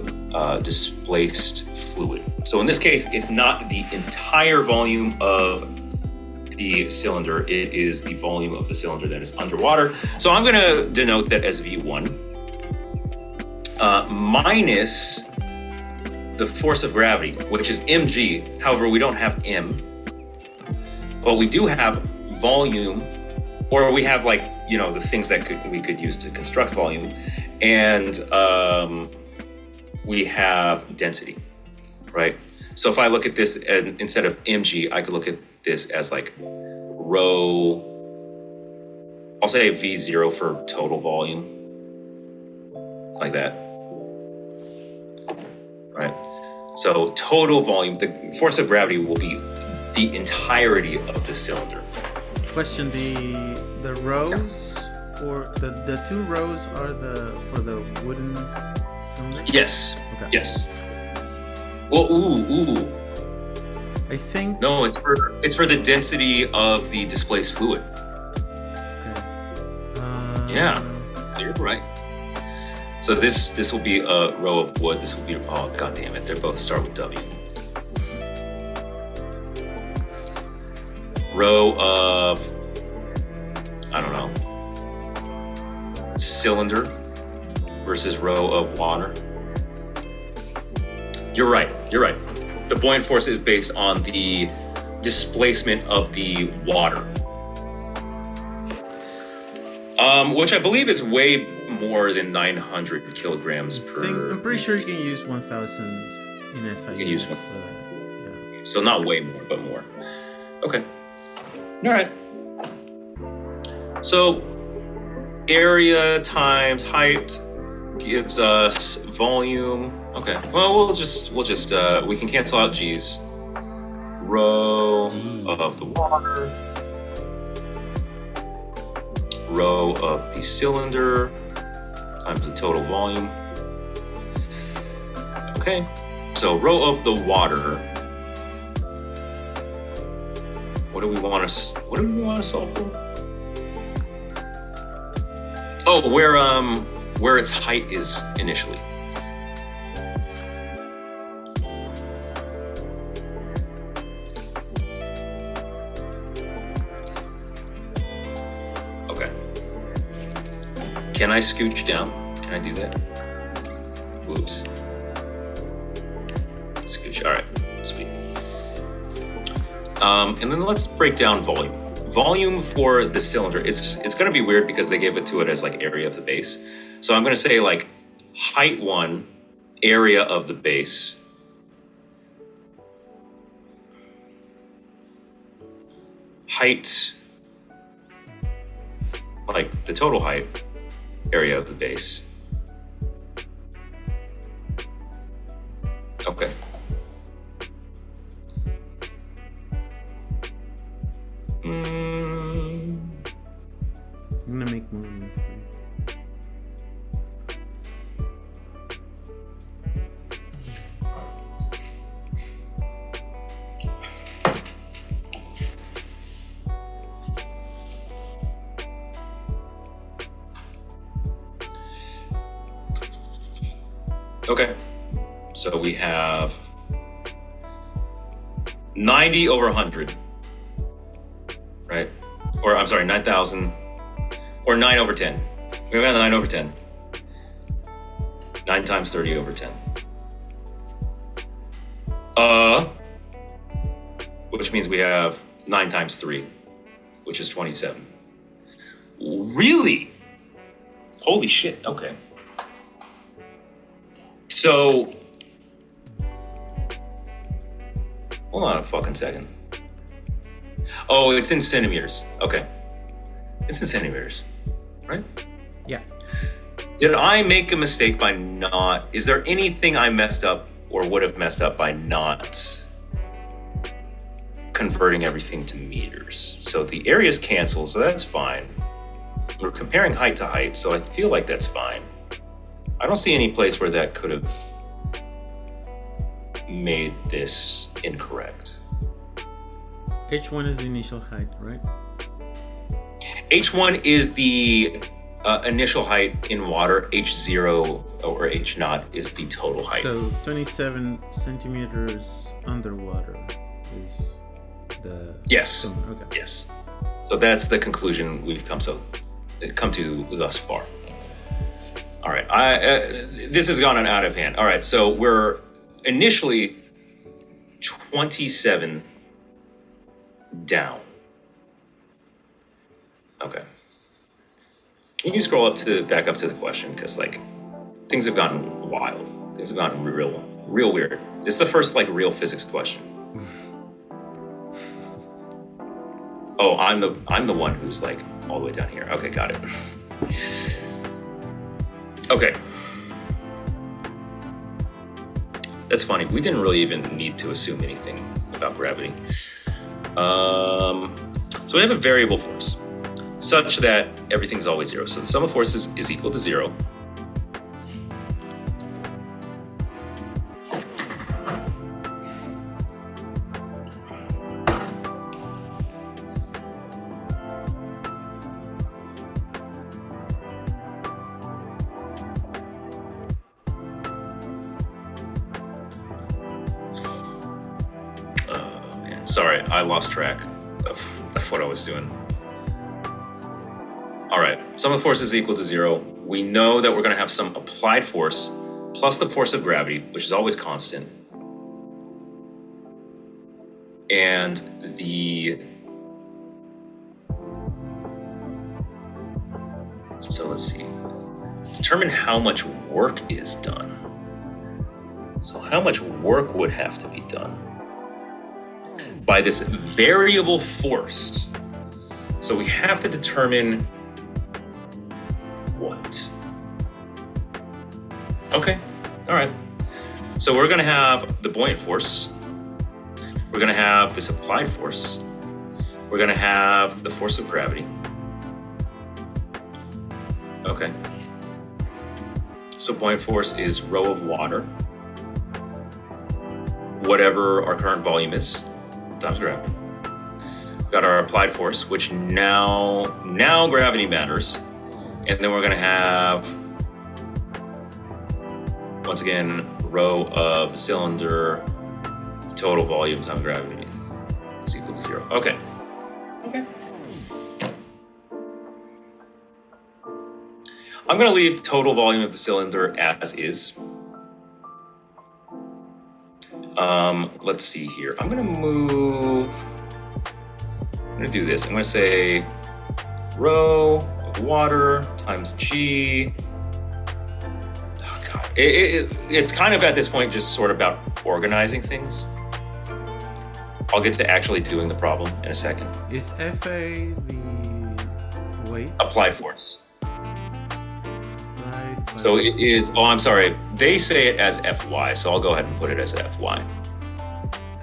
Speaker 1: displaced fluid. So in this case, it's not the entire volume of the cylinder, it is the volume of the cylinder that is underwater. So I'm gonna denote that as V1 minus the force of gravity, which is mg. However, we don't have m, but we do have volume, or we have like, you know, the things that we could use to construct volume, and we have density, right? So if I look at this as, instead of mg, I could look at this as like rho, I'll say V0 for total volume, like that, right? So total volume, the force of gravity will be the entirety of the cylinder.
Speaker 2: Question: the rows, or the two rows are for the wooden cylinder?
Speaker 1: Yes.
Speaker 2: Okay.
Speaker 1: Yes. Well, ooh.
Speaker 2: I think
Speaker 1: no, it's for the density of the displaced fluid.
Speaker 2: Okay.
Speaker 1: Yeah, you're right. So this will be a row of wood. This will be, oh god damn it, they both start with W. Row of, I don't know, cylinder versus row of water. You're right. The buoyant force is based on the displacement of the water, which I believe is way more than 900 kilograms per.
Speaker 2: I'm pretty sure you can use 1,000 in SI.
Speaker 1: You can use one.
Speaker 2: Yeah.
Speaker 1: So not way more, but more. Okay. All right. So area times height gives us volume. Okay. Well, we'll just we can cancel out G's. Rho of the water. Rho of the cylinder times the total volume. Okay. So rho of the water. What do we want to solve for? Oh, where its height is initially. Okay. Can I scooch down? Can I do that? Whoops. Scooch. All right. Sweet. And then let's break down volume. Volume for the cylinder, it's going to be weird because they gave it to it as like area of the base. So I'm going to say like height 1, area of the base, height, like the total height area of the base. Okay.
Speaker 2: I'm gonna make more room for you.
Speaker 1: Okay, so we have 90 over 100, right? Or I'm sorry, 9,000, or 9 over 10. We have 9 over 10. 9 times 30 over 10. Which means we have 9 times 3, which is 27. Really? Holy shit, okay. So, hold on a fucking second. Oh, it's in centimeters. Okay. It's in centimeters, right?
Speaker 2: Yeah.
Speaker 1: Did I make a mistake by not, is there anything I messed up or would have messed up by not converting everything to meters? So the areas cancel, so that's fine. We're comparing height to height, so I feel like that's fine. I don't see any place where that could have made this incorrect.
Speaker 2: H1 is the initial height, right?
Speaker 1: H1 is the initial height in water. H0 or H0 is the total height.
Speaker 2: So 27 centimeters underwater is the...
Speaker 1: Yes.
Speaker 2: Okay.
Speaker 1: Yes. So that's the conclusion we've come to thus far. All right, this has gone out of hand. All right, so we're initially 27 down. Okay. Can you scroll back up to the question? Because like things have gotten wild. Things have gotten real weird. This is the first like real physics question. Oh, I'm the one who's like all the way down here. Okay, got it. Okay. That's funny. We didn't really even need to assume anything about gravity. So we have a variable force such that everything's always zero. So the sum of forces is equal to 0. Sorry, I lost track of what I was doing. All right, sum of forces is equal to 0. We know that we're going to have some applied force plus the force of gravity, which is always constant. And so let's see. Determine how much work is done. So how much work would have to be done by this variable force? So we have to determine what? Okay, all right. So we're gonna have the buoyant force. We're gonna have this applied force. We're gonna have the force of gravity. Okay. So buoyant force is rho of water, whatever our current volume is, times gravity. We've got our applied force, which now gravity matters. And then we're gonna have, once again, rho of the cylinder, the total volume times gravity is equal to 0. Okay. Okay. I'm gonna leave total volume of the cylinder as is. Let's see here. I'm gonna do this. I'm gonna say rho of water times G. Oh God, it's kind of at this point just sort of about organizing things. I'll get to actually doing the problem in a second.
Speaker 2: Is FA the weight?
Speaker 1: Applied force.
Speaker 2: Applied by-
Speaker 1: So it is, oh, I'm sorry. They say it as Fy, so I'll go ahead and put it as Fy.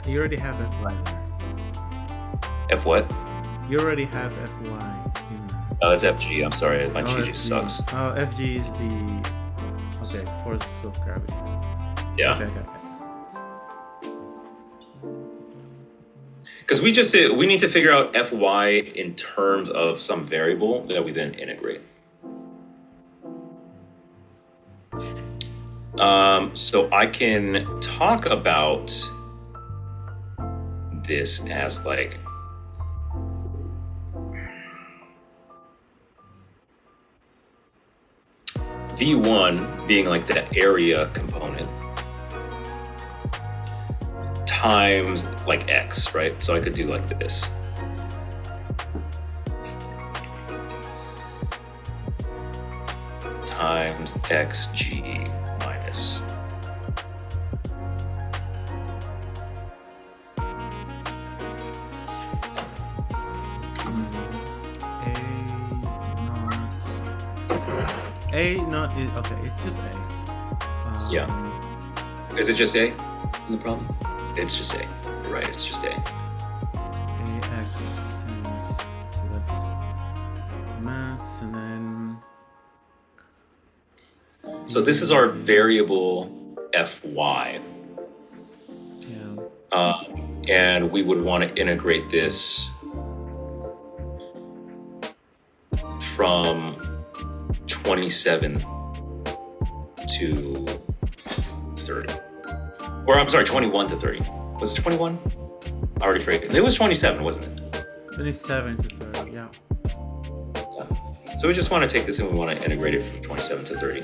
Speaker 2: You already have FY there.
Speaker 1: F what?
Speaker 2: You already have FY in there.
Speaker 1: Oh, that's Fg. I'm sorry. My cheat
Speaker 2: FG.
Speaker 1: just sucks.
Speaker 2: Oh, FG is the force of gravity.
Speaker 1: Yeah.
Speaker 2: Okay.
Speaker 1: Because we need to figure out Fy in terms of some variable that we then integrate. So I can talk about this as like V1 being like the area component times like X, right? So I could do like this. Times xg minus
Speaker 2: A not is okay. It's just A.
Speaker 1: yeah. Is it just A in the problem? It's just A. You're right. It's just A.
Speaker 2: AX times, so that's mass, and then.
Speaker 1: So this is our variable Fy.
Speaker 2: Yeah.
Speaker 1: And we would want to integrate this from 27 to 30. Or I'm sorry, 21 to 30. Was it 21? I already forget. It was 27, wasn't it?
Speaker 2: 27 to 30, yeah.
Speaker 1: So we just want to take this and we want to integrate it from 27 to 30.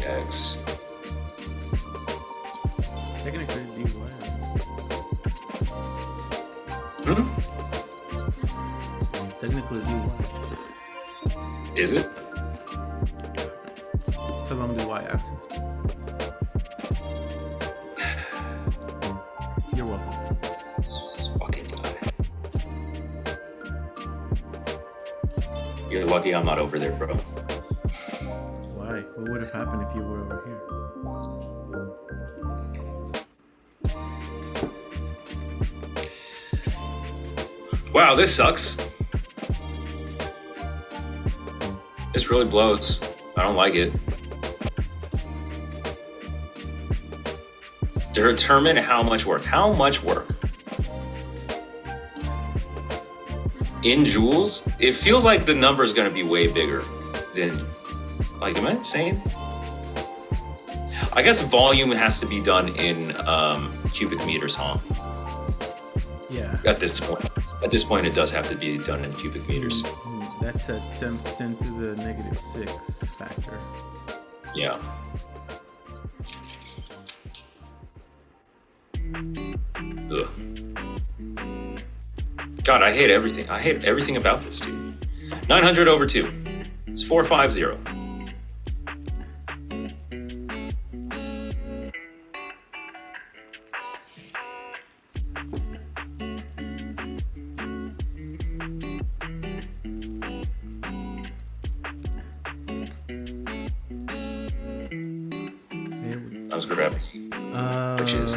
Speaker 1: X.
Speaker 2: Technically, dy. It's technically dy.
Speaker 1: Is it?
Speaker 2: It's along the y-axis. You're welcome.
Speaker 1: This fucking guy. You're lucky I'm not over there, bro.
Speaker 2: Why? What would have happened if you were over here?
Speaker 1: Wow, this sucks. This really blows. I don't like it. To determine how much work. How much work? In joules, it feels like the number is going to be way bigger than, like, am I insane? I guess volume has to be done in cubic meters, huh?
Speaker 2: Yeah.
Speaker 1: At this point. At this point, it does have to be done in cubic meters.
Speaker 2: That's a times 10 to the negative 6 factor.
Speaker 1: Yeah. Ugh. God, I hate everything. I hate everything about this, dude. 900 over 2. It's 450. I was grabbing. Which is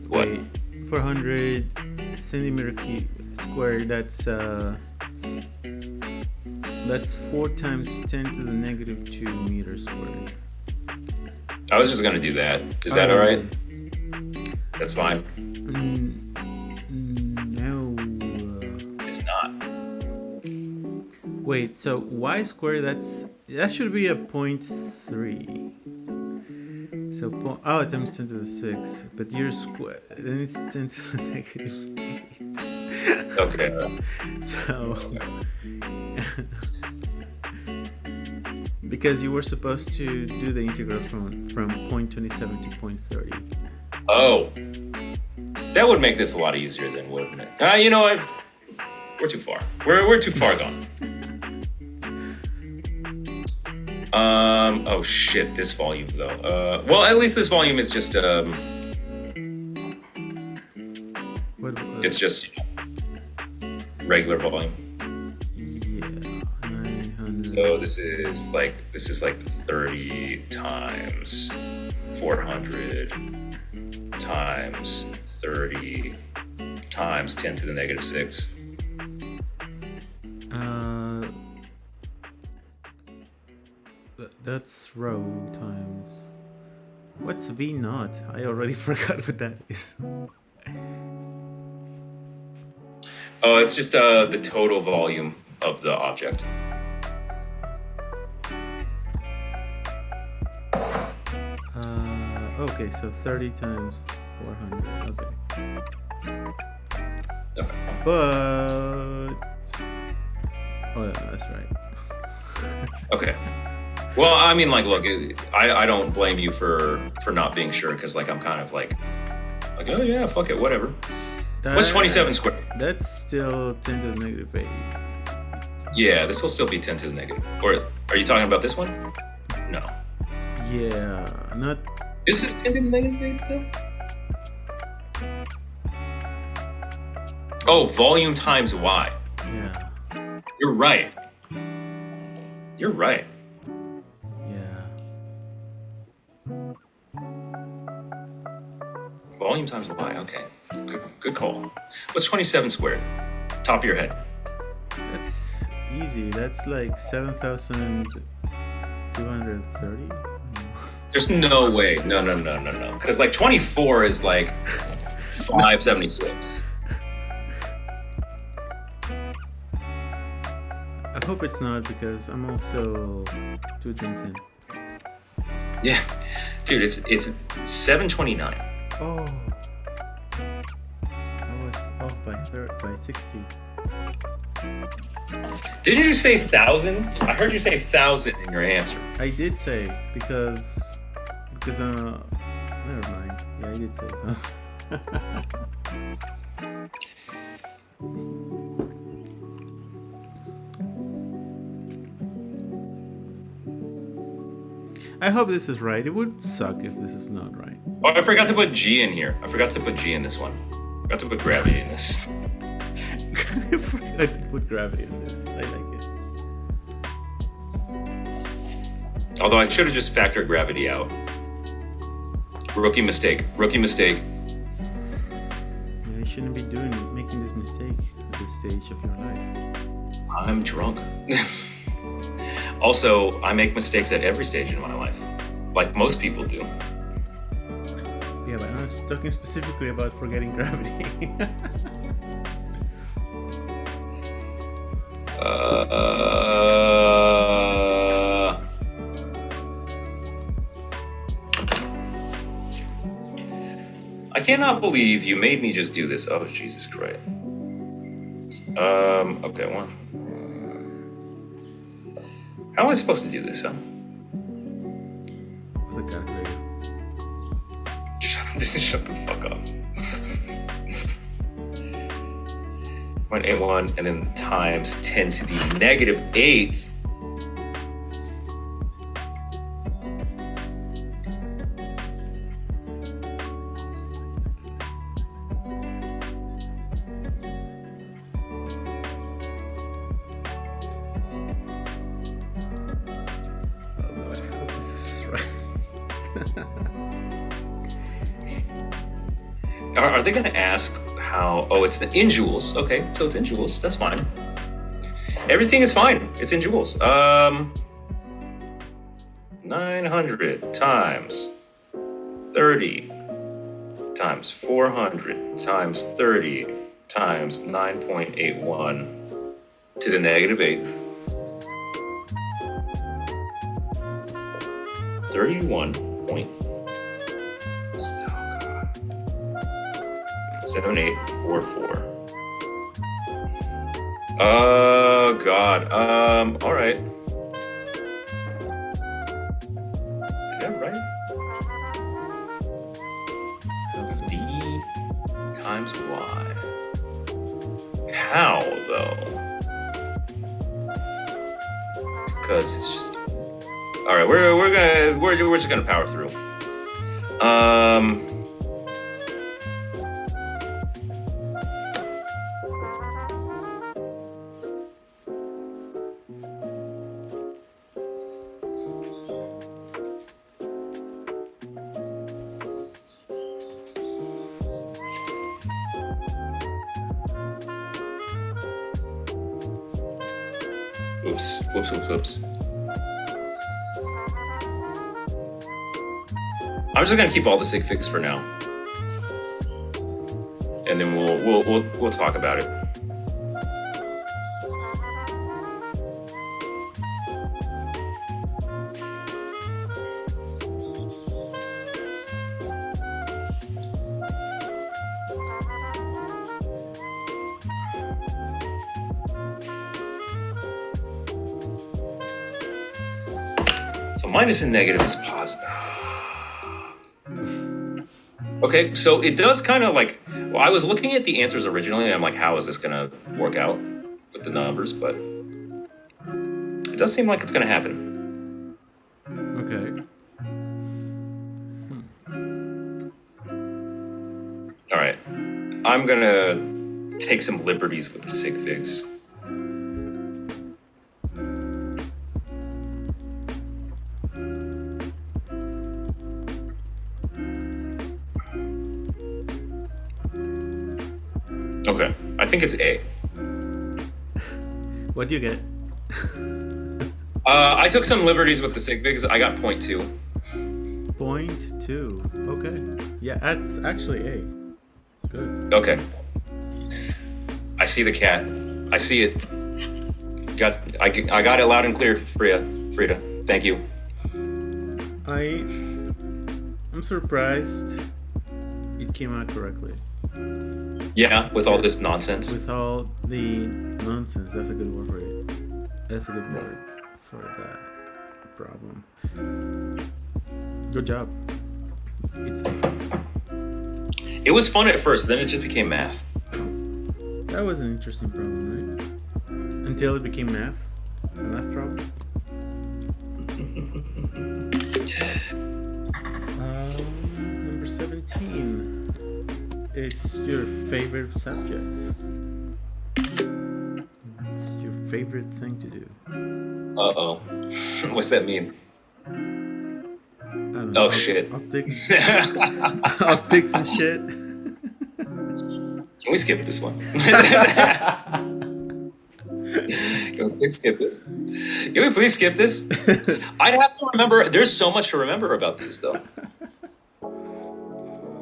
Speaker 1: what?
Speaker 2: Wait, 400 centimeter squared. That's 4 times 10 to the negative 2 meters squared.
Speaker 1: I was just gonna do that. Is that all right? That's fine.
Speaker 2: No.
Speaker 1: It's not.
Speaker 2: Wait, so y squared, that should be a 0.3. So, times 10 to the 6. But your square, then it's 10 to the negative 8.
Speaker 1: Okay.
Speaker 2: So, because you were supposed to do the integral from 0.27 to 0.30.
Speaker 1: Oh. That would make this a lot easier then, wouldn't it? You know what? We're too far. We're too far gone. Oh shit, this volume though. Well, at least this volume is just it's just regular volume.
Speaker 2: Yeah, 900.
Speaker 1: So this is like 30 times 400 times 30 times 10 to the negative 6.
Speaker 2: That's row times. What's V naught? I already forgot what that is.
Speaker 1: Oh, it's just the total volume of the object.
Speaker 2: Okay, so 30 times 400. Okay. But oh yeah, that's right.
Speaker 1: Okay. Well, I mean, like, look, I don't blame you for not being sure, because like I'm kind of like oh yeah, fuck it, whatever. What's 27 squared?
Speaker 2: That's still 10 to the negative 8.
Speaker 1: Yeah, this will still be 10 to the negative. Or are you talking about this one? No.
Speaker 2: Yeah, not.
Speaker 1: This is 10 to the negative 8 still? Oh, volume times y.
Speaker 2: Yeah.
Speaker 1: You're right. You're right.
Speaker 2: Yeah.
Speaker 1: Volume times y. Okay. Good call. What's 27 squared? Top of your head.
Speaker 2: That's easy. That's like 7,230.
Speaker 1: There's no way. No. Because like 24 is like 576.
Speaker 2: I hope it's not, because I'm also 2 drinks in.
Speaker 1: Yeah, dude, it's 729.
Speaker 2: Oh, I was off by 60.
Speaker 1: Didn't you say 1,000? I heard you say 1,000 in your answer.
Speaker 2: I did say because never mind. Yeah, I did say. I hope this is right. It would suck if this is not right.
Speaker 1: Oh, I forgot to put G in here. I forgot to put G in this one. I forgot to put gravity in this.
Speaker 2: I forgot to put gravity in this. I like it.
Speaker 1: Although I should have just factored gravity out. Rookie mistake.
Speaker 2: Yeah, you shouldn't be making this mistake at this stage of your life.
Speaker 1: I'm drunk. Also, I make mistakes at every stage in my life, like most people do.
Speaker 2: Yeah, but I was talking specifically about forgetting gravity.
Speaker 1: I cannot believe you made me just do this. Oh, Jesus Christ. Okay, one. How am I supposed to do this, huh?
Speaker 2: What's a calculator?
Speaker 1: Shut the fuck up. 0.81 and then times 10 to the negative 8th. Are they going to ask how? Oh, it's in joules. Okay, so it's in joules. That's fine. Everything is fine. It's in joules. 900 times 30 times 400 times 30 times 9.81 to the negative 8th. 31 point. 7844. Oh God. All right. Is that right? times y. How though? Because it's just. All right, we're just gonna power through. Whoops. I'm just gonna keep all the sig figs for now, and then we'll talk about it. So minus and negative is positive. Okay, so it does kind of like, well, I was looking at the answers originally, and I'm like, how is this gonna work out with the numbers? But it does seem like it's gonna happen.
Speaker 2: Okay.
Speaker 1: All right, I'm gonna take some liberties with the sig figs. Okay, I think it's A.
Speaker 2: What do you get?
Speaker 1: I took some liberties with the sig figs. I got 0.2.
Speaker 2: 0.2. Okay. Yeah, that's actually A. Good.
Speaker 1: Okay. I see the cat. I see it. I got it loud and clear, Frida. Thank you.
Speaker 2: I'm surprised it came out correctly.
Speaker 1: Yeah, with all this nonsense.
Speaker 2: With all the nonsense, that's a good word for it. That's a good word for that problem. Good job.
Speaker 1: It was fun at first, then it just became math.
Speaker 2: That was an interesting problem, right? Until it became math. A math problem. Number 17. It's your favorite subject. It's your favorite thing to do.
Speaker 1: Uh-oh. What's that mean?
Speaker 2: I don't know.
Speaker 1: Oh, shit.
Speaker 2: Optics. Optics and shit.
Speaker 1: Can we skip this one? Can we please skip this? Can we please skip this? I'd have to remember. There's so much to remember about these, though.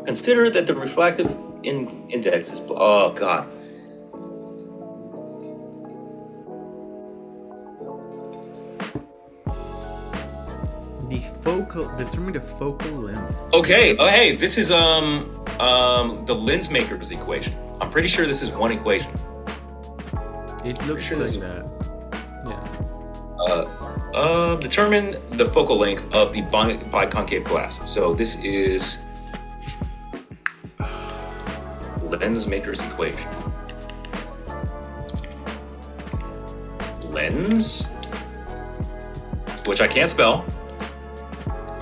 Speaker 1: Consider that the refractive index is... Oh, God.
Speaker 2: Determine the focal length.
Speaker 1: Okay. Oh, hey, this is the lens maker's equation. I'm pretty sure this is one equation.
Speaker 2: It looks
Speaker 1: sure
Speaker 2: like
Speaker 1: this is-
Speaker 2: that. Yeah.
Speaker 1: Determine the focal length of the biconcave glass. So this is lens maker's equation. Lens, which I can't spell.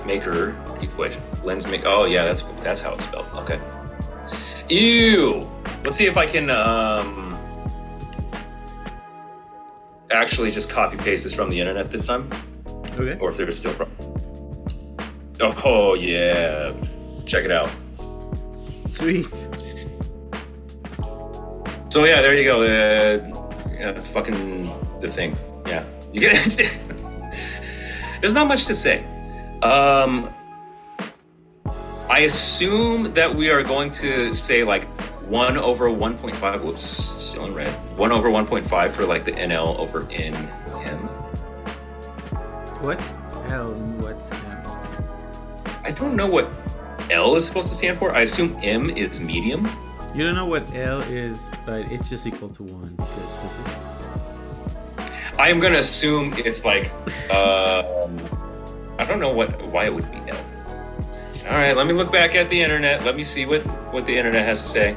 Speaker 1: Maker equation. Lens make. Oh yeah, that's how it's spelled. Okay. Ew. Let's see if I can actually just copy paste this from the internet this time.
Speaker 2: Okay.
Speaker 1: Or if there's still oh yeah. Check it out.
Speaker 2: Sweet.
Speaker 1: So yeah, there you go. Fucking the thing. Yeah. You get it. There's not much to say. I assume that we are going to say like 1 over 1.5. Whoops, still in red. 1 over 1.5 for like the NL over NM.
Speaker 2: What's L and what's M?
Speaker 1: I don't know what L is supposed to stand for. I assume M is medium.
Speaker 2: You don't know what L is, but it's just equal to 1 because physics.
Speaker 1: I am gonna assume it's like I don't know why it would be L. All right, let me look back at the internet. Let me see what the internet has to say.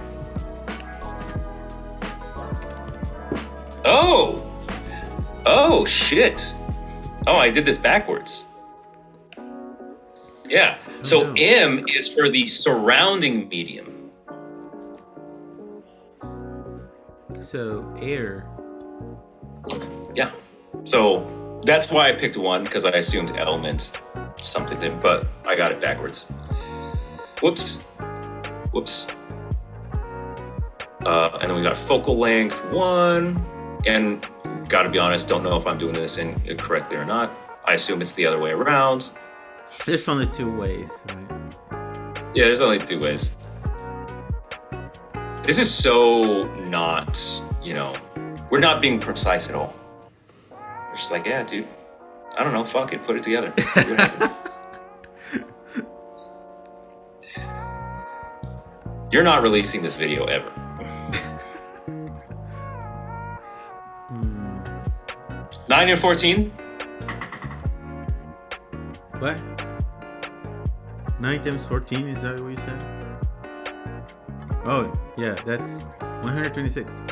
Speaker 1: Oh, shit. Oh, I did this backwards. Yeah. So M is for the surrounding medium.
Speaker 2: So air.
Speaker 1: Yeah. So that's why I picked 1, because I assumed L meant something, but I got it backwards. Whoops. And then we got focal length 1, and gotta be honest, don't know if I'm doing this incorrectly or not. I assume it's the other way around.
Speaker 2: There's only 2 ways, right?
Speaker 1: Yeah, there's only 2 ways. This is so not, we're not being precise at all. We're just like, yeah, dude, I don't know, fuck it, put it together. See what happens. You're not releasing this video ever. 9 and 14?
Speaker 2: What? 9 times 14, is that what you said? Oh, yeah, that's 126.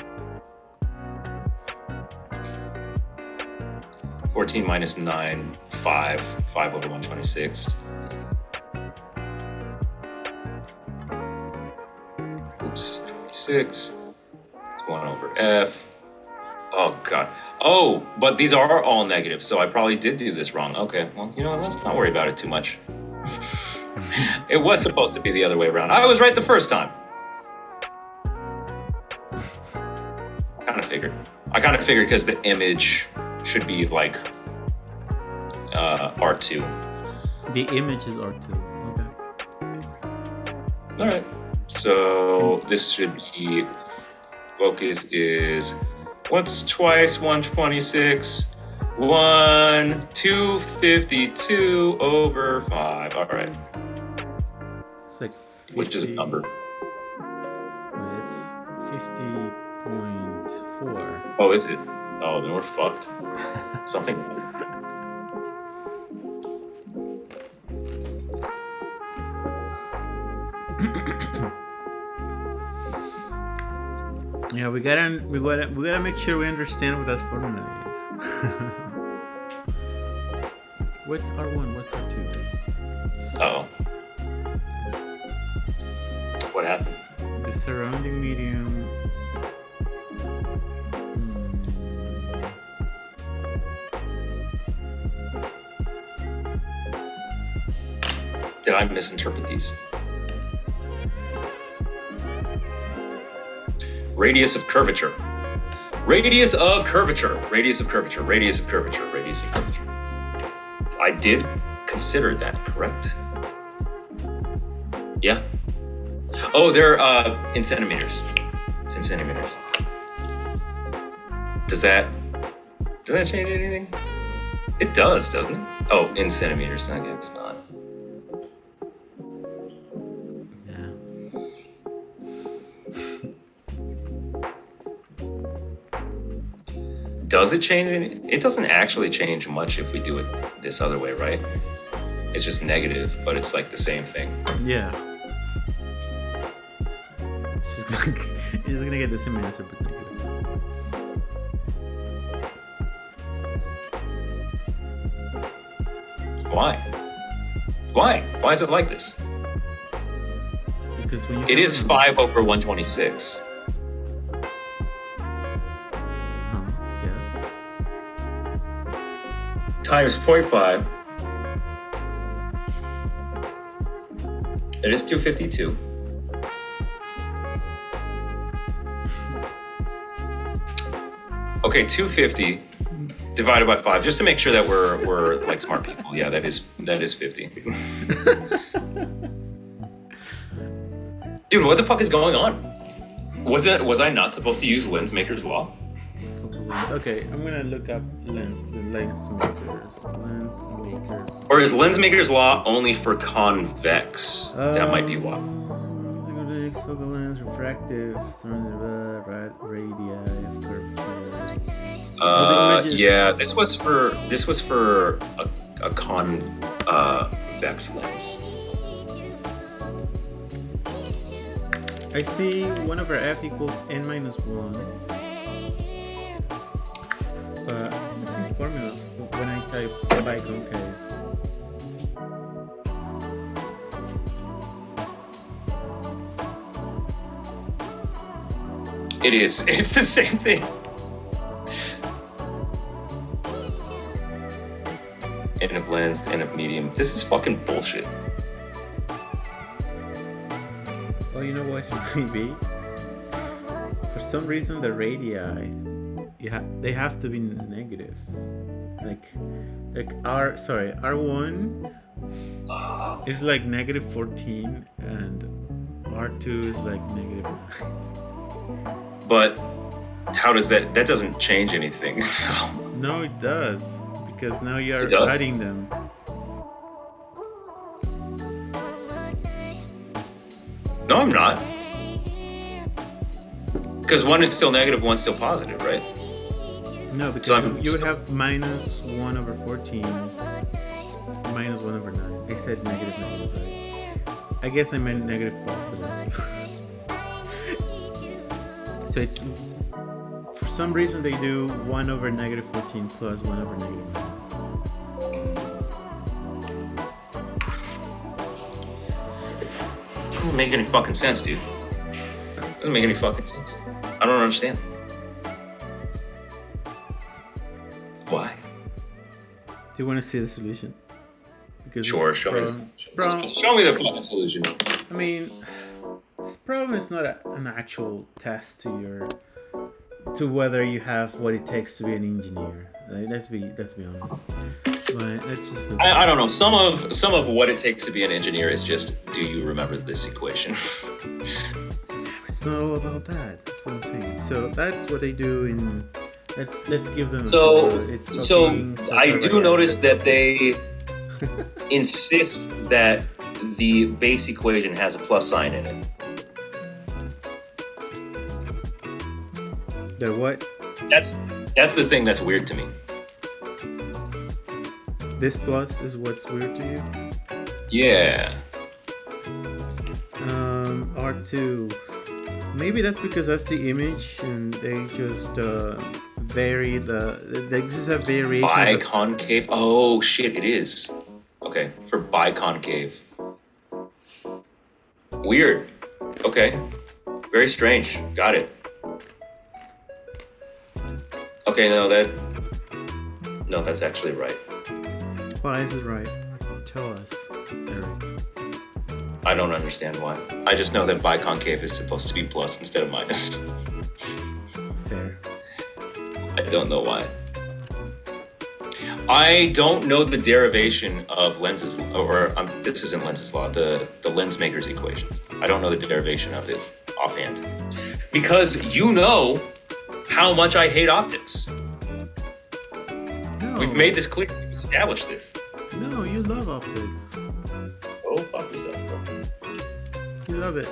Speaker 1: 14 minus 9, 5. 5 over 126. Oops, 26. It's 1 over F. Oh, God. Oh, but these are all negative, so I probably did do this wrong. Okay, well, let's not worry about it too much. It was supposed to be the other way around. I was right the first time. I kind of figured because the image should be like R2.
Speaker 2: The image is R2. Okay.
Speaker 1: All right. So this should be, focus is, what's twice 126? 252 over 5. All right.
Speaker 2: It's like 50,
Speaker 1: which is a number.
Speaker 2: Wait, it's 50.4.
Speaker 1: Oh, is it? Oh, then we're fucked. Something.
Speaker 2: Yeah, we gotta make sure we understand what that formula is. What's R1? What's R2?
Speaker 1: Uh-oh. What happened?
Speaker 2: The surrounding medium.
Speaker 1: Did I misinterpret these? Radius of curvature. Radius of curvature. Radius of curvature. Radius of curvature. Radius of curvature. I did consider that, correct? Yeah. Oh, they're in centimeters. It's in centimeters. Does that change anything? It does, doesn't it? Oh, in centimeters. I guess it's not.
Speaker 2: Yeah.
Speaker 1: Does it change anything? It doesn't actually change much if we do it this other way, right? It's just negative, but it's like the same thing.
Speaker 2: Yeah. It's just gonna get the same answer, but negative.
Speaker 1: Why? Why? Why is it like this?
Speaker 2: Because when you
Speaker 1: it is 5 over 126.
Speaker 2: Yes.
Speaker 1: Times 0.5. It is 252. Okay, 250 divided by 5, just to make sure that we're like smart people. Yeah, that is 50. Dude, what the fuck is going on? Was I not supposed to use Lensmaker's law?
Speaker 2: Okay, I'm gonna look up Lensmaker's.
Speaker 1: Or is Lensmaker's law only for convex? That might be why.
Speaker 2: Focal length, refractive, radii, curvature.
Speaker 1: Yeah, this was for a convex lens.
Speaker 2: I see 1 over f equals n minus 1. By concave.
Speaker 1: It is. It's the same thing. N of lens, N of medium. This is fucking bullshit.
Speaker 2: Well, you know what it might be? For some reason, the radii, they have to be negative. Like R1 is like negative 14, and R2 is like negative 9.
Speaker 1: But how does that doesn't change anything.
Speaker 2: No, it does, because now you are
Speaker 1: It does?
Speaker 2: adding them.
Speaker 1: No, I'm not. Because one is still negative, one's still positive, right?
Speaker 2: No, because
Speaker 1: So
Speaker 2: you would have minus 1 over 14, minus 1 over 9. I said negative, right? I guess I meant negative positive. So it's, for some reason they do 1 over negative 14 plus 1 over negative 9.
Speaker 1: Doesn't make any fucking sense, dude. Doesn't make any fucking sense. I don't understand. Why?
Speaker 2: Do you want to see the solution? Because
Speaker 1: Sure, show me
Speaker 2: this problem,
Speaker 1: show me the fucking solution.
Speaker 2: I mean, this problem is not an actual test to whether you have what it takes to be an engineer. Like, let's be honest. But let's just look
Speaker 1: I don't know. Some of what it takes to be an engineer is just, do you remember this equation?
Speaker 2: It's not all about that. That's what I'm saying. So that's what they do in. Let's give them.
Speaker 1: So I do notice that they insist that the base equation has a plus sign in it.
Speaker 2: The what?
Speaker 1: That's the thing that's weird to me.
Speaker 2: This plus is what's weird to you?
Speaker 1: Yeah.
Speaker 2: R2. Maybe that's because that's the image and they just vary this is a variation.
Speaker 1: Biconcave. Oh shit, it is. Okay, for biconcave. Weird. Okay. Very strange. Got it. Okay, no, that's actually right.
Speaker 2: Why is it right? Tell us, Eric.
Speaker 1: I don't understand why. I just know that biconcave is supposed to be plus instead of minus.
Speaker 2: Fair.
Speaker 1: I don't know why. I don't know the derivation of lenses, this isn't Lenz's law, the lens maker's equation. I don't know the derivation of it offhand. Because you know how much I hate optics.
Speaker 2: No.
Speaker 1: We've made this clear. We've established this.
Speaker 2: No, you love optics.
Speaker 1: Oh, fuck yourself, bro.
Speaker 2: You love it.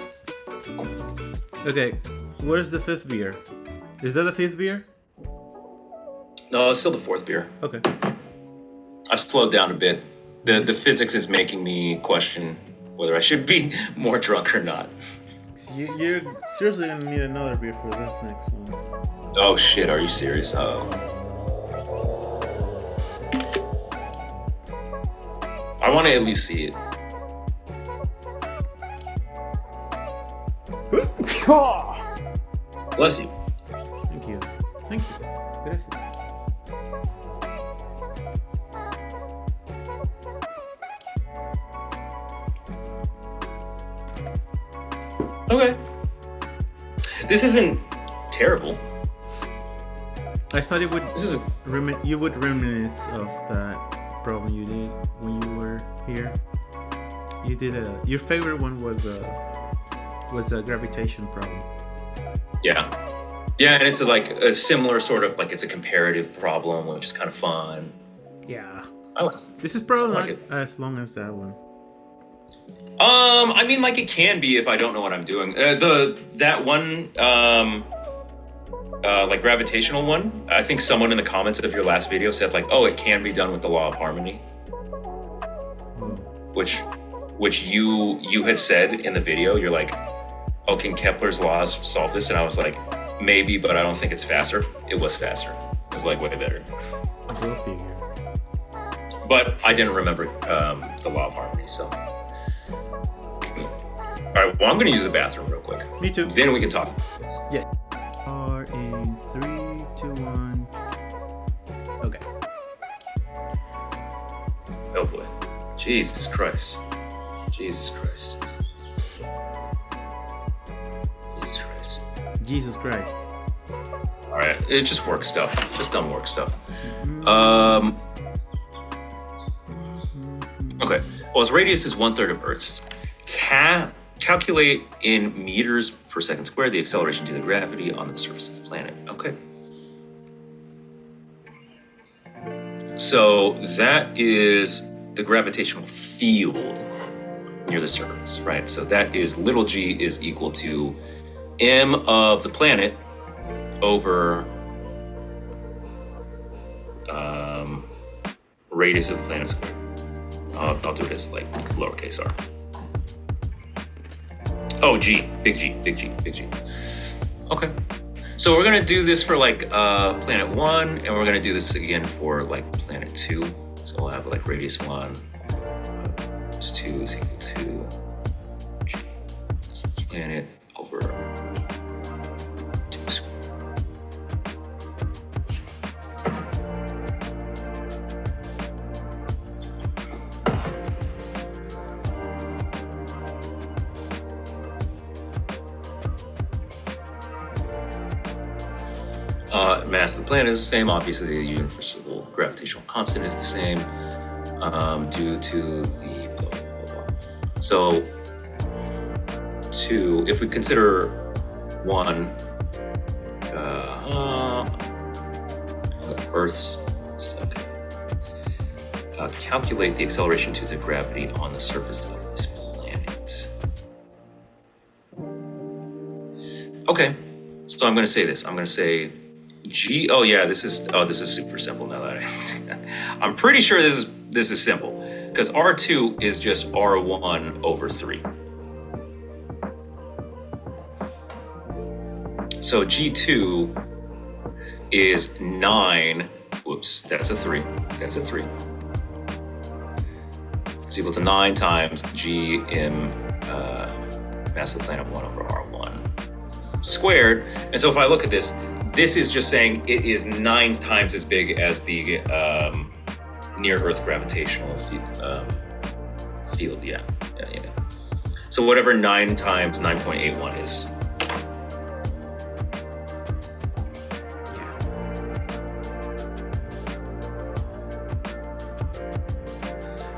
Speaker 2: Okay, where's the 5th beer? Is that the 5th beer?
Speaker 1: No, it's still the 4th beer.
Speaker 2: Okay.
Speaker 1: I've slowed down a bit. The physics is making me question whether I should be more drunk or not.
Speaker 2: You're seriously gonna need another beer for this next one.
Speaker 1: Oh shit, are you serious? Oh. I want to at least see it. Bless you.
Speaker 2: Thank you. Gracias.
Speaker 1: Okay. This isn't terrible.
Speaker 2: I thought it would.
Speaker 1: This is
Speaker 2: You would reminisce of that problem you did when you were here. You did your favorite one was a gravitation problem.
Speaker 1: yeah. Yeah, and it's like a similar sort of like it's a comparative problem, which is kind of fun.
Speaker 2: Yeah.
Speaker 1: I like it.
Speaker 2: This is probably
Speaker 1: I like
Speaker 2: not as long as that one.
Speaker 1: I mean, like it can be if I don't know what I'm doing. That one, like gravitational one. I think someone in the comments of your last video said like, "Oh, it can be done with the law of harmony," which you had said in the video. You're like, "Oh, can Kepler's laws solve this?" And I was like, "Maybe, but I don't think it's faster." It was faster. It was like way better.
Speaker 2: Go figure.
Speaker 1: but I didn't remember the law of harmony. So, all right. Well, I'm going to use the bathroom real quick.
Speaker 2: Me too.
Speaker 1: Then we can talk.
Speaker 2: Yes. Are in 3, 2, 1. Okay.
Speaker 1: Oh boy. Jesus Christ. Jesus Christ. Jesus Christ.
Speaker 2: Jesus Christ.
Speaker 1: All right. It just work stuff. Just dumb work stuff. Okay. Well, its radius is 1/3 of Earth's. Calculate in meters per second squared the acceleration due to gravity on the surface of the planet. Okay. So that is the gravitational field near the surface, right? So that is little g is equal to m of the planet over radius of the planet squared. I'll do this like lowercase r. Oh, G, big G, big G, big G. Okay. So we're gonna do this for like planet 1, and we're gonna do this again for like planet 2. So we'll have like radius 1 plus 2 is equal to G. That's the planet over 2 squared. Mass of the planet is the same. Obviously, the universal gravitational constant is the same due to the blah, blah, blah. So, 2, if we consider 1, Earth's stuck. Calculate the acceleration due to gravity on the surface of this planet. Okay, so I'm going to say this. I'm going to say G. Oh yeah, this is super simple now that I'm pretty sure this is simple because R2 is just R1 over 3. So G2 is 9. Whoops, that's a 3. That's a 3. It's equal to 9 times G m mass of the planet 1 over R1 squared. And so if I look at this, this is just saying it is 9 times as big as the near-Earth gravitational field. Yeah. So whatever 9 times 9.81 is.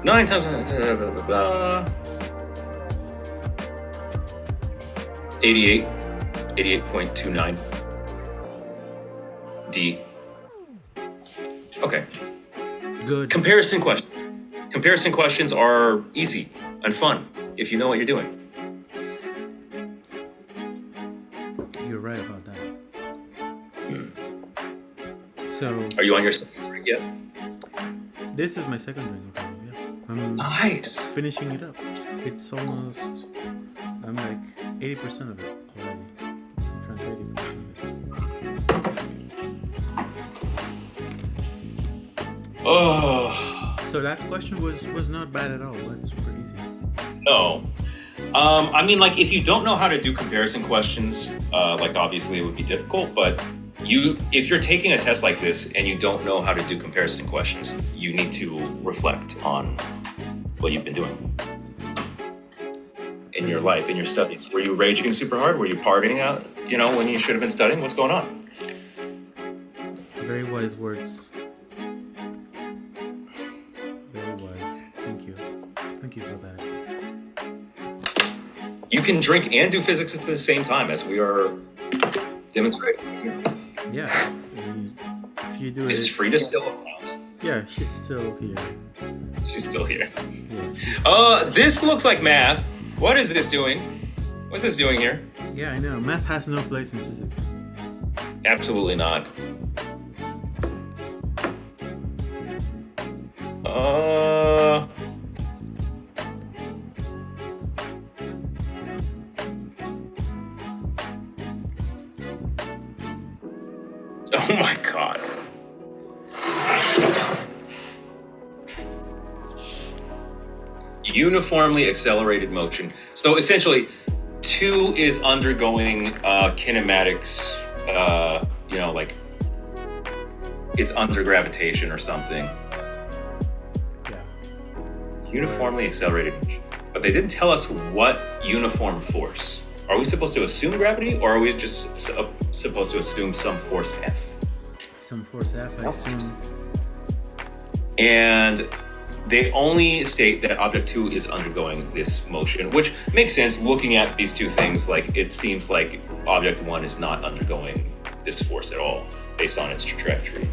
Speaker 1: 9 times blah, blah, blah. 88.29 D. Okay.
Speaker 2: Good.
Speaker 1: Comparison questions are easy and fun if you know what you're doing.
Speaker 2: You're right about that. So,
Speaker 1: are you on your second drink yet?
Speaker 2: This is my second drink. Yeah. I'm
Speaker 1: nice.
Speaker 2: Finishing it up. It's almost. I'm like 80% of it already. I'm trying to 80% of it.
Speaker 1: Oh.
Speaker 2: So last question was not bad at all. That's super easy.
Speaker 1: No. I mean, like, if you don't know how to do comparison questions, like, obviously it would be difficult, but if you're taking a test like this and you don't know how to do comparison questions, you need to reflect on what you've been doing in your life, in your studies. Were you raging super hard? Were you partying out, when you should have been studying? What's going on?
Speaker 2: Very wise words. Very wise. Thank you. Thank you for that.
Speaker 1: You can drink and do physics at the same time, as we are demonstrating.
Speaker 2: Yeah. If you do
Speaker 1: Is
Speaker 2: it.
Speaker 1: Frida still around?
Speaker 2: Yeah, she's still here.
Speaker 1: She's still here.
Speaker 2: Yeah,
Speaker 1: this looks like math. What is this doing? What's this doing here?
Speaker 2: Yeah, I know. Math has no place in physics.
Speaker 1: Absolutely not. Oh my God. uniformly accelerated motion. So essentially, 2 is undergoing kinematics, like it's under gravitation or something.
Speaker 2: Yeah.
Speaker 1: Uniformly accelerated motion. But they didn't tell us what uniform force. Are we supposed to assume gravity, or are we just supposed to assume some force F?
Speaker 2: Some force F, I assume.
Speaker 1: And they only state that object 2 is undergoing this motion, which makes sense looking at these two things. Like, it seems like object 1 is not undergoing this force at all based on its trajectory.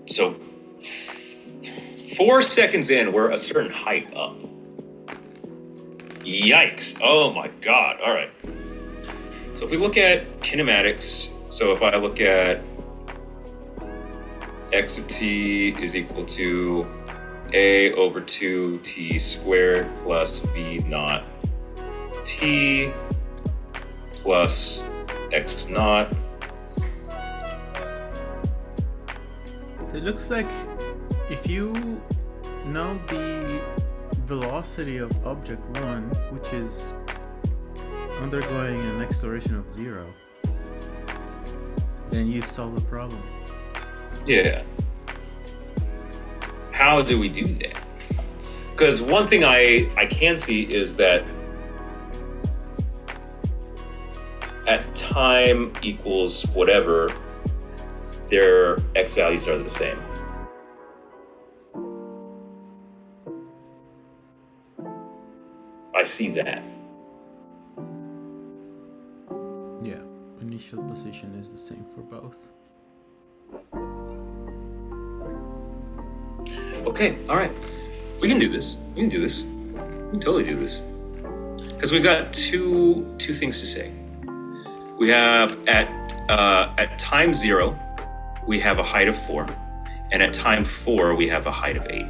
Speaker 1: So 4 seconds in, we're a certain height up. Yikes. Oh my God. All right. So if we look at kinematics, so if I look at x of t is equal to a over 2t squared plus v naught t plus x naught.
Speaker 2: It looks like if you know the velocity of object 1, which is undergoing an acceleration of 0, then you've solved the problem.
Speaker 1: Yeah. How do we do that? Because one thing I can see is that at time equals whatever, their x values are the same. I see that.
Speaker 2: Yeah, initial position is the same for both.
Speaker 1: Okay, all right. We can do this. We can do this. We can totally do this. Because we've got two things to say. We have at time 0, we have a height of 4, and at time 4, we have a height of 8.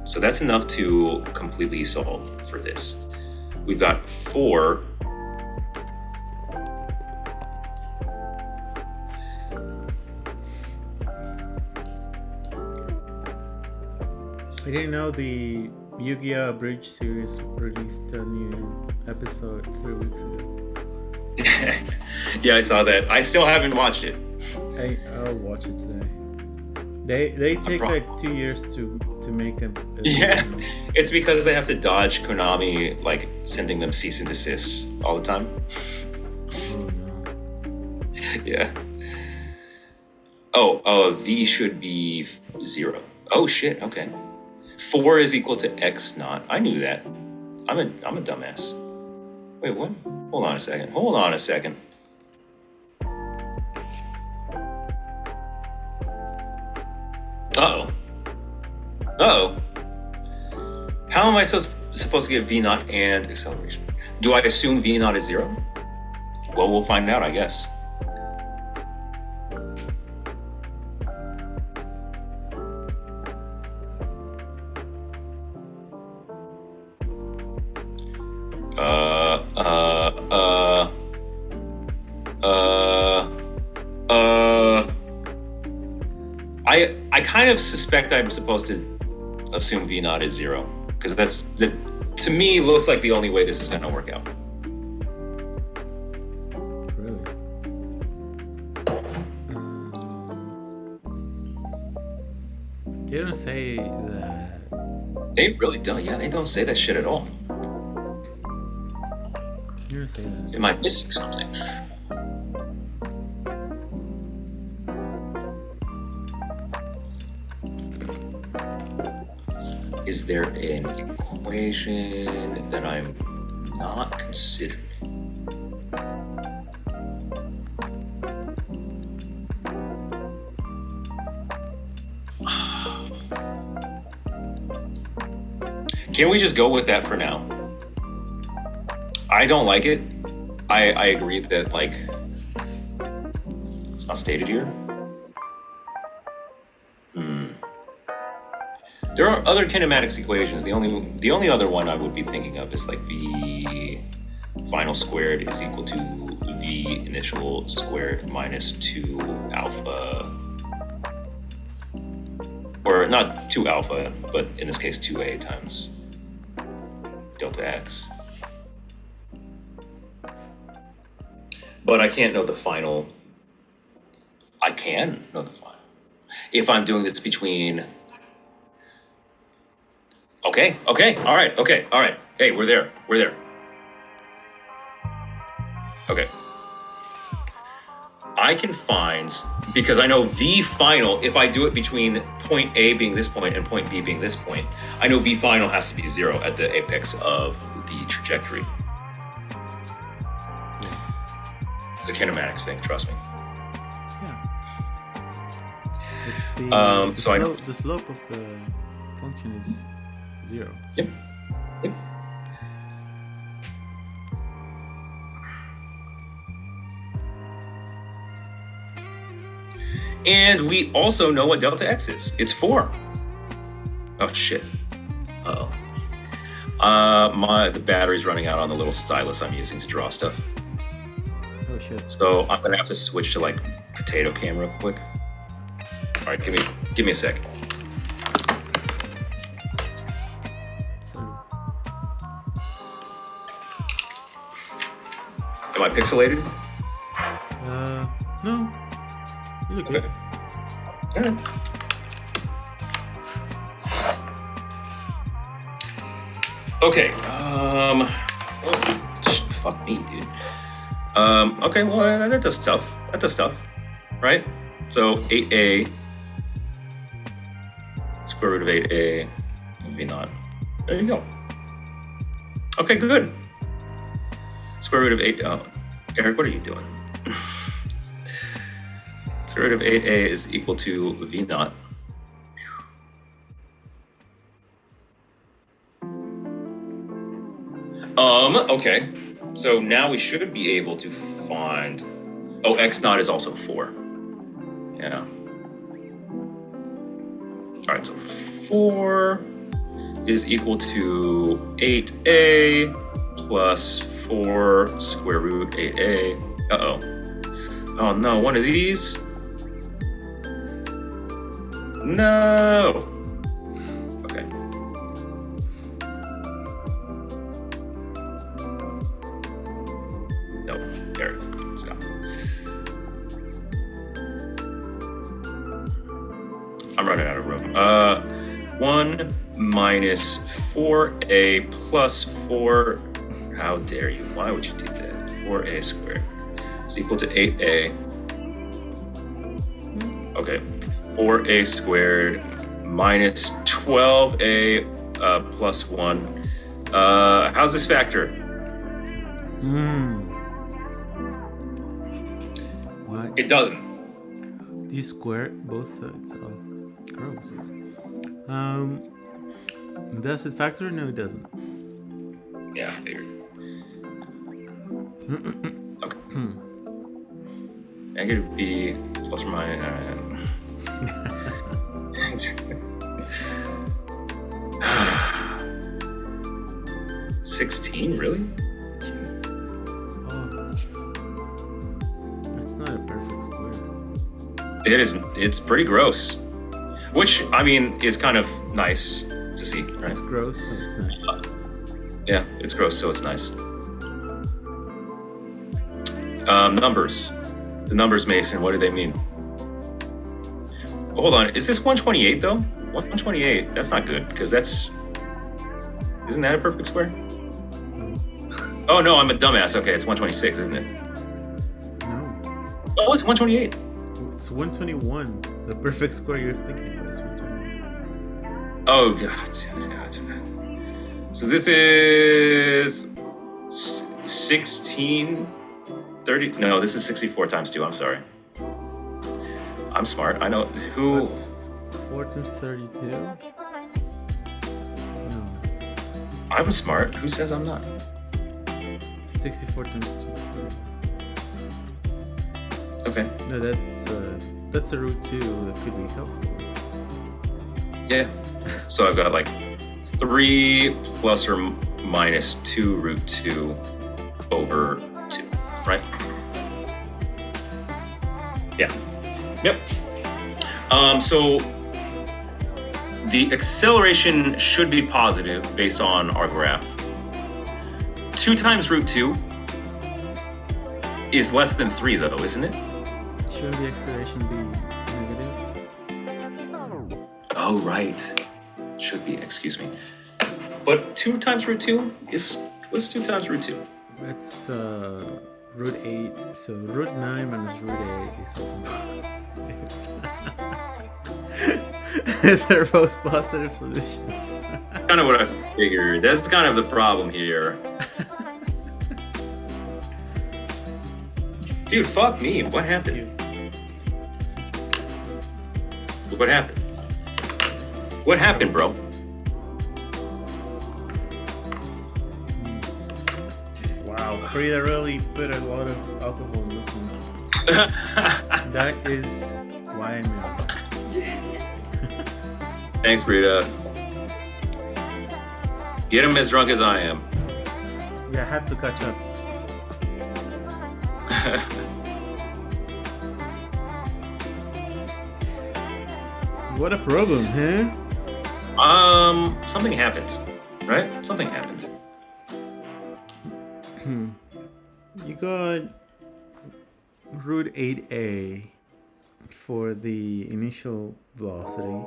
Speaker 1: So that's enough to completely solve for this. We've got 4.
Speaker 2: I didn't know the Yu-Gi-Oh! Abridged series released a new episode 3 weeks ago.
Speaker 1: Yeah, I saw that. I still haven't watched it.
Speaker 2: I'll watch it today. They take like 2 years to make a
Speaker 1: yeah, it's because they have to dodge Konami like sending them cease and desist all the time.
Speaker 2: Oh no.
Speaker 1: Yeah. V should be 0. Oh shit. Okay. 4 is equal to x naught. I knew that. I'm a dumbass. Wait, what? Hold on a second. Uh-oh. How am I supposed to get v naught and acceleration? Do I assume v naught is 0? Well, we'll find out, I guess. I kind of suspect I'm supposed to assume v naught is 0, because to me looks like the only way this is going to work out.
Speaker 2: Really? They don't say that.
Speaker 1: They really don't. Yeah, they don't say that shit at all.
Speaker 2: You don't say that.
Speaker 1: Am I missing something? Is there an equation that I'm not considering? Can we just go with that for now? I don't like it. I agree that like it's not stated here. There are other kinematics equations. The only other one I would be thinking of is like v final squared is equal to v initial squared minus 2 alpha, or not 2 alpha, but in this case 2a times delta x. But I can't know the final. I can know the final if I'm doing this between. Okay, all right. Hey, we're there. Okay. I can find, because I know v final, if I do it between point A being this point and point B being this point, I know v final has to be 0 at the apex of the trajectory. It's a kinematics thing, trust me.
Speaker 2: Yeah. It's the slope of the function is 0.
Speaker 1: Yep. And we also know what delta x is. It's 4. Oh shit. Uh-oh. The battery's running out on the little stylus I'm using to draw stuff.
Speaker 2: Oh shit.
Speaker 1: So I'm gonna have to switch to like potato cam real quick. All right, give me a sec.
Speaker 2: Sorry.
Speaker 1: Am I pixelated?
Speaker 2: No. You look good.
Speaker 1: All right. Okay. Fuck me, dude. Okay. Well, that does stuff. Right? So 8a square root of 8a v naught. There you go. Okay, good. Square root of 8. Oh, Eric, what are you doing? Square root of 8a is equal to v naught. Okay. So now we should be able to find, x naught is also 4. Yeah. All right, so 4 is equal to 8a plus 4 square root 8a. Uh-oh. Oh no, one of these? No! Okay. No, Eric, stop. I'm running out of room. 1 minus 4a plus 4. How dare you? Why would you do that? 4a squared is equal to 8a. Okay, 4a squared minus 12a plus 1. How's this factor?
Speaker 2: What?
Speaker 1: It doesn't.
Speaker 2: Do you square both sides? Oh, gross. Does it factor? No, it doesn't.
Speaker 1: Yeah, I figured. Okay. Negative b plus or minus. 16, really?
Speaker 2: Oh, that's not a perfect square.
Speaker 1: It isn't. It's pretty gross. Which, I mean, is kind of nice to see, right?
Speaker 2: It's gross, so it's nice.
Speaker 1: Yeah, it's gross, so it's nice. Numbers. The numbers, Mason, what do they mean? Hold on, is this 128 though? 128, that's not good, because isn't that a perfect square? Oh no, I'm a dumbass. Okay, it's 126, isn't it?
Speaker 2: No.
Speaker 1: Oh, it's 128.
Speaker 2: It's 121. The perfect square you're thinking of is 121.
Speaker 1: Oh god. So this is 16, 30. No, this is 64 times 2. I'm sorry. I'm smart. I know who.
Speaker 2: That's 4 times 32. No.
Speaker 1: I'm smart. Who says I'm not?
Speaker 2: 64 times 2.
Speaker 1: Okay.
Speaker 2: No, that's a root 2 that could be helpful.
Speaker 1: Yeah. So I've got like 3 plus or minus 2 root 2 over 2, right? Yeah. Yep. So the acceleration should be positive based on our graph. 2 times root 2 is less than 3, though, isn't it?
Speaker 2: Shouldn't the acceleration be negative?
Speaker 1: Oh, right. Should be, excuse me. But 2 times root 2 is, what's 2 times root 2?
Speaker 2: That's root 8. So root 9 minus root 8 is also positive. They're both positive solutions.
Speaker 1: That's kind of what I figured. That's kind of the problem here. Dude, fuck me. What happened? What happened? What happened, bro?
Speaker 2: Wow, Frida really put a lot of alcohol in this one. That is why I'm here.
Speaker 1: Thanks, Rita. Get him as drunk as I am.
Speaker 2: Yeah, I have to catch up. What a problem, huh?
Speaker 1: Something happened, right? Something happened.
Speaker 2: You got root 8a for the initial velocity.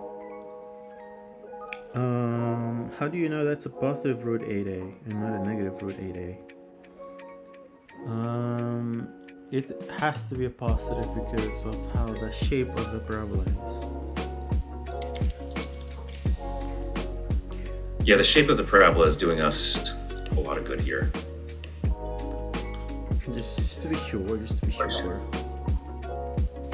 Speaker 2: How do you know that's a positive root 8a and not a negative root 8a? It has to be a positive because of how the shape of the parabola is.
Speaker 1: Yeah, the shape of the parabola is doing us a lot of good here.
Speaker 2: Just to be sure.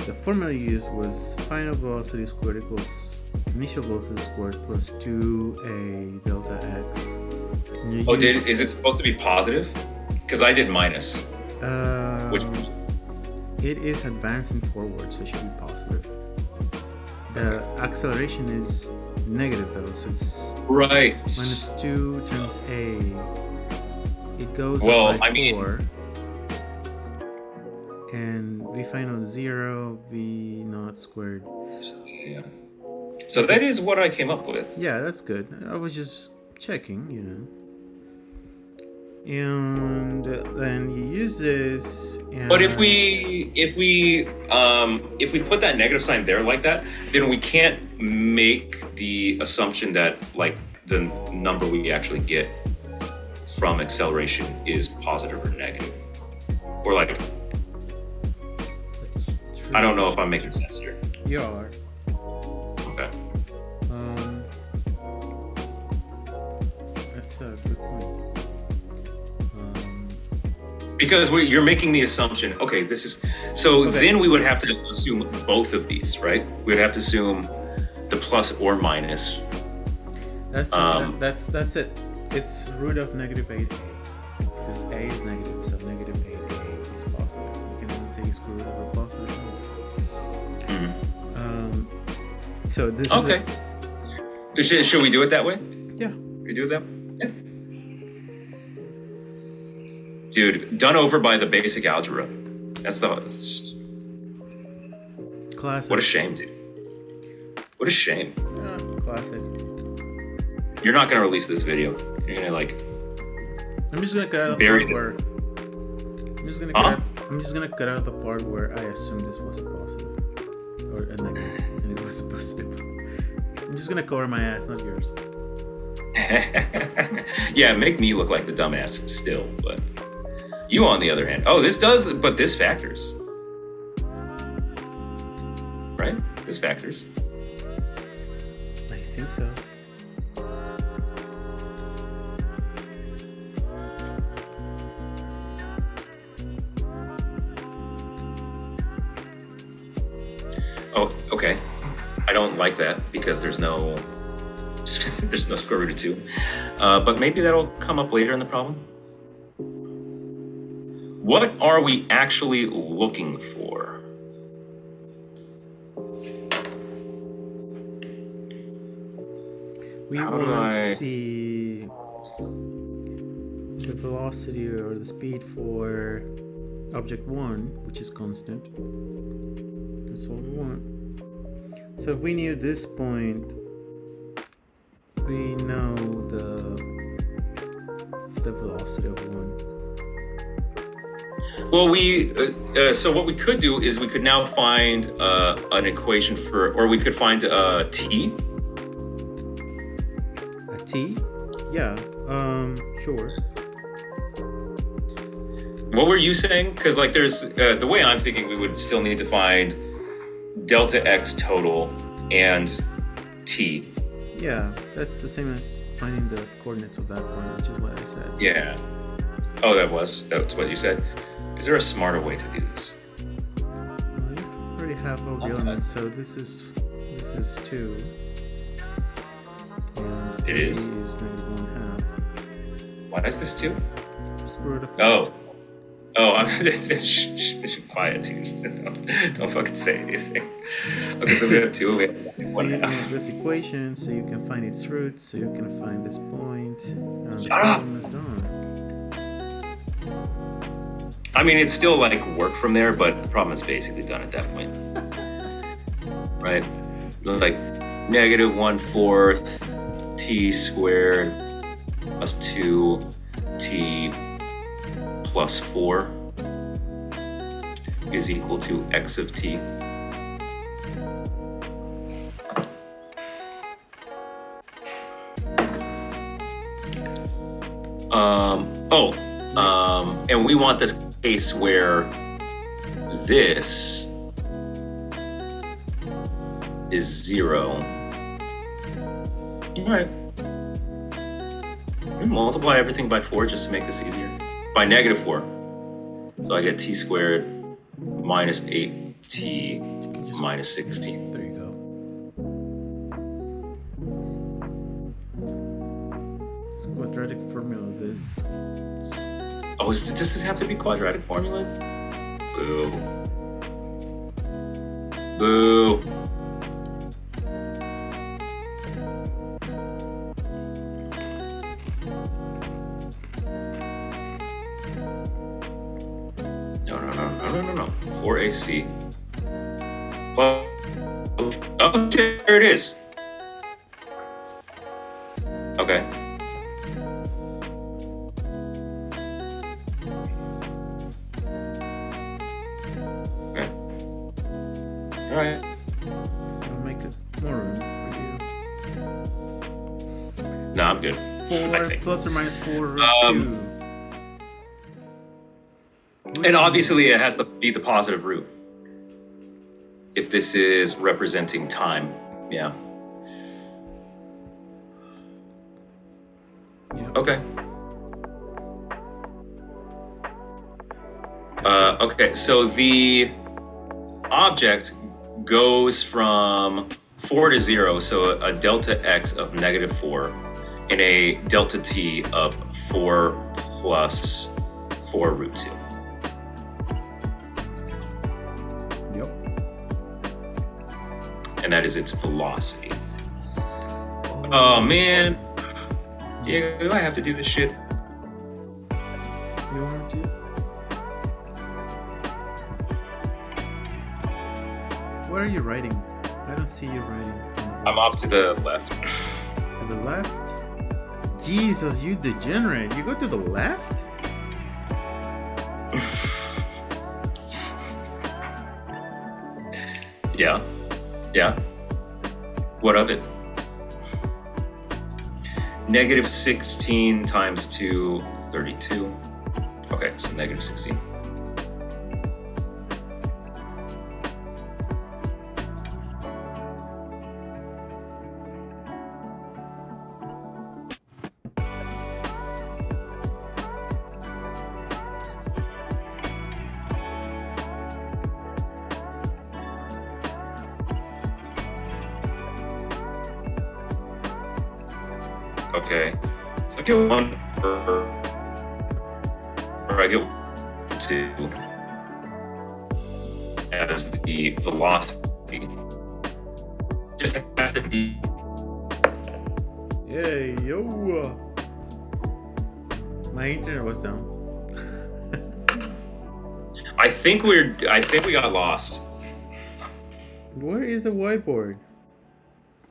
Speaker 2: The formula used was final velocity squared equals initial velocity squared plus 2a delta x.
Speaker 1: Is it supposed to be positive? Because I did minus.
Speaker 2: It is advancing forward, so it should be positive. The acceleration is negative though, so it's
Speaker 1: right.
Speaker 2: Minus 2 times a. It goes
Speaker 1: well,
Speaker 2: up by
Speaker 1: I
Speaker 2: 4. And v final 0, v naught squared.
Speaker 1: Yeah. So that is what I came up with.
Speaker 2: Yeah, that's good. I was just checking, you know. And then you use this. And
Speaker 1: but if we put that negative sign there like that, then we can't make the assumption that like the number we actually get from acceleration is positive or negative, or like I don't know if I'm making sense here.
Speaker 2: You are.
Speaker 1: Okay.
Speaker 2: That's a good point.
Speaker 1: Because you're making the assumption, okay, this is... So
Speaker 2: okay.
Speaker 1: Then we would have to assume both of these, right? We would have to assume the plus or minus.
Speaker 2: That's it. It's root of negative 8a. Because a is negative, so negative 8a is positive. You can only take square root of a positive number. So this
Speaker 1: okay.
Speaker 2: is
Speaker 1: it. Should we do it that way?
Speaker 2: Yeah.
Speaker 1: We do it that way? Yeah. Dude, done over by the basic algebra. That's
Speaker 2: classic.
Speaker 1: What a shame, dude. What a shame.
Speaker 2: Classic.
Speaker 1: You're not gonna release this video. You're gonna like.
Speaker 2: I'm just gonna cut out the part where. I'm just gonna cut out the part where I assumed this was a positive or a negative, and it was supposed to be. I'm just gonna cover my ass, not yours.
Speaker 1: Yeah, make me look like the dumbass still, but. You, on the other hand, but this factors. Right? This factors.
Speaker 2: I think so.
Speaker 1: Oh, okay. I don't like that because there's no square root of 2. But maybe that'll come up later in the problem. What are we actually looking for?
Speaker 2: We want the the velocity or the speed for object 1, which is constant. That's all we want. So if we knew this point, we know the velocity of 1.
Speaker 1: Well, so what we could do is we could now find an equation or we could find t.
Speaker 2: A t? Yeah. Sure.
Speaker 1: What were you saying? Because like there's the way I'm thinking, we would still need to find delta x total and t.
Speaker 2: Yeah, that's the same as finding the coordinates of that point, which is what I said.
Speaker 1: Yeah. Oh, that's what you said. Is there a smarter way to do this?
Speaker 2: Well, you already have all the elements, so this is 2. And
Speaker 1: It
Speaker 2: A
Speaker 1: is?
Speaker 2: is -1/2.
Speaker 1: Why is this 2?
Speaker 2: Square root of 4.
Speaker 1: I'm quiet, dude. Don't fucking say anything. Okay, so we have 2. We have
Speaker 2: So you
Speaker 1: 1/2.
Speaker 2: know this equation, so you can find its roots, so you can find this point, and the
Speaker 1: Shut up!
Speaker 2: problem is done.
Speaker 1: I mean, it's still like work from there, but the problem is basically done at that point. Right? Like -1/4 t squared plus 2t plus 4 is equal to x of t. And we want this case where this is 0. All right. We multiply everything by 4 just to make this easier. By -4. So I get t squared minus 8t minus 16.
Speaker 2: There you go. It's quadratic formula, this.
Speaker 1: Oh, does this have to be quadratic formula? Boo. Boo. No. 4ac. Well, oh, there it is. Okay. All right.
Speaker 2: I'll make it more room for you.
Speaker 1: No, I'm good.
Speaker 2: 4
Speaker 1: I think.
Speaker 2: plus or minus 4 root 2.
Speaker 1: And obviously it has to be the positive root. If this is representing time, yeah.
Speaker 2: Yep.
Speaker 1: Okay. Okay, so the object goes from 4 to 0, so a delta x of -4 and a delta t of 4 plus 4 root 2.
Speaker 2: Yep.
Speaker 1: And that is its velocity. Oh man. Yeah, do I have to do this shit?
Speaker 2: You want to? What are you writing? I don't see you writing.
Speaker 1: I'm off to the left.
Speaker 2: To the left? Jesus, you degenerate. You go to the left?
Speaker 1: Yeah. What of it? -16 times 2, 32. Okay, so -16. Okay, so I get 1 or I get 2 as the velocity. Just has to be.
Speaker 2: Hey, yo. My internet was down.
Speaker 1: I think we got lost.
Speaker 2: Where is the whiteboard?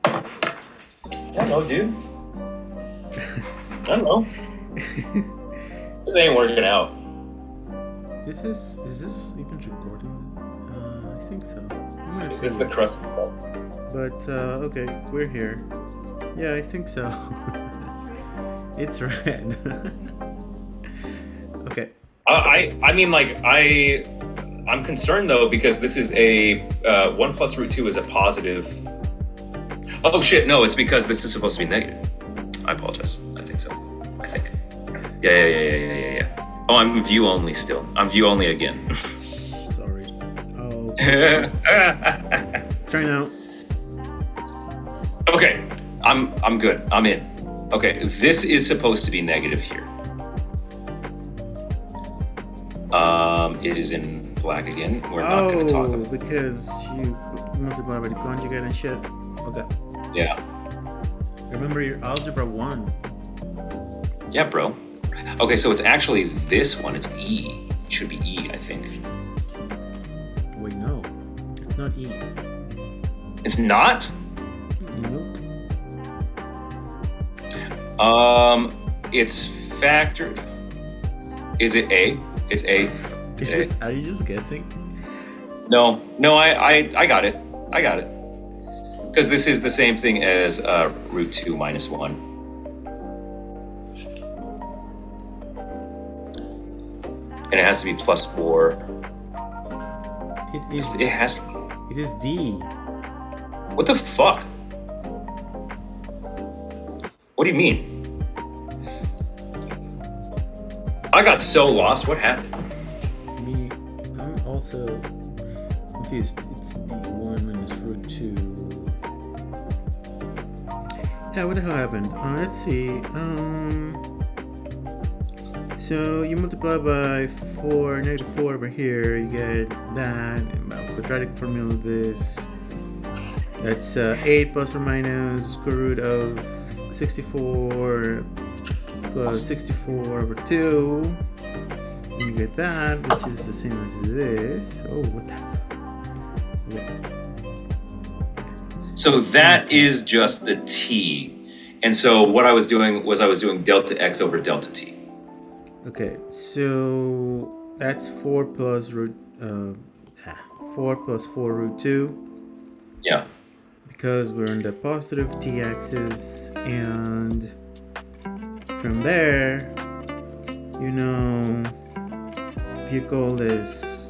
Speaker 1: I don't know, dude. I don't know. This ain't working out.
Speaker 2: Is this even recording? I think so.
Speaker 1: Is this the crust stuff?
Speaker 2: But okay, we're here. Yeah, I think so. It's red. Okay.
Speaker 1: I mean, like, I'm concerned though because this is a 1 plus root 2 is a positive. Oh shit! No, it's because this is supposed to be negative. I apologize. I think so. I think. Yeah. Oh, I'm view only still. I'm view only again.
Speaker 2: Sorry. Oh. Try now.
Speaker 1: Okay, I'm good. I'm in. Okay, this is supposed to be negative here. It is in black again. We're not going to talk about it.
Speaker 2: Because you multiply by the conjugate and shit. Okay.
Speaker 1: Yeah.
Speaker 2: Remember your algebra 1.
Speaker 1: Yeah, bro. Okay, so it's actually this one. It's E. It should be E, I think.
Speaker 2: Wait, no. It's not E.
Speaker 1: It's not?
Speaker 2: Nope.
Speaker 1: It's factored. Is it A? It's A. It's A.
Speaker 2: Are you just guessing?
Speaker 1: No, I got it. I got it. Because this is the same thing as root 2 minus 1. And it has to be plus 4. It has to be.
Speaker 2: It is D.
Speaker 1: What the fuck? What do you mean? I got so lost. What happened?
Speaker 2: I'm also confused. It's D1 minus root 2. Yeah, what the hell happened? Let's see. So you multiply by 4, negative 4 over here, you get that. And by quadratic formula, this. That's 8 plus or minus square root of 64 plus 64 over 2. And you get that, which is the same as this. Oh, what the fuck? Yeah.
Speaker 1: So that is just the t. And so what I was doing was delta x over delta t.
Speaker 2: Okay, so that's 4 plus 4 root 2.
Speaker 1: Yeah.
Speaker 2: Because we're on the positive t-axis, and from there, you know, if you call this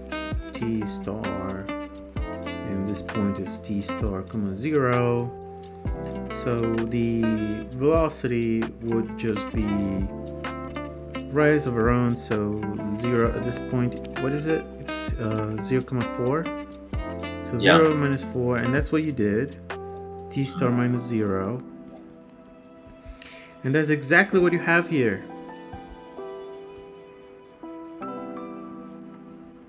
Speaker 2: t star, and this point is t star comma 0, so the velocity would just be rise over run, so 0 at this point. What is it? It's 0 comma 4. So 0 minus 4, and that's what you did. T star minus 0. And that's exactly what you have here.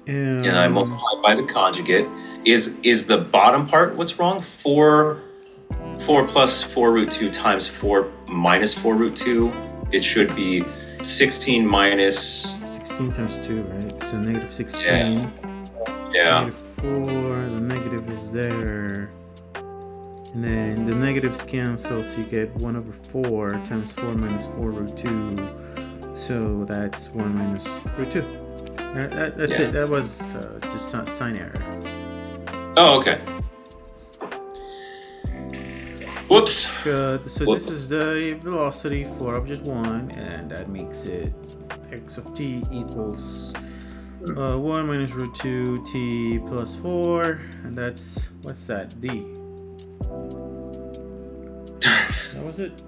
Speaker 1: And I multiply by the conjugate. Is the bottom part what's wrong? 4 plus 4 root 2 times 4 minus 4 root 2. It should be 16 minus...
Speaker 2: 16 times 2, right? So negative 16.
Speaker 1: Yeah.
Speaker 2: Negative 4, the negative is there. And then the negatives cancel, so you get 1 over 4 times 4 minus 4 root 2. So that's 1 minus root 2. That's it. That was just sign error.
Speaker 1: Oh, okay. Whoops.
Speaker 2: So this is the velocity for object 1, and that makes it x of t equals 1 minus root 2 t plus 4, and that's, what's that, d. That was it.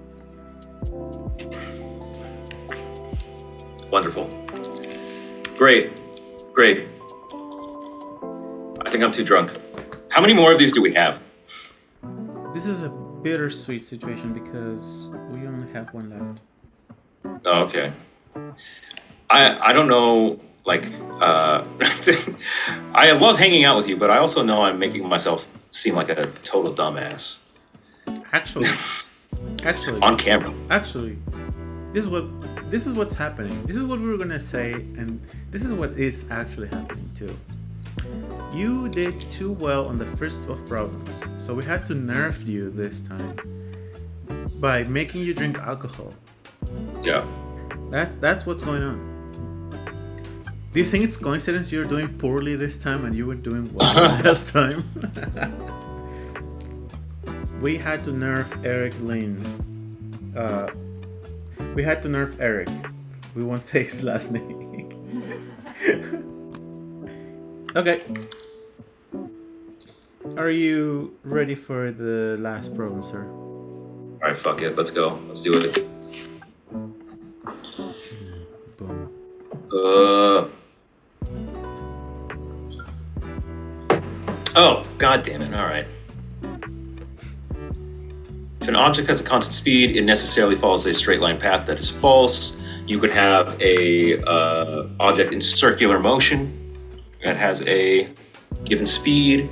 Speaker 1: Wonderful. Great. I think I'm too drunk. How many more of these do we have?
Speaker 2: This is a bittersweet situation because we only have one left.
Speaker 1: Oh, okay. I don't know, like, I love hanging out with you, but I also know I'm making myself seem like a total dumbass.
Speaker 2: Actually,
Speaker 1: On camera.
Speaker 2: Actually, this is what this is what's happening. This is what we were gonna say, and this is what is actually happening too. You did too well on the first 12 problems, so we had to nerf you this time by making you drink alcohol.
Speaker 1: Yeah.
Speaker 2: That's what's going on. Do you think it's coincidence you're doing poorly this time and you were doing well last time? We had to nerf Eric Lane. We had to nerf Eric. We won't say his last name. Okay. Are you ready for the last problem, sir?
Speaker 1: All right, fuck it. Let's go. Let's do it.
Speaker 2: Boom.
Speaker 1: Oh, god damn it. All right. If an object has a constant speed, it necessarily follows a straight line path. That is false. You could have a object in circular motion that has a given speed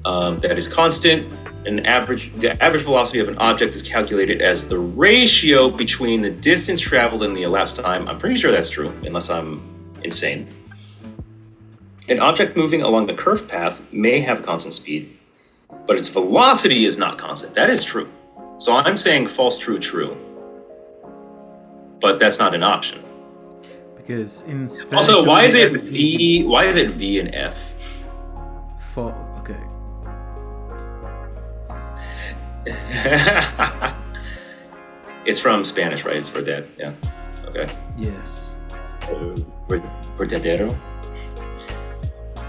Speaker 1: that is constant. The average velocity of an object is calculated as the ratio between the distance traveled and the elapsed time. I'm pretty sure that's true, unless I'm insane. An object moving along the curved path may have a constant speed, but its velocity is not constant. That is true. So I'm saying false, true, true. But that's not an option.
Speaker 2: Because in Spanish,
Speaker 1: also, why is it V? Why is it V and F?
Speaker 2: Okay.
Speaker 1: It's from Spanish, right? It's for dead. Yeah. Okay.
Speaker 2: Yes.
Speaker 1: Verdadero?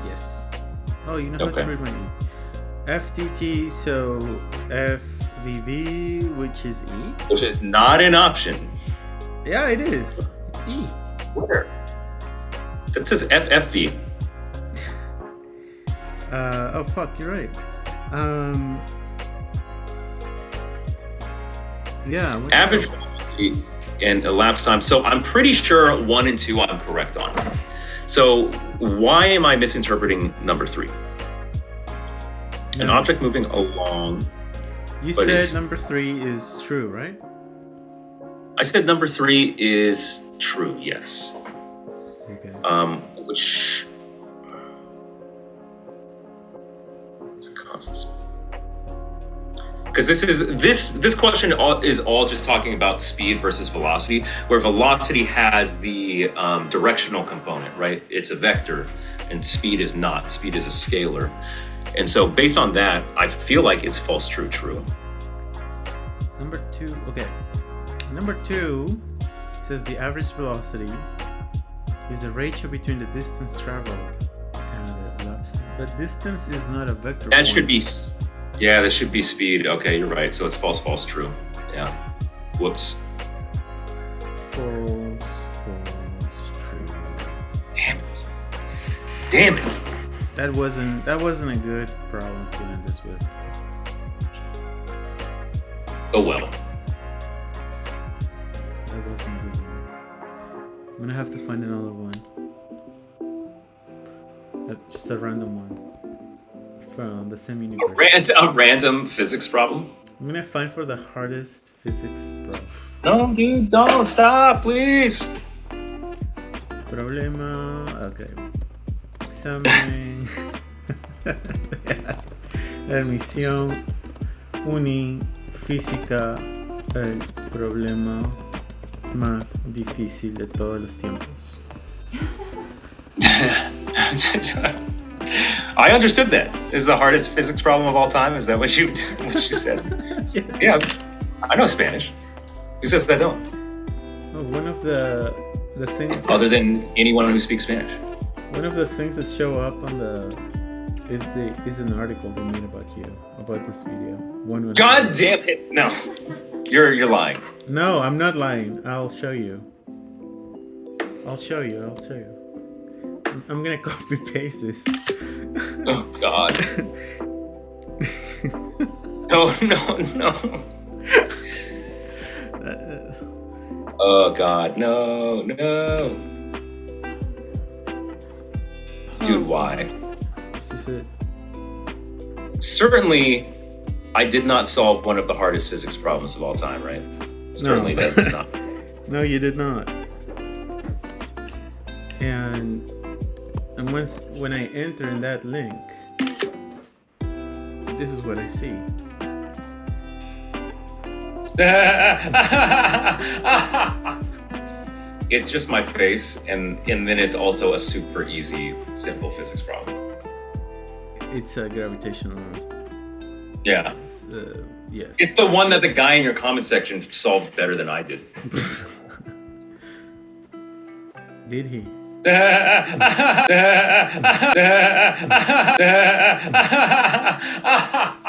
Speaker 2: Yes. Oh, you know how
Speaker 1: Okay.
Speaker 2: to read my name. FTT, so FVV, which is E?
Speaker 1: Which is not an option.
Speaker 2: Yeah, it is. It's E.
Speaker 1: Where? That says FFV.
Speaker 2: Oh, fuck, you're right. Yeah. what the
Speaker 1: Average
Speaker 2: hell?
Speaker 1: velocity and elapsed time. So I'm pretty sure 1 and 2 I'm correct on. So why am I misinterpreting number 3? An
Speaker 2: No.
Speaker 1: object moving along.
Speaker 2: You
Speaker 1: but
Speaker 2: said
Speaker 1: it's-
Speaker 2: number 3 is true, right?
Speaker 1: I said number 3 is true, yes.
Speaker 2: Okay.
Speaker 1: Which is a constant. Because this question is all just talking about speed versus velocity, where velocity has the directional component, right? It's a vector, and speed is not. Speed is a scalar. And so based on that, I feel like it's false, true, true.
Speaker 2: Number 2, okay. Number 2 says the average velocity is the ratio between the distance traveled and the elapsed. But distance is not a vector.
Speaker 1: That should
Speaker 2: point.
Speaker 1: be, yeah, that should be speed. Okay, you're right. So it's false, false, true. Yeah. Whoops.
Speaker 2: False, true.
Speaker 1: Damn it. Damn it.
Speaker 2: That wasn't a good problem to end this with.
Speaker 1: Oh well.
Speaker 2: That wasn't a good one. I'm gonna have to find another one. Just a random one from the same universe.
Speaker 1: A random physics problem?
Speaker 2: I'm gonna find for the hardest physics prof.
Speaker 1: No, dude, don't stop, please.
Speaker 2: Problema. Okay. Examen. Admisión. Uni. Física. El problema más difícil de todos los tiempos.
Speaker 1: I understood that. Is the hardest physics problem of all time? Is that what you said? Yeah, I know Spanish. Who says that I don't?
Speaker 2: Oh, one of the things.
Speaker 1: Other than anyone who speaks Spanish.
Speaker 2: One of the things that show up on the is an article they made about you, about this video.
Speaker 1: God damn it! No, you're lying.
Speaker 2: No, I'm not lying. I'll show you. I'll show you. I'm gonna copy paste this.
Speaker 1: Oh God. No. Oh God, no. Dude, why?
Speaker 2: This is it.
Speaker 1: Certainly, I did not solve one of the hardest physics problems of all time, right? Certainly,
Speaker 2: No.
Speaker 1: that's not.
Speaker 2: No, you did not. And when I enter in that link, this is what I see.
Speaker 1: It's just my face, and then it's also a super easy, simple physics problem.
Speaker 2: It's a gravitational.
Speaker 1: Yeah.
Speaker 2: Yes.
Speaker 1: It's the one that the guy in your comment section solved better than I did.
Speaker 2: Did he?